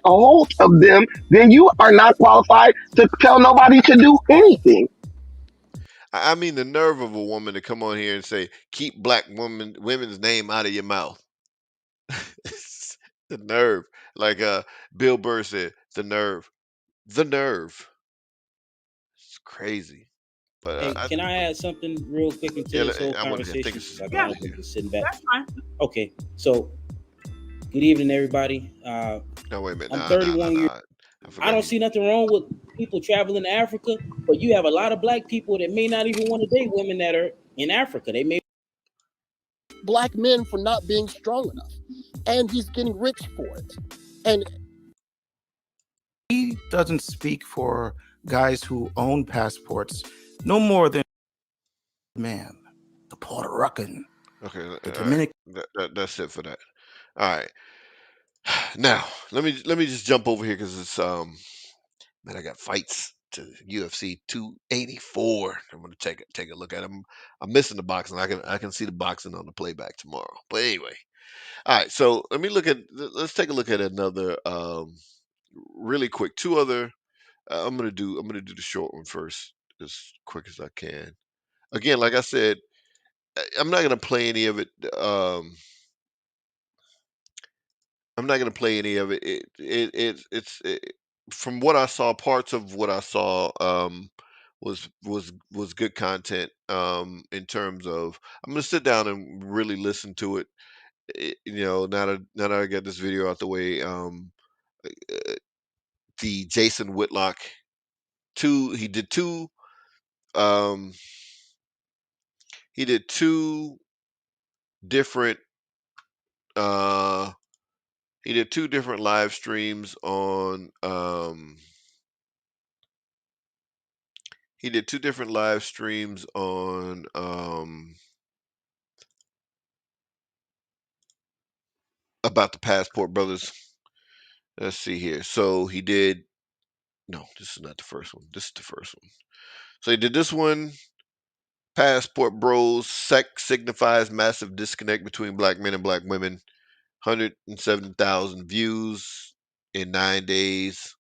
hold of them, then you are not qualified to tell nobody to do anything. I mean, the nerve of a woman to come on here and say, keep Black women's name out of your mouth. The nerve. Like Bill Burr said, the nerve. The nerve. It's crazy. But Hey, can I add something real quick into this whole I want to think conversation? it's Like yeah. I'm just sitting back. That's fine. Okay, so good evening, everybody. No, wait a minute. I'm 31 years. I don't see nothing wrong with people traveling to Africa, but you have a lot of Black people that may not even want to date women that are in Africa. They may Black men for not being strong enough, and he's getting rich for it. And he doesn't speak for guys who own passports no more than man, the Puerto Rican, Okay, the Dominican. that's it for that. All right. Now let me just jump over here because it's Man, I got fights to UFC 284. I'm gonna take a look at them. I'm missing the boxing. I can see the boxing on the playback tomorrow. But anyway, all right. So let's take a look at another really quick. Two other. I'm gonna do the short one first, as quick as I can. Again, like I said, I'm not gonna play any of it. I'm not gonna play any of it. From what I saw, parts of what I saw was good content. In terms of, I'm gonna sit down and really listen to it. Now that I get this video out the way, the Jason Whitlock he did um two different uh he did two different live streams on he did two different live streams on about the Passport Brothers. Let's see here. So he did no, this is not the first one. This is the first one. So he did this one. Passport Bros. Sex signifies massive disconnect between black men and black women. 170,000 views in 9 days.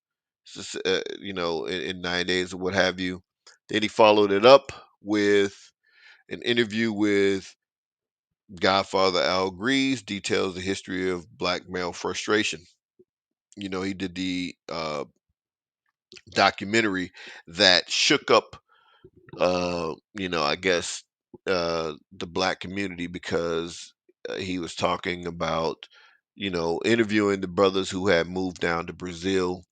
In 9 days or what have you. Then he followed it up with an interview with Godfather Al Grease, details the history of black male frustration. He did the documentary that shook up, I guess, the black community, because he was talking about, interviewing the brothers who had moved down to Brazil.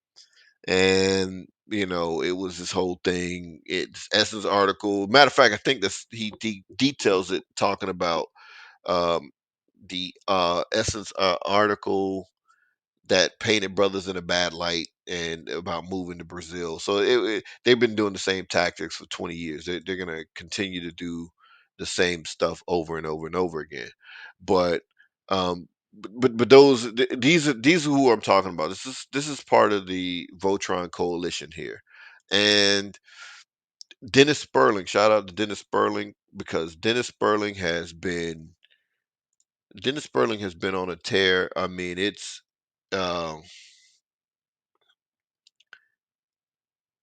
And, it was this whole thing. It's Essence article. Matter of fact, I think this he details it, talking about um, the Essence article that painted brothers in a bad light and about moving to Brazil. So they've been doing the same tactics for 20 years. They're going to continue to do the same stuff over and over and over again. But these are who I'm talking about. This is part of the Votron coalition here. And Dennis Sperling, shout out to Dennis Sperling, because Dennis Sperling has been on a tear. I mean, it's uh,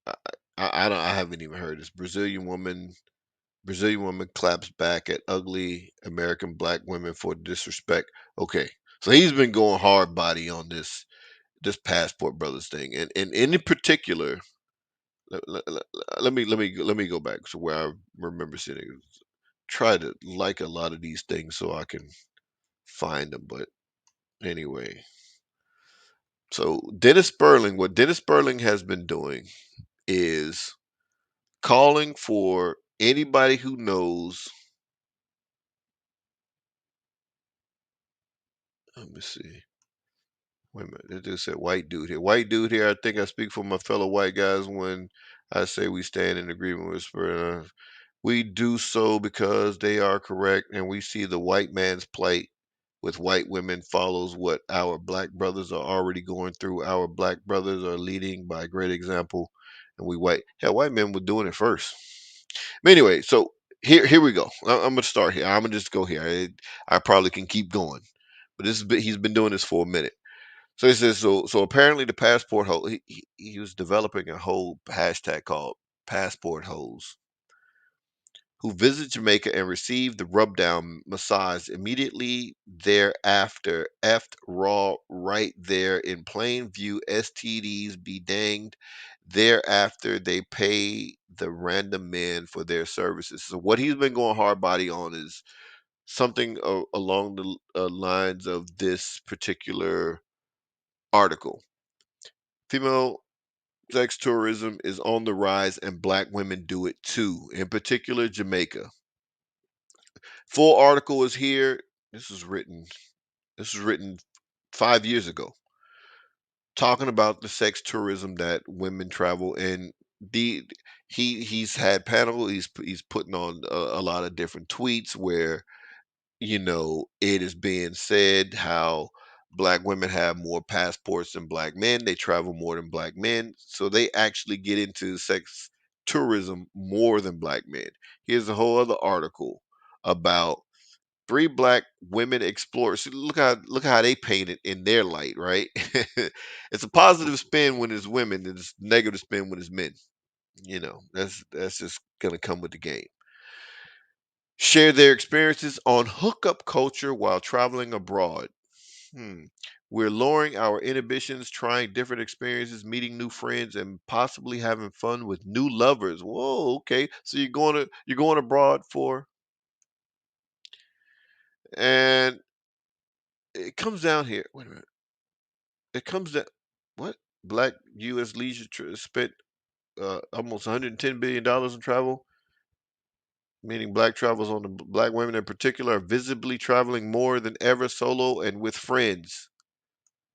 I, I haven't even heard this. Brazilian woman claps back at ugly American black women for disrespect. Okay, so he's been going hard body on this Passport Brothers thing, and in particular, let me go back to where I remember sitting. Try to like a lot of these things so I can find them, but anyway. So what Dennis Sperling has been doing is calling for anybody who knows. Let me see. Wait a minute. It just said white dude here. White dude here. I think I speak for my fellow white guys when I say we stand in agreement with Sperling. We do so because they are correct, and we see the white man's plight with white women follows what our black brothers are already going through. Our black brothers are leading by great example, and white men were doing it first. But anyway, so here we go. I'm gonna start here. I'm gonna just go here. I probably can keep going, but he's been doing this for a minute. So he says, so apparently the passport hole. He was developing a whole hashtag called passport holes, who visit Jamaica and receive the rub down massage immediately thereafter. Effed raw right there in plain view. STDs be danged. Thereafter, they pay the random men for their services. So what he's been going hard body on is something along the lines of this particular article. Female sex tourism is on the rise, and black women do it too. In particular, Jamaica. Full article is here. This was written. This was written 5 years ago, talking about the sex tourism that women travel. And the he's had panel. He's putting on a lot of different tweets where it is being said how Black women have more passports than black men. They travel more than black men. So they actually get into sex tourism more than black men. Here's a whole other article about three black women explorers. See, look how they paint it in their light, right? It's a positive spin when it's women, and it's negative spin when it's men. That's just gonna come with the game. Share their experiences on hookup culture while traveling abroad. Hmm. We're lowering our inhibitions, trying different experiences, meeting new friends, and possibly having fun with new lovers. Whoa, okay. So you're going abroad for, and it comes down here. Wait a minute. It comes down. What? Black U.S. leisure spent almost 110 billion dollars in travel, meaning black travels on the black women in particular are visibly traveling more than ever solo and with friends.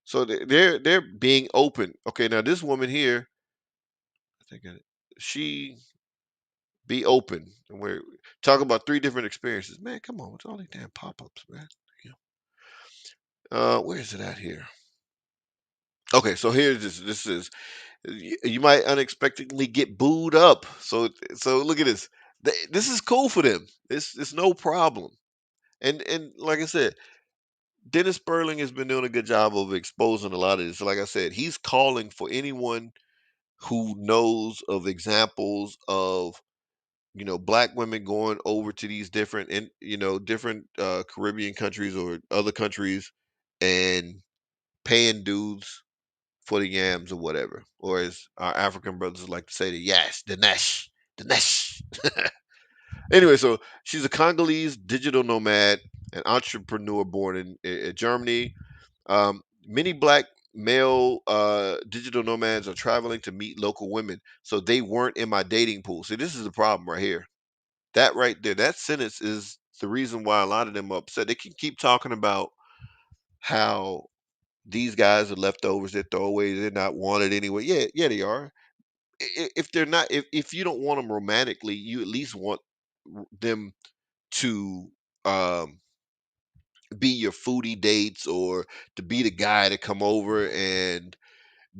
So they're being open. Okay, now this woman here, I think she be open. And we're talking about three different experiences. Man, come on, with all these damn pop-ups, man. Where is it at here? Okay, so here's this. This is you might unexpectedly get booed up. So look at this. This is cool for them. It's no problem. And like I said, Dennis Sperling has been doing a good job of exposing a lot of this. Like I said, he's calling for anyone who knows of examples of black women going over to these different and different Caribbean countries or other countries and paying dudes for the yams or whatever, or as our African brothers like to say, the yash, the nesh. Anyway, so she's a Congolese digital nomad, an entrepreneur born in Germany. Many black male digital nomads are traveling to meet local women, so they weren't in my dating pool. See, this is the problem right here. That right there, that sentence is the reason why a lot of them are upset. They can keep talking about how these guys are leftovers, they're throwaways, they're not wanted anyway. Yeah, yeah, they are. If they're not, if you don't want them romantically, you at least want them to um, be your foodie dates or to be the guy to come over and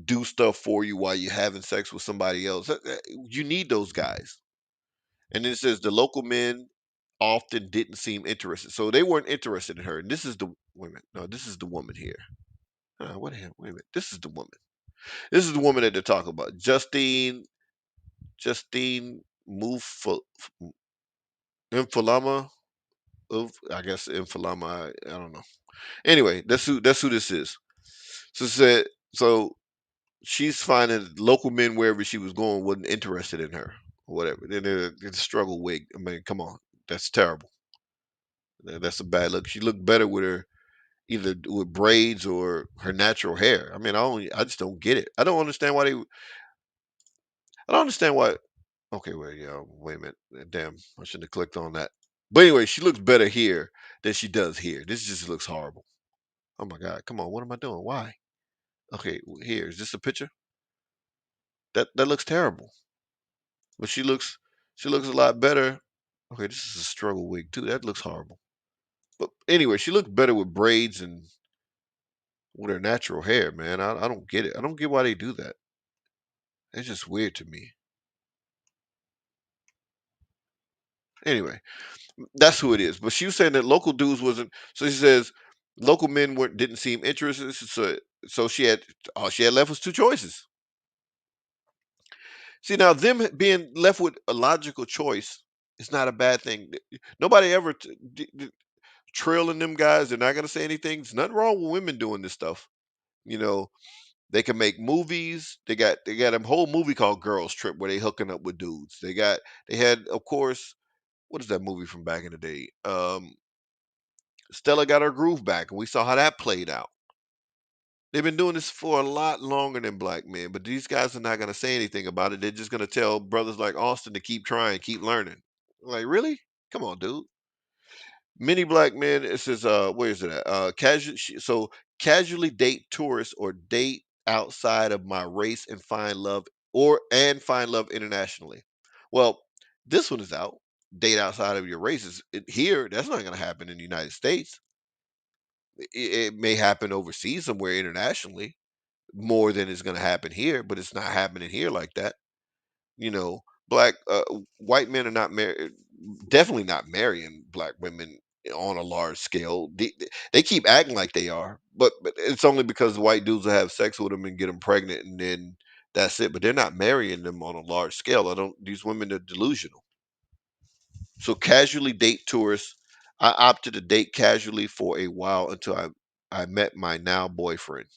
do stuff for you while you're having sex with somebody else. You need those guys. And then it says the local men often didn't seem interested. So they weren't interested in her. And this is the woman. No, this is the woman here. What the hell? Wait a minute. This is the woman. This is the woman that they're talking about. Justine Infalama. I guess Infalama. I don't know. Anyway, that's who this is. So said so she's finding local men wherever she was going wasn't interested in her or whatever. Then it's a struggle wig. I mean, come on. That's terrible. That's a bad look. She looked better with her either with braids or her natural hair. I mean, I just don't get it. I don't understand why. Okay, wait, yeah, wait a minute. Damn, I shouldn't have clicked on that. But anyway, she looks better here than she does here. This just looks horrible. Oh my God, come on, what am I doing? Why? Okay, here is this a picture? That looks terrible. But she looks a lot better. Okay, this is a struggle wig too. That looks horrible. But anyway, she looks better with braids and with her natural hair, man. I don't get it. I don't get why they do that. It's just weird to me. Anyway, that's who it is. But she was saying that local dudes wasn't. So she says local men weren't didn't seem interested. So she had left with two choices. See now them being left with a logical choice is not a bad thing. Nobody ever trailing them guys. They're not gonna say anything. There's nothing wrong with women doing this stuff. You know, they can make movies. They got a whole movie called Girls Trip where they hooking up with dudes. They had of course what is that movie from back in the day? Stella got her groove back, and we saw how that played out. They've been doing this for a lot longer than black men, but these guys are not going to say anything about it. They're just going to tell brothers like Austin to keep trying, keep learning. Like, really? Come on, dude. Many black men, it says, where is it at? So casually date tourists or date outside of my race and find love internationally. Well, this one is out. Date outside of your races. Here, that's not going to happen in the United States. It may happen overseas somewhere internationally more than it's going to happen here, but it's not happening here like that. You know, black white men are not married, definitely not marrying black women on a large scale. They keep acting like they are, but it's only because the white dudes will have sex with them and get them pregnant, and then that's it. But they're not marrying them on a large scale. I don't. These women are delusional. So casually date tourists. I opted to date casually for a while until I met my now boyfriend.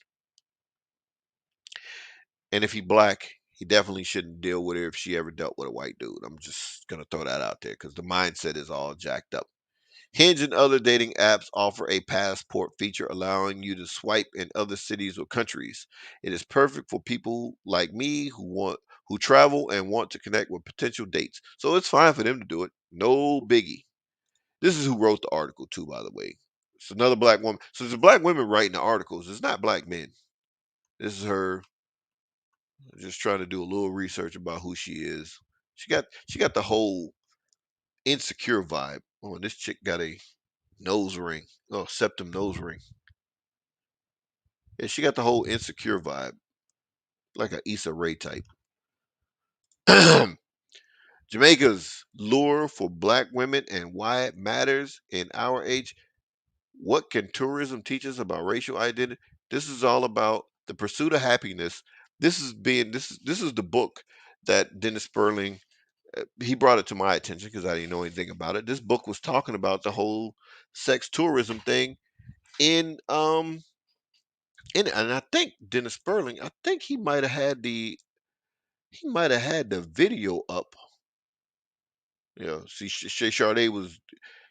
And if he black, he definitely shouldn't deal with her if she ever dealt with a white dude. I'm just gonna throw that out there because the mindset is all jacked up. Hinge and other dating apps offer a passport feature allowing you to swipe in other cities or countries. It is perfect for people like me who travel and want to connect with potential dates. So it's fine for them to do it. No biggie. This is who wrote the article too, by the way. It's another black woman. So there's a black women writing the articles. It's not black men. This is her just trying to do a little research about who she is. She got the whole insecure vibe. Oh, and this chick got a nose ring. Oh, septum nose ring. Yeah, she got the whole insecure vibe, like a Issa Rae type. Jamaica's lure for black women and why it matters in our age. What can tourism teach us about racial identity? This is all about the pursuit of happiness. This is the book that Dennis Sperling he brought it to my attention because I didn't know anything about it. This book was talking about the whole sex tourism thing in and I think Dennis Sperling, I think he might have had the video up. You know, see Shay Sade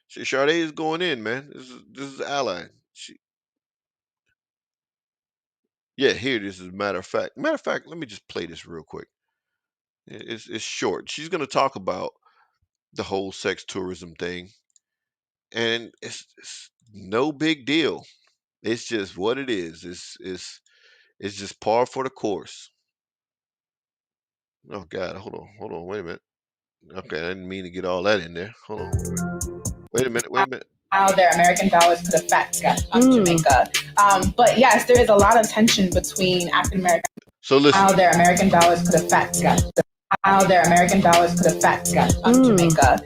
is going in, man. This is ally. Yeah, here it is. As a matter of fact, let me just play this real quick. It's short. She's gonna talk about the whole sex tourism thing, and it's no big deal. It's just what it is. It's just par for the course. Oh God, hold on, wait a minute. Okay, I didn't mean to get all that in there. Hold on. Wait a minute. How their American dollars put a fat gut on Jamaica. But yes, there is a lot of tension between African American. So listen. How their American dollars put a fat gut. How their American dollars put a fat gut on Jamaica.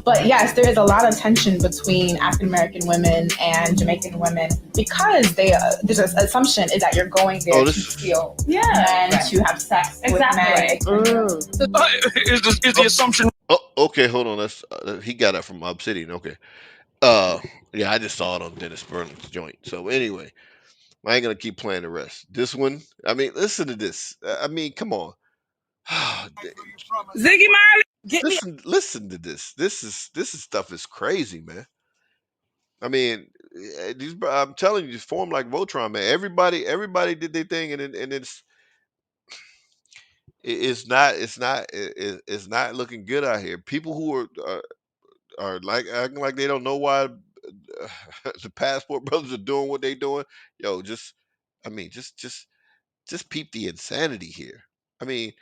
But yes, there is a lot of tension between African American women and Jamaican women because there's an assumption is that you're going there to steal men, to have sex with men. Is the assumption? Oh, okay, hold on. That's he got that from Obsidian. Okay. Yeah, I just saw it on Dennis Sperling's joint. So anyway, I ain't gonna keep playing the rest. This one, I mean, listen to this. I mean, come on. Ziggy Marley, get me. Listen to this. This is stuff is crazy, man. I mean, I'm telling you, form like Voltron, man. Everybody did their thing, and it's not looking good out here. People who are like acting like they don't know why the passport brothers are doing what they doing. Yo, I mean, just peep the insanity here. I mean,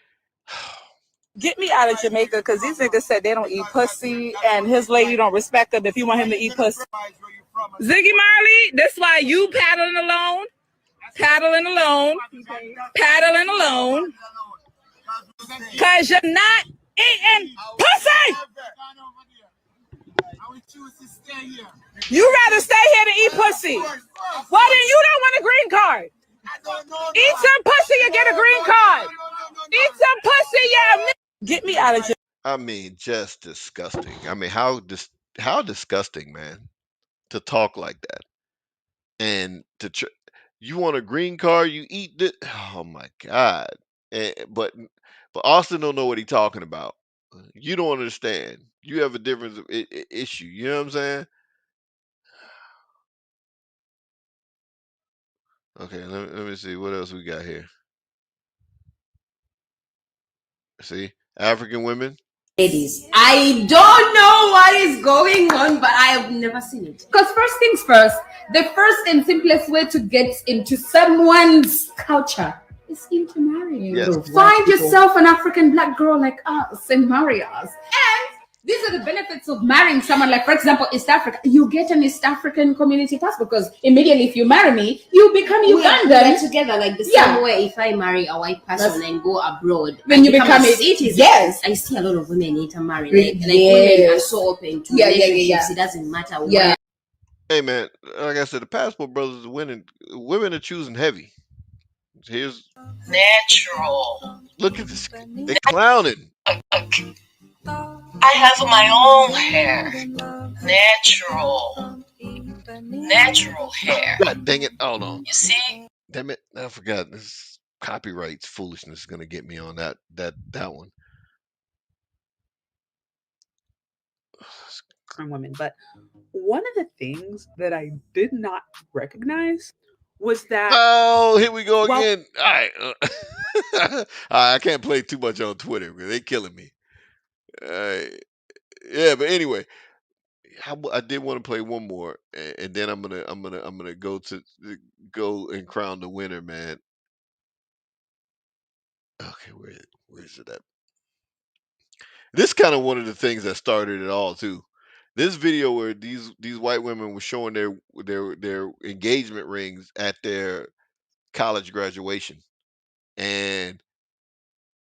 Get me out of Jamaica because these niggas said they don't eat pussy and his lady don't respect him if you want him to eat pussy. Ziggy Marley, that's why you paddling alone, because you're not eating pussy. You rather stay here to eat pussy. Well, then you don't want a green card. Eat some pussy, you get a green card. Eat some pussy, yeah. Get me out of here. I mean, just disgusting. I mean, how disgusting, man, to talk like that and you want a green card, you eat it. Oh my God! But Austin don't know what he's talking about. You don't understand. You have a different issue. You know what I'm saying? Okay, let me see what else we got here. See, African women. Ladies, I don't know what is going on, but I have never seen it. Because first things first, the first and simplest way to get into someone's culture is into marrying. Yes. Find yourself an African black girl like us and marry us. And These are the benefits of marrying someone like, for example, East Africa. You get an East African community passport because immediately if you marry me, you become Ugandan. We are together like the same way. If I marry a white person and go abroad, when you become a citizen. Yes. I see a lot of women intermarry. Like women are so open to relationships. It doesn't matter where. Hey man, like I said, the Passport Brothers are winning. Women are choosing heavy. Here's natural. Look at this. They're clowning. I have my own hair. Natural. Natural hair. God dang it. Oh no. You see? Damn it. I forgot. This copyright foolishness is gonna get me on that one. Women, but one of the things that I did not recognize was that. Oh, here we go again. All right. I can't play too much on Twitter because they're killing me. Yeah, but anyway, I did want to play one more, and then I'm gonna go and crown the winner, man. Okay, where is it at? This kind of one of the things that started it all too. This video where these white women were showing their engagement rings at their college graduation, and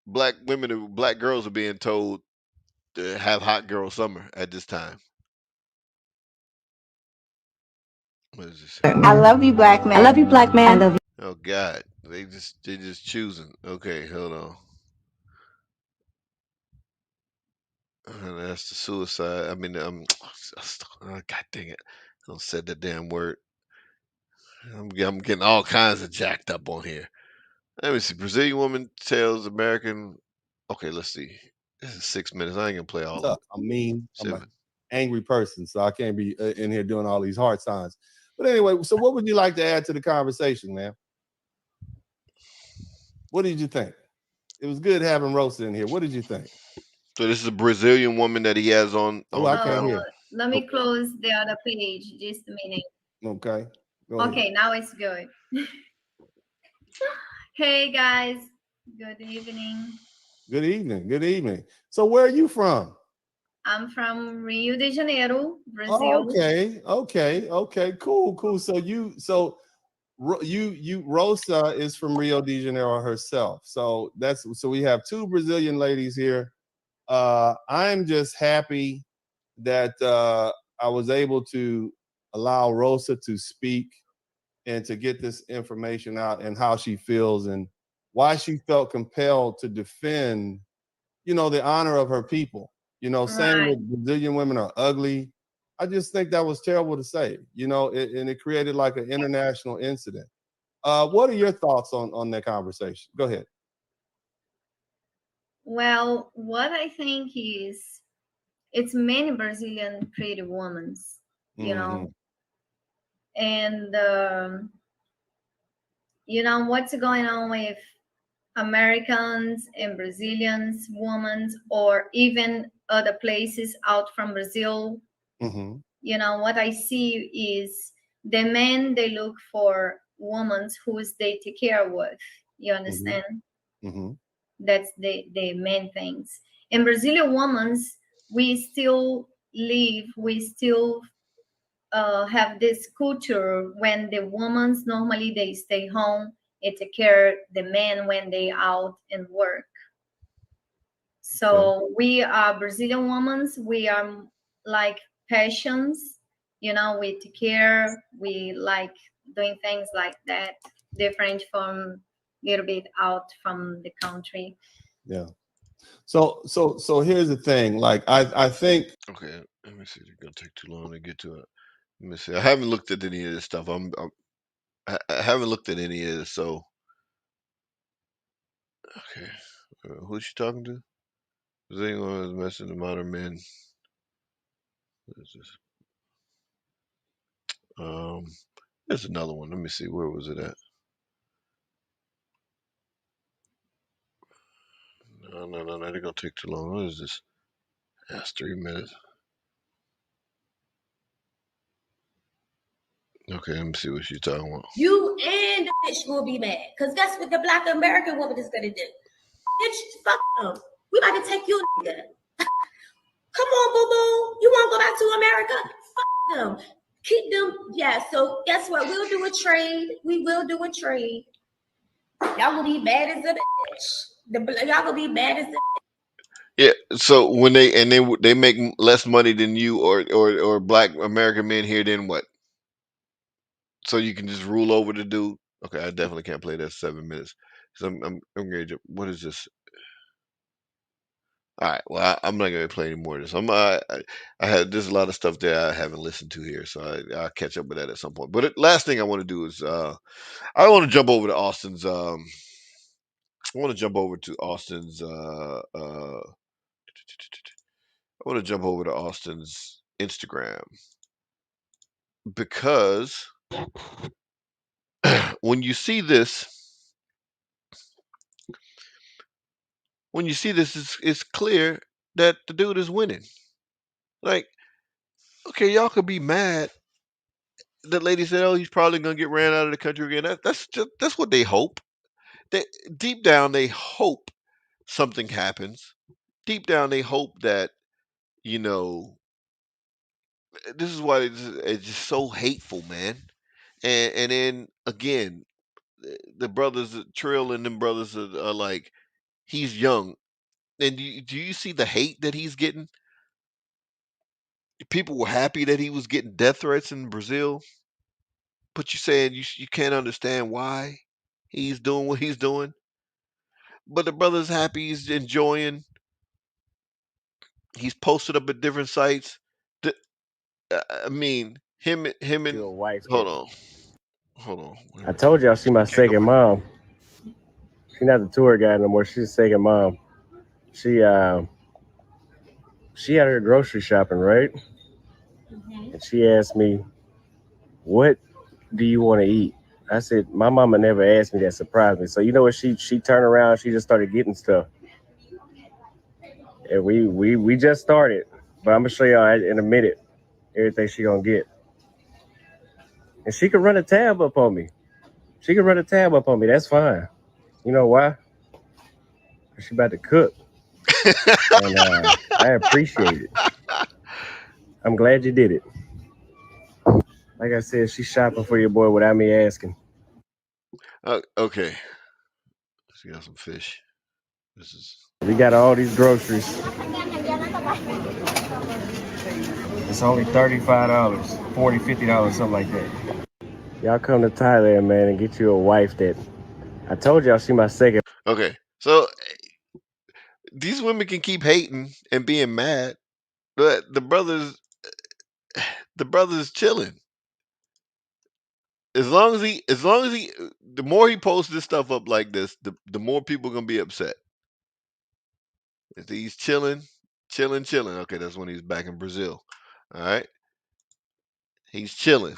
black girls are being told to have hot girl summer at this time. What is this? I love you, black man. I love you, black man. I love you. Oh God, they just choosing. Okay, hold on. That's the suicide. I mean, God dang it, I don't said that damn word. I'm getting all kinds of jacked up on here. Let me see. Brazilian woman tells American. Okay, let's see. This is 6 minutes. I ain't gonna play all of it. I'm mean. I'm an 7. angry person, so I can't be in here doing all these hard signs. But anyway, so what would you like to add to the conversation, man? What did you think? It was good having Rosa in here. What did you think? So this is a Brazilian woman that he has on. Oh, I can't hear. Let me close the other page just a minute. Okay. Okay, now it's good. Hey guys, good evening. Good evening. Good evening. So where are you from? I'm from Rio de Janeiro, Brazil. Oh, okay. Cool. So Rosa is from Rio de Janeiro herself. So we have 2 Brazilian ladies here. I'm just happy that I was able to allow Rosa to speak and to get this information out and how she feels and why she felt compelled to defend, the honor of her people. Saying that Brazilian women are ugly. I just think that was terrible to say, and it created like an international incident. What are your thoughts on that conversation? Go ahead. Well, what I think is it's many Brazilian pretty women, and what's going on with Americans and Brazilians women, or even other places out from Brazil. What I see is the men, they look for women who's they take care with. You understand? That's the main things. In Brazilian women, we still have this culture when the women normally they stay home and take care the men when they out and work. So we are Brazilian women. We are like passions, we take care. We like doing things like that, different from little bit out from the country. Yeah. So here's the thing. Like I think. Okay, let me see. It's gonna take too long to get to it. Let me see. I haven't looked at any of this stuff. I haven't looked at any of this. So okay, who's she talking to? Is anyone is messing the modern men? What is this? There's another one. Let me see. Where was it at? No. They're gonna take too long. What is this? That's 3 minutes. Okay, let me see what she's talking about. You and the bitch will be mad. Because that's what the Black American woman is going to do. Bitch, fuck them. We about to take you, nigga. Come on, boo boo. You want to go back to America? Fuck them. Keep them. Yeah. So guess what? We'll do a trade. We will do a trade. Y'all gonna be mad as a bitch. Y'all gonna be mad as a. Yeah. So when they make less money than you or black American men here, then what? So you can just rule over the dude. Okay, I definitely can't play that 7 minutes. So I'm engaged. What is this? All right. Well, I'm not gonna play any more of this. I had there's a lot of stuff that I haven't listened to here, so I'll catch up with that at some point. But last thing I want to do is I want to jump over to Austin's. I want to jump over to Austin's. I want to jump over to Austin's Instagram because when you see this, it's clear that the dude is winning. Like, okay, y'all could be mad. The lady said, "Oh, he's probably gonna get ran out of the country again." That's what they hope. They deep down they hope something happens. Deep down they hope that you know. This is why it's just so hateful, man. And then again, the brothers Trill and them brothers are like, he's young, and do you see the hate that he's getting? People were happy that he was getting death threats in Brazil, but you saying you can't understand why he's doing what he's doing. But the brother's happy, he's enjoying. He's posted up at different sites. The, I mean, him and Your wife hold that on, hold on. I told y'all she my second mom. She's not the tour guide no more. She's the second mom. She she had her grocery shopping, right? And she asked me, "What do you want to eat?" I said, "My mama never asked me that. Surprised me." So you know what? She turned around. She just started getting stuff, and we just started. But I'm gonna show y'all in a minute everything she gonna get, and she can run a tab up on me. She can run a tab up on me. That's fine. You know why? 'Cause she about to cook, and I appreciate it. I'm glad you did it. Like I said, she's shopping for your boy without me asking. Okay, she got some fish. This is. We got all these groceries. It's only $35, $40, $50, something like that. Y'all come to Thailand, man, and get you a wife that I told y'all she my second. Okay, so these women can keep hating and being mad, but the brother's chilling. As long as he, the more he posts this stuff up like this, the more people gonna be upset. If he's chilling, chilling, chilling. Okay, that's when he's back in Brazil. All right, he's chilling.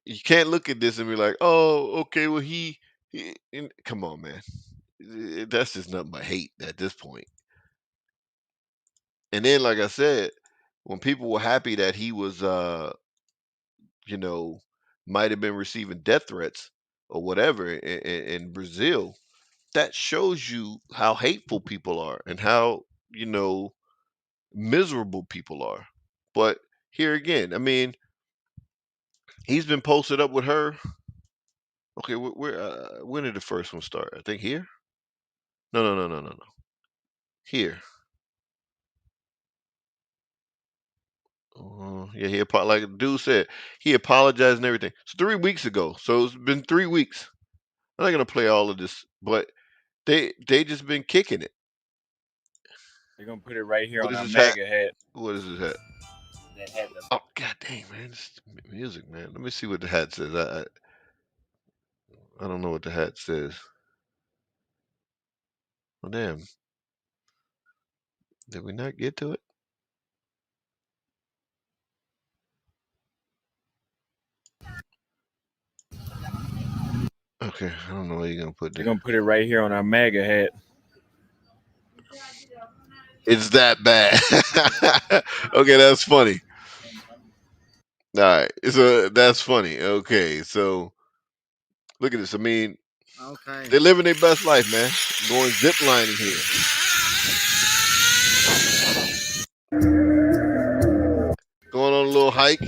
You can't look at this and be like, oh, okay, well come on, man. That's just nothing but hate at this point. And then, like I said, when people were happy that he was, you know, might have been receiving death threats or whatever in Brazil, that shows you how hateful people are and how, you know, miserable people are. But here again, I mean, he's been posted up with her. Okay, when did the first one start? I think here. No, no, no, no, no, no. Here. Yeah, like the dude said, he apologized and everything. It's 3 weeks ago, so it's been 3 weeks. I'm not gonna play all of this, but they just been kicking it. They're gonna put it right here What on is our this hat? MAGA hat. What is this hat? That hat. Oh god dang man, this music man. Let me see what the hat says. I don't know what the hat says. Oh damn, did we not get to it? Okay, I don't know what you're gonna put They're there. gonna put it right here on our MAGA hat. It's that bad. Okay, that's funny. All right, so that's funny. Okay, so look at this. I mean, Okay. they're living their best life, man. Going zip lining here. hike.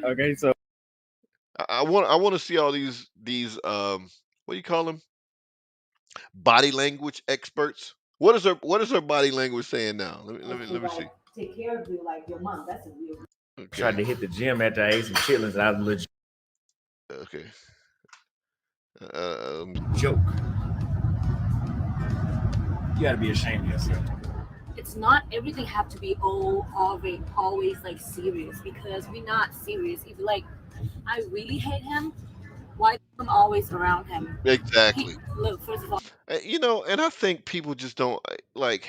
Okay, so I want to see all these what do you call them? Body language experts. What is her body language saying now? Let me see. Take care of you like your mom. That's a real. tried Okay. to hit the gym after I ate some chitlins. I was a legit Okay. joke. You gotta be ashamed of yourself. It's not everything have to be always like serious because we're not serious. If like I really hate him, why I'm always around him? Exactly. Look, first of all, And I think people just don't like.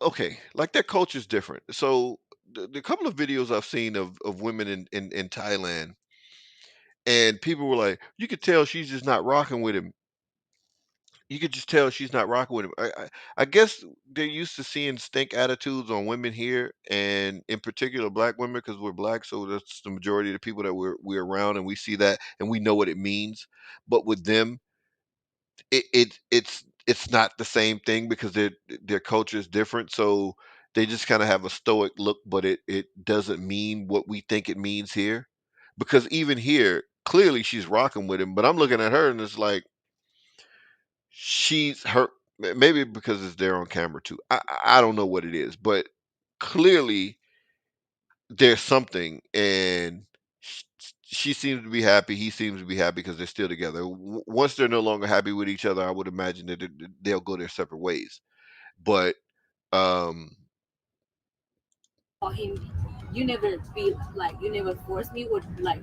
Okay, like their culture's different. So the couple of videos I've seen of women in Thailand, and people were like, you could tell she's just not rocking with him. You could just tell she's not rocking with him. I guess they're used to seeing stink attitudes on women here, and in particular black women, because we're black, so that's the majority of the people that we're around, and we see that, and we know what it means. But with them, it's not the same thing because their culture is different. So they just kind of have a stoic look, but it doesn't mean what we think it means here. Because even here, clearly she's rocking with him, but I'm looking at her and it's like she's her maybe because it's there on camera too. I don't know what it is, but clearly there's something, and sh- she seems to be happy. He seems to be happy because they're still together. Once they're no longer happy with each other, I would imagine that they'll go their separate ways. But um, him, you never be like you never force me or like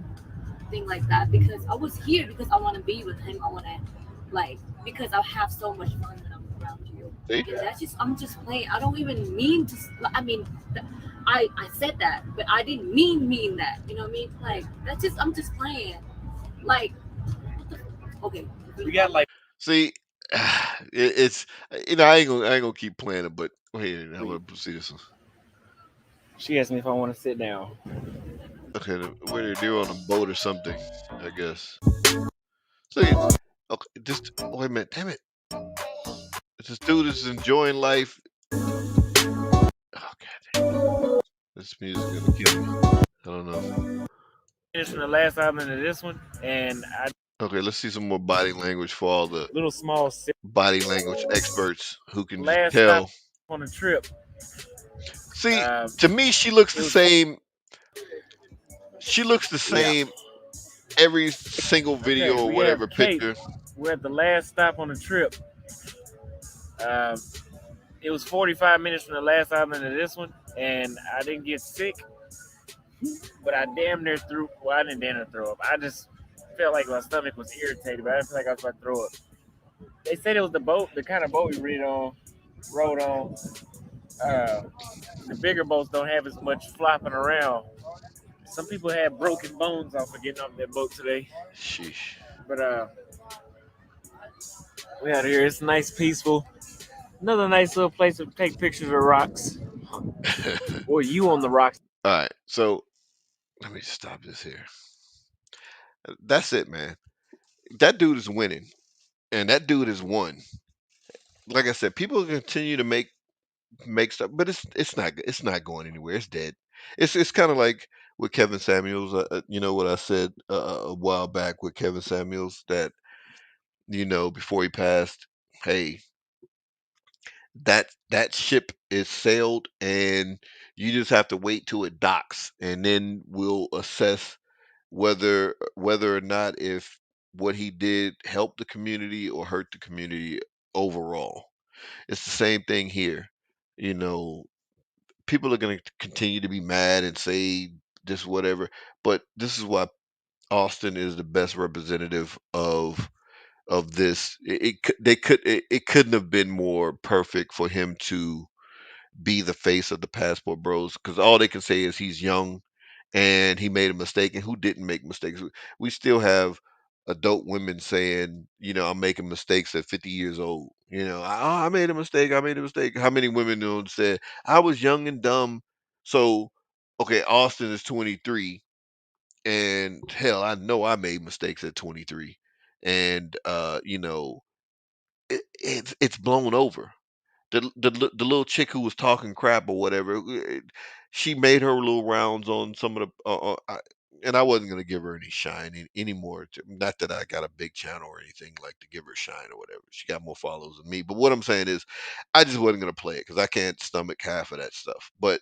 thing like that because I was here because I want to be with him. I want to like because I have so much fun when I'm around you. see, And that's just I'm just playing. I don't even mean to. I mean, I said that, but I didn't mean that. You know what I mean? Like that's just I'm just playing. Like okay, We got like see, it's I ain't gonna keep playing it, but wait, I'm gonna see this one. she asked me if I want to sit down. Okay, where they're on a boat or something, I guess. See, okay, just wait a minute, damn it. This dude is enjoying life. Oh god, this music is gonna kill me. I don't know. Finished from the last album to this one, and I Okay, let's see some more body language for all the little small body language experts who can just last stop tell. on the trip. See, Um, to me, she looks it the was same. She looks the yeah. same every single Okay, video or we have whatever Kate. picture. We're at the last stop on the trip. Um, it was 45 minutes from the last album to this one, and I didn't get sick, but I damn near threw. Well, I didn't damn near throw up. I just felt like my stomach was irritated, but I didn't feel like I was about to throw up. They said it was the boat, the kind of boat we rode on. Uh, the bigger boats don't have as much flopping around. Some people had broken bones off of getting off that boat today. Sheesh. But we out here. It's nice, peaceful. Another nice little place to take pictures of rocks. Or you on the rocks. All right, so let me stop this here. That's it, man. That dude is winning, and that dude has won. Like I said, people continue to make stuff, but it's not going anywhere. It's dead. It's kind of like with Kevin Samuels. You know what I said a while back with Kevin Samuels that before he passed, hey, that ship is sailed, and you just have to wait till it docks, and then we'll assess whether or not if what he did helped the community or hurt the community overall. It's the same thing here. You know, people are going to continue to be mad and say this whatever, but this is why Austin is the best representative of this. It couldn't have been more perfect for him to be the face of the Passport Bros, because all they can say is he's young and he made a mistake. And who didn't make mistakes? We still have adult women saying, I'm making mistakes at 50 years old. I made a mistake. I made a mistake. How many women said I was young and dumb? So, okay, Austin is 23, and hell, I know I made mistakes at 23, and it's blown over. The little chick who was talking crap or whatever, she made her little rounds on some of the and I wasn't gonna give her any shine anymore. Not that I got a big channel or anything like to give her shine or whatever. She got more followers than me. But what I'm saying is, I just wasn't gonna play it because I can't stomach half of that stuff. But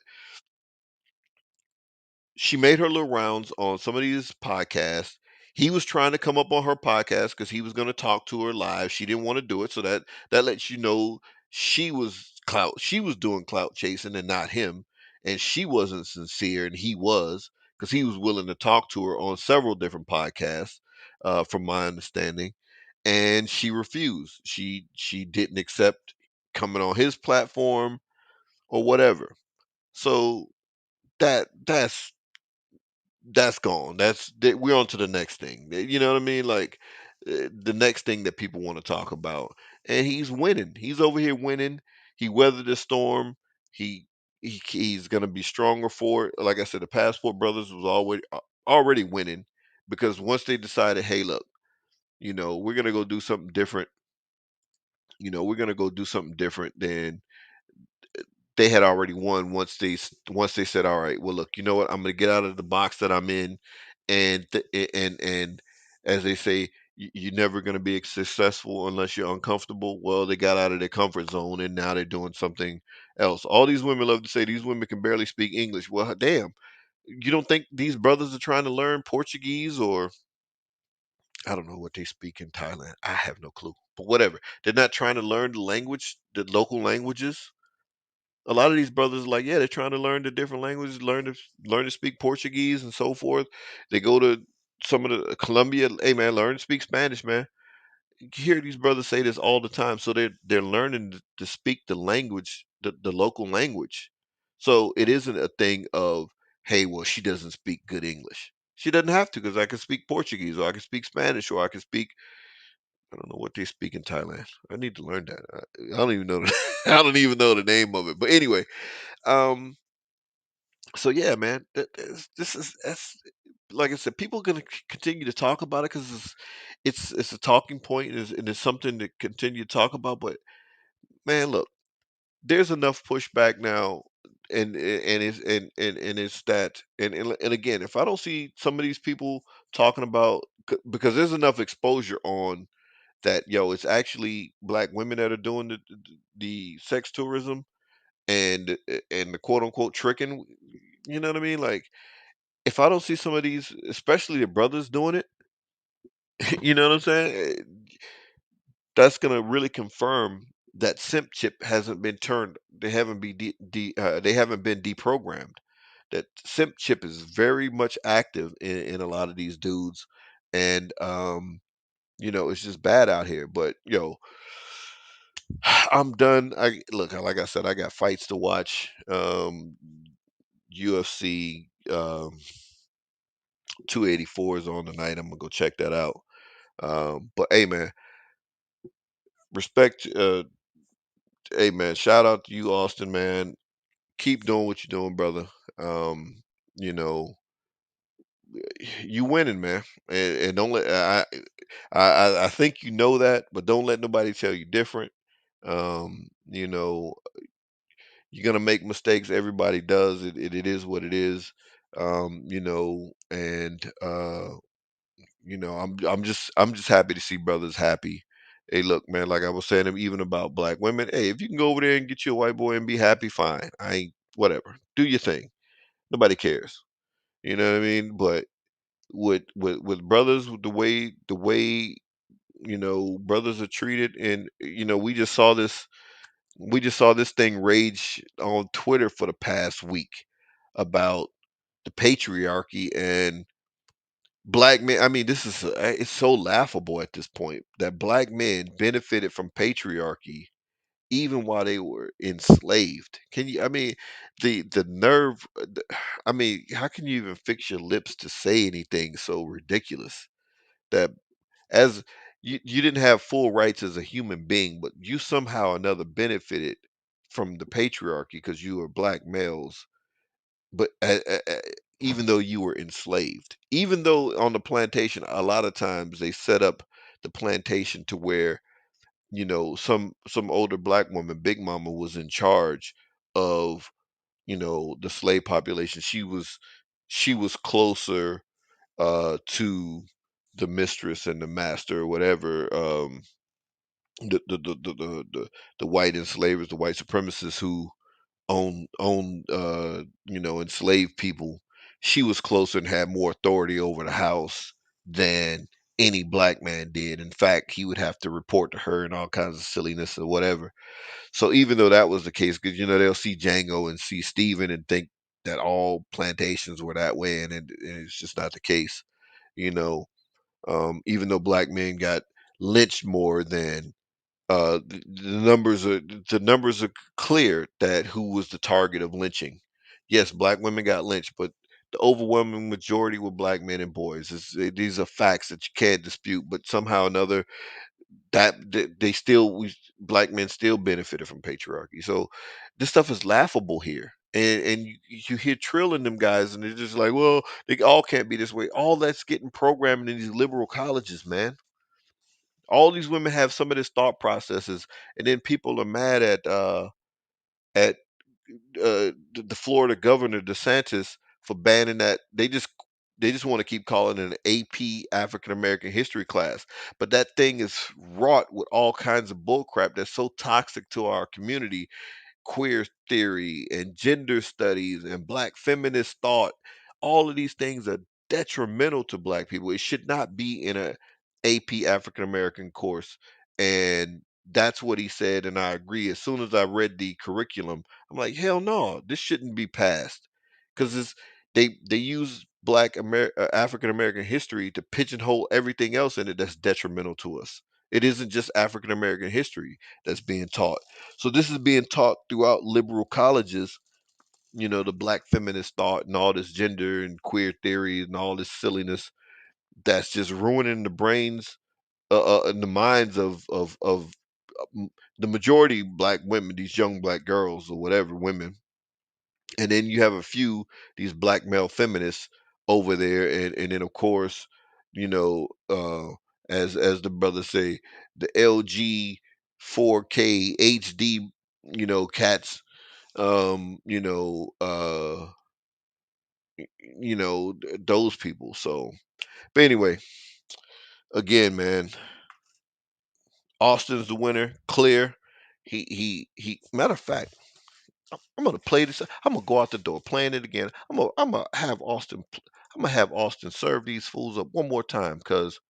she made her little rounds on some of these podcasts. He was trying to come up on her podcast because he was going to talk to her live. She didn't want to do it, so that lets you know she was clout. She was doing clout chasing and not him, and she wasn't sincere, and he was because he was willing to talk to her on several different podcasts, from my understanding, and she refused. She didn't accept coming on his platform or whatever. So that's gone. We're on to the next thing. You know what I mean? Like, the next thing that people want to talk about, and he's winning. He's over here winning. He weathered the storm. He he's gonna be stronger for it. Like I said, the Passport Brothers was already winning because once they decided, hey, look, we're gonna go do something different. We're gonna go do something different than they had already won once they said, all right, well, look, you know what, I'm going to get out of the box that I'm in, and as they say, you're never going to be successful unless you're uncomfortable. Well, they got out of their comfort zone and now they're doing something else. All these women love to say these women can barely speak English. Well, damn, you don't think these brothers are trying to learn Portuguese, or I don't know what they speak in Thailand. I have no clue, but whatever. They're not trying to learn the language, the local languages. A lot of these brothers are like, yeah, they're trying to learn the different languages, learn to speak Portuguese and so forth. They go to some of the Colombia, hey man, learn to speak Spanish, man. You hear these brothers say this all the time. So they're learning to speak the language, the local language. So it isn't a thing of, hey, well, she doesn't speak good English. She doesn't have to, because I can speak Portuguese, or I can speak Spanish, or I can speak, I don't know what they speak in Thailand. I need to learn that. I don't even know I don't even know the name of it. But anyway, um, so yeah, man, this is that's like I said, people are gonna continue to talk about it because it's a talking point, and it's something to continue to talk about. But man, look, there's enough pushback now, and it's that, and again, if I don't see some of these people talking about, because there's enough exposure on that, yo, it's actually black women that are doing the sex tourism and the quote unquote tricking. You know what I mean? Like, if I don't see some of these, especially the brothers doing it, you know what I'm saying? That's gonna really confirm that simp chip hasn't been turned. They haven't they haven't been deprogrammed. That simp chip is very much active in a lot of these dudes, and it's just bad out here. But yo, I'm done. I look, like I said, I got fights to watch. UFC 284 is on tonight. I'm gonna go check that out. But hey, man, respect. Hey, man, shout out to you, Austin, man. Keep doing what you're doing, brother. Um, you know, you winning, man, and don't let I think you know that, but don't let nobody tell you different. Um, you know, you're gonna make mistakes. Everybody does. It is what it is. And I'm just happy to see brothers happy. Hey, look, man, like I was saying, even about black women. Hey, if you can go over there and get you a white boy and be happy, fine. I ain't whatever. Do your thing. Nobody cares. You know what I mean? But with brothers, with the way brothers are treated, and we just saw this thing rage on Twitter for the past week about the patriarchy and black men. I mean, it's so laughable at this point that black men benefited from patriarchy even while they were enslaved. Can you? I mean, the nerve. I mean, how can you even fix your lips to say anything so ridiculous that as you didn't have full rights as a human being, but you somehow or another benefited from the patriarchy because you were black males, but even though you were enslaved, even though on the plantation, a lot of times they set up the plantation to where some older black woman, big mama, was in charge of the slave population. She was closer to the mistress and the master or whatever. The white enslavers, the white supremacists who enslaved people. She was closer and had more authority over the house than any black man did. In fact, he would have to report to her and all kinds of silliness or whatever. So even though that was the case, because they'll see Django and see Stephen and think that all plantations were that way, and it's just not the case. You know, even though black men got lynched more than the numbers are clear that who was the target of lynching. Yes, black women got lynched, but the overwhelming majority were black men and boys. These are facts that you can't dispute. But somehow or another, they still black men still benefited from patriarchy. So this stuff is laughable here. And you hear Trill and them guys, and they're just like, well, they all can't be this way. All that's getting programmed in these liberal colleges, man. All these women have some of this thought processes, and then people are mad at the Florida governor DeSantis for banning that. They just want to keep calling it an AP African American history class, but that thing is wrought with all kinds of bullcrap that's so toxic to our community. Queer theory and gender studies and black feminist thought, all of these things are detrimental to black people. It should not be in a AP African American course. And that's what he said, and I agree. As soon as I read the curriculum, I'm like, hell no, this shouldn't be passed. Because they use African American history to pigeonhole everything else in it that's detrimental to us. It isn't just African American history that's being taught. So this is being taught throughout liberal colleges, the black feminist thought and all this gender and queer theory and all this silliness that's just ruining the brains and the minds of the majority black women, these young black girls or whatever women. And then you have a few these black male feminists over there, and then of course, as the brothers say, the LG 4K HD, cats, um, you know, uh, those people. So, but anyway, again, man, Austin's the winner, clear. He. Matter of fact, I'm gonna play this. I'm gonna go out the door playing it again. I'm gonna have Austin. I'm gonna have Austin serve these fools up one more time because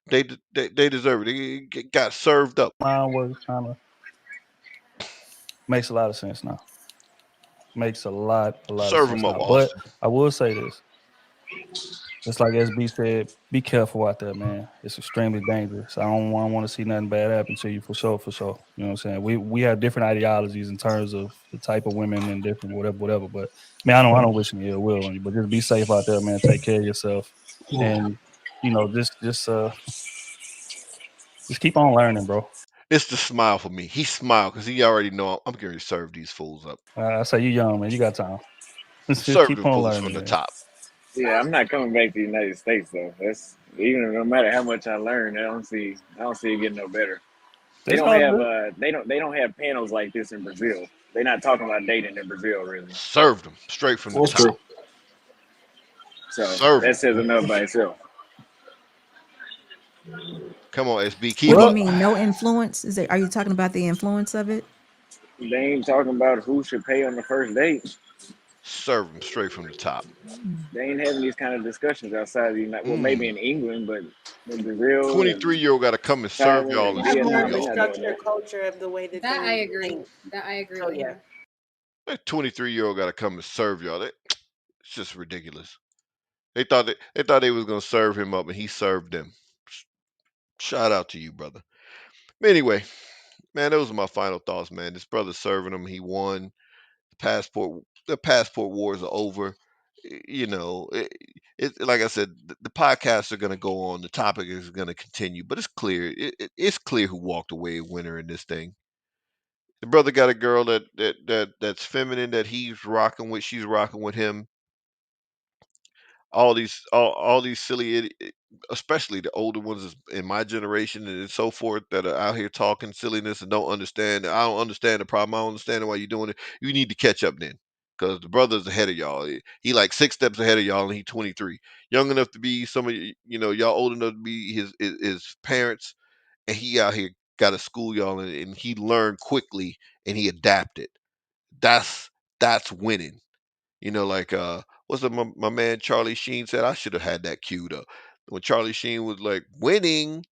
they deserve it. They got served up. Mind work kind of makes a lot of sense now. Makes a lot of Serve sense them up, now. But Austin. I will say this. Just like SB said, be careful out there, man. It's extremely dangerous. I don't want to see nothing bad happen to you for sure, for sure. You know what I'm saying? We have different ideologies in terms of the type of women and different whatever. But man, I don't wish any ill will on you. But just be safe out there, man. Take care of yourself, and just keep on learning, bro. It's the smile for me. He smiled because he already know I'm going to serve these fools up. I say you young, man. You got time. Just Serve keep them on fools from learning, the man. top. Yeah, I'm not coming back to the United States though. That's even no matter how much I learn, I don't see it getting no better. They That's don't all have good. they don't have panels like this in Brazil. They're not talking about dating in Brazil really. Serve them straight from the That's top. true. So Serve that them. says enough by itself. Come on, SB, What keep do you up. mean? No influence? Are you talking about the influence of it? They ain't talking about who should pay on the first date. Serve them straight from the top. They ain't having these kind of discussions outside the United. Well, maybe Mm. in England, but in Brazil and 23-year-old got to come and serve Thailand y'all and and Have more school Vietnam, of a they're y'all. not doing structured that. culture of the way that That I they agree. think. That I agree So with yeah. him. That 23-year-old got to come and serve y'all. It's just ridiculous. They thought they was gonna serve him up, and he served them. Shout out to you, brother. But anyway, man, those are my final thoughts, man. This brother serving him, he won. The passport wars are over. It like I said, the podcasts are gonna go on. The topic is gonna continue, but it's clear. It's clear who walked away a winner in this thing. The brother got a girl that's feminine that he's rocking with. She's rocking with him. all these silly especially the older ones in my generation and so forth that are out here talking silliness and don't understand. I don't understand the problem. I don't understand why you're doing it. You need to catch up then, because the brother's ahead of y'all. He like 6 steps ahead of y'all, and he 23, young enough to be some of y'all old enough to be his parents, and he out here got to school y'all, and he learned quickly and he adapted. That's that's winning. Like what's it, my man Charlie Sheen said, I should have had that queued up. When Charlie Sheen was like winning,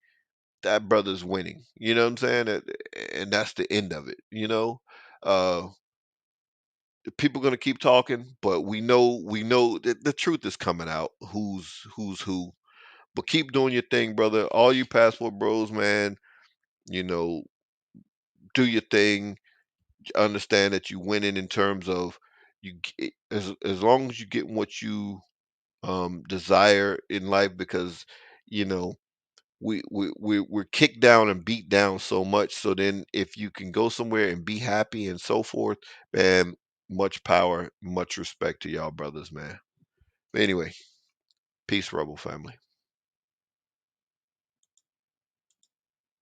that brother's winning. You know what I'm saying? And that's the end of it. Uh People gonna keep talking, but we know that the truth is coming out. Who's who. But keep doing your thing, brother. All you passport bros, man, you know, do your thing. Understand that you winning in terms of as long as you get what you desire in life, because you know we're kicked down and beat down so much. So then if you can go somewhere and be happy and so forth, man, much power, much respect to y'all brothers, man. But anyway, peace, Rebel family.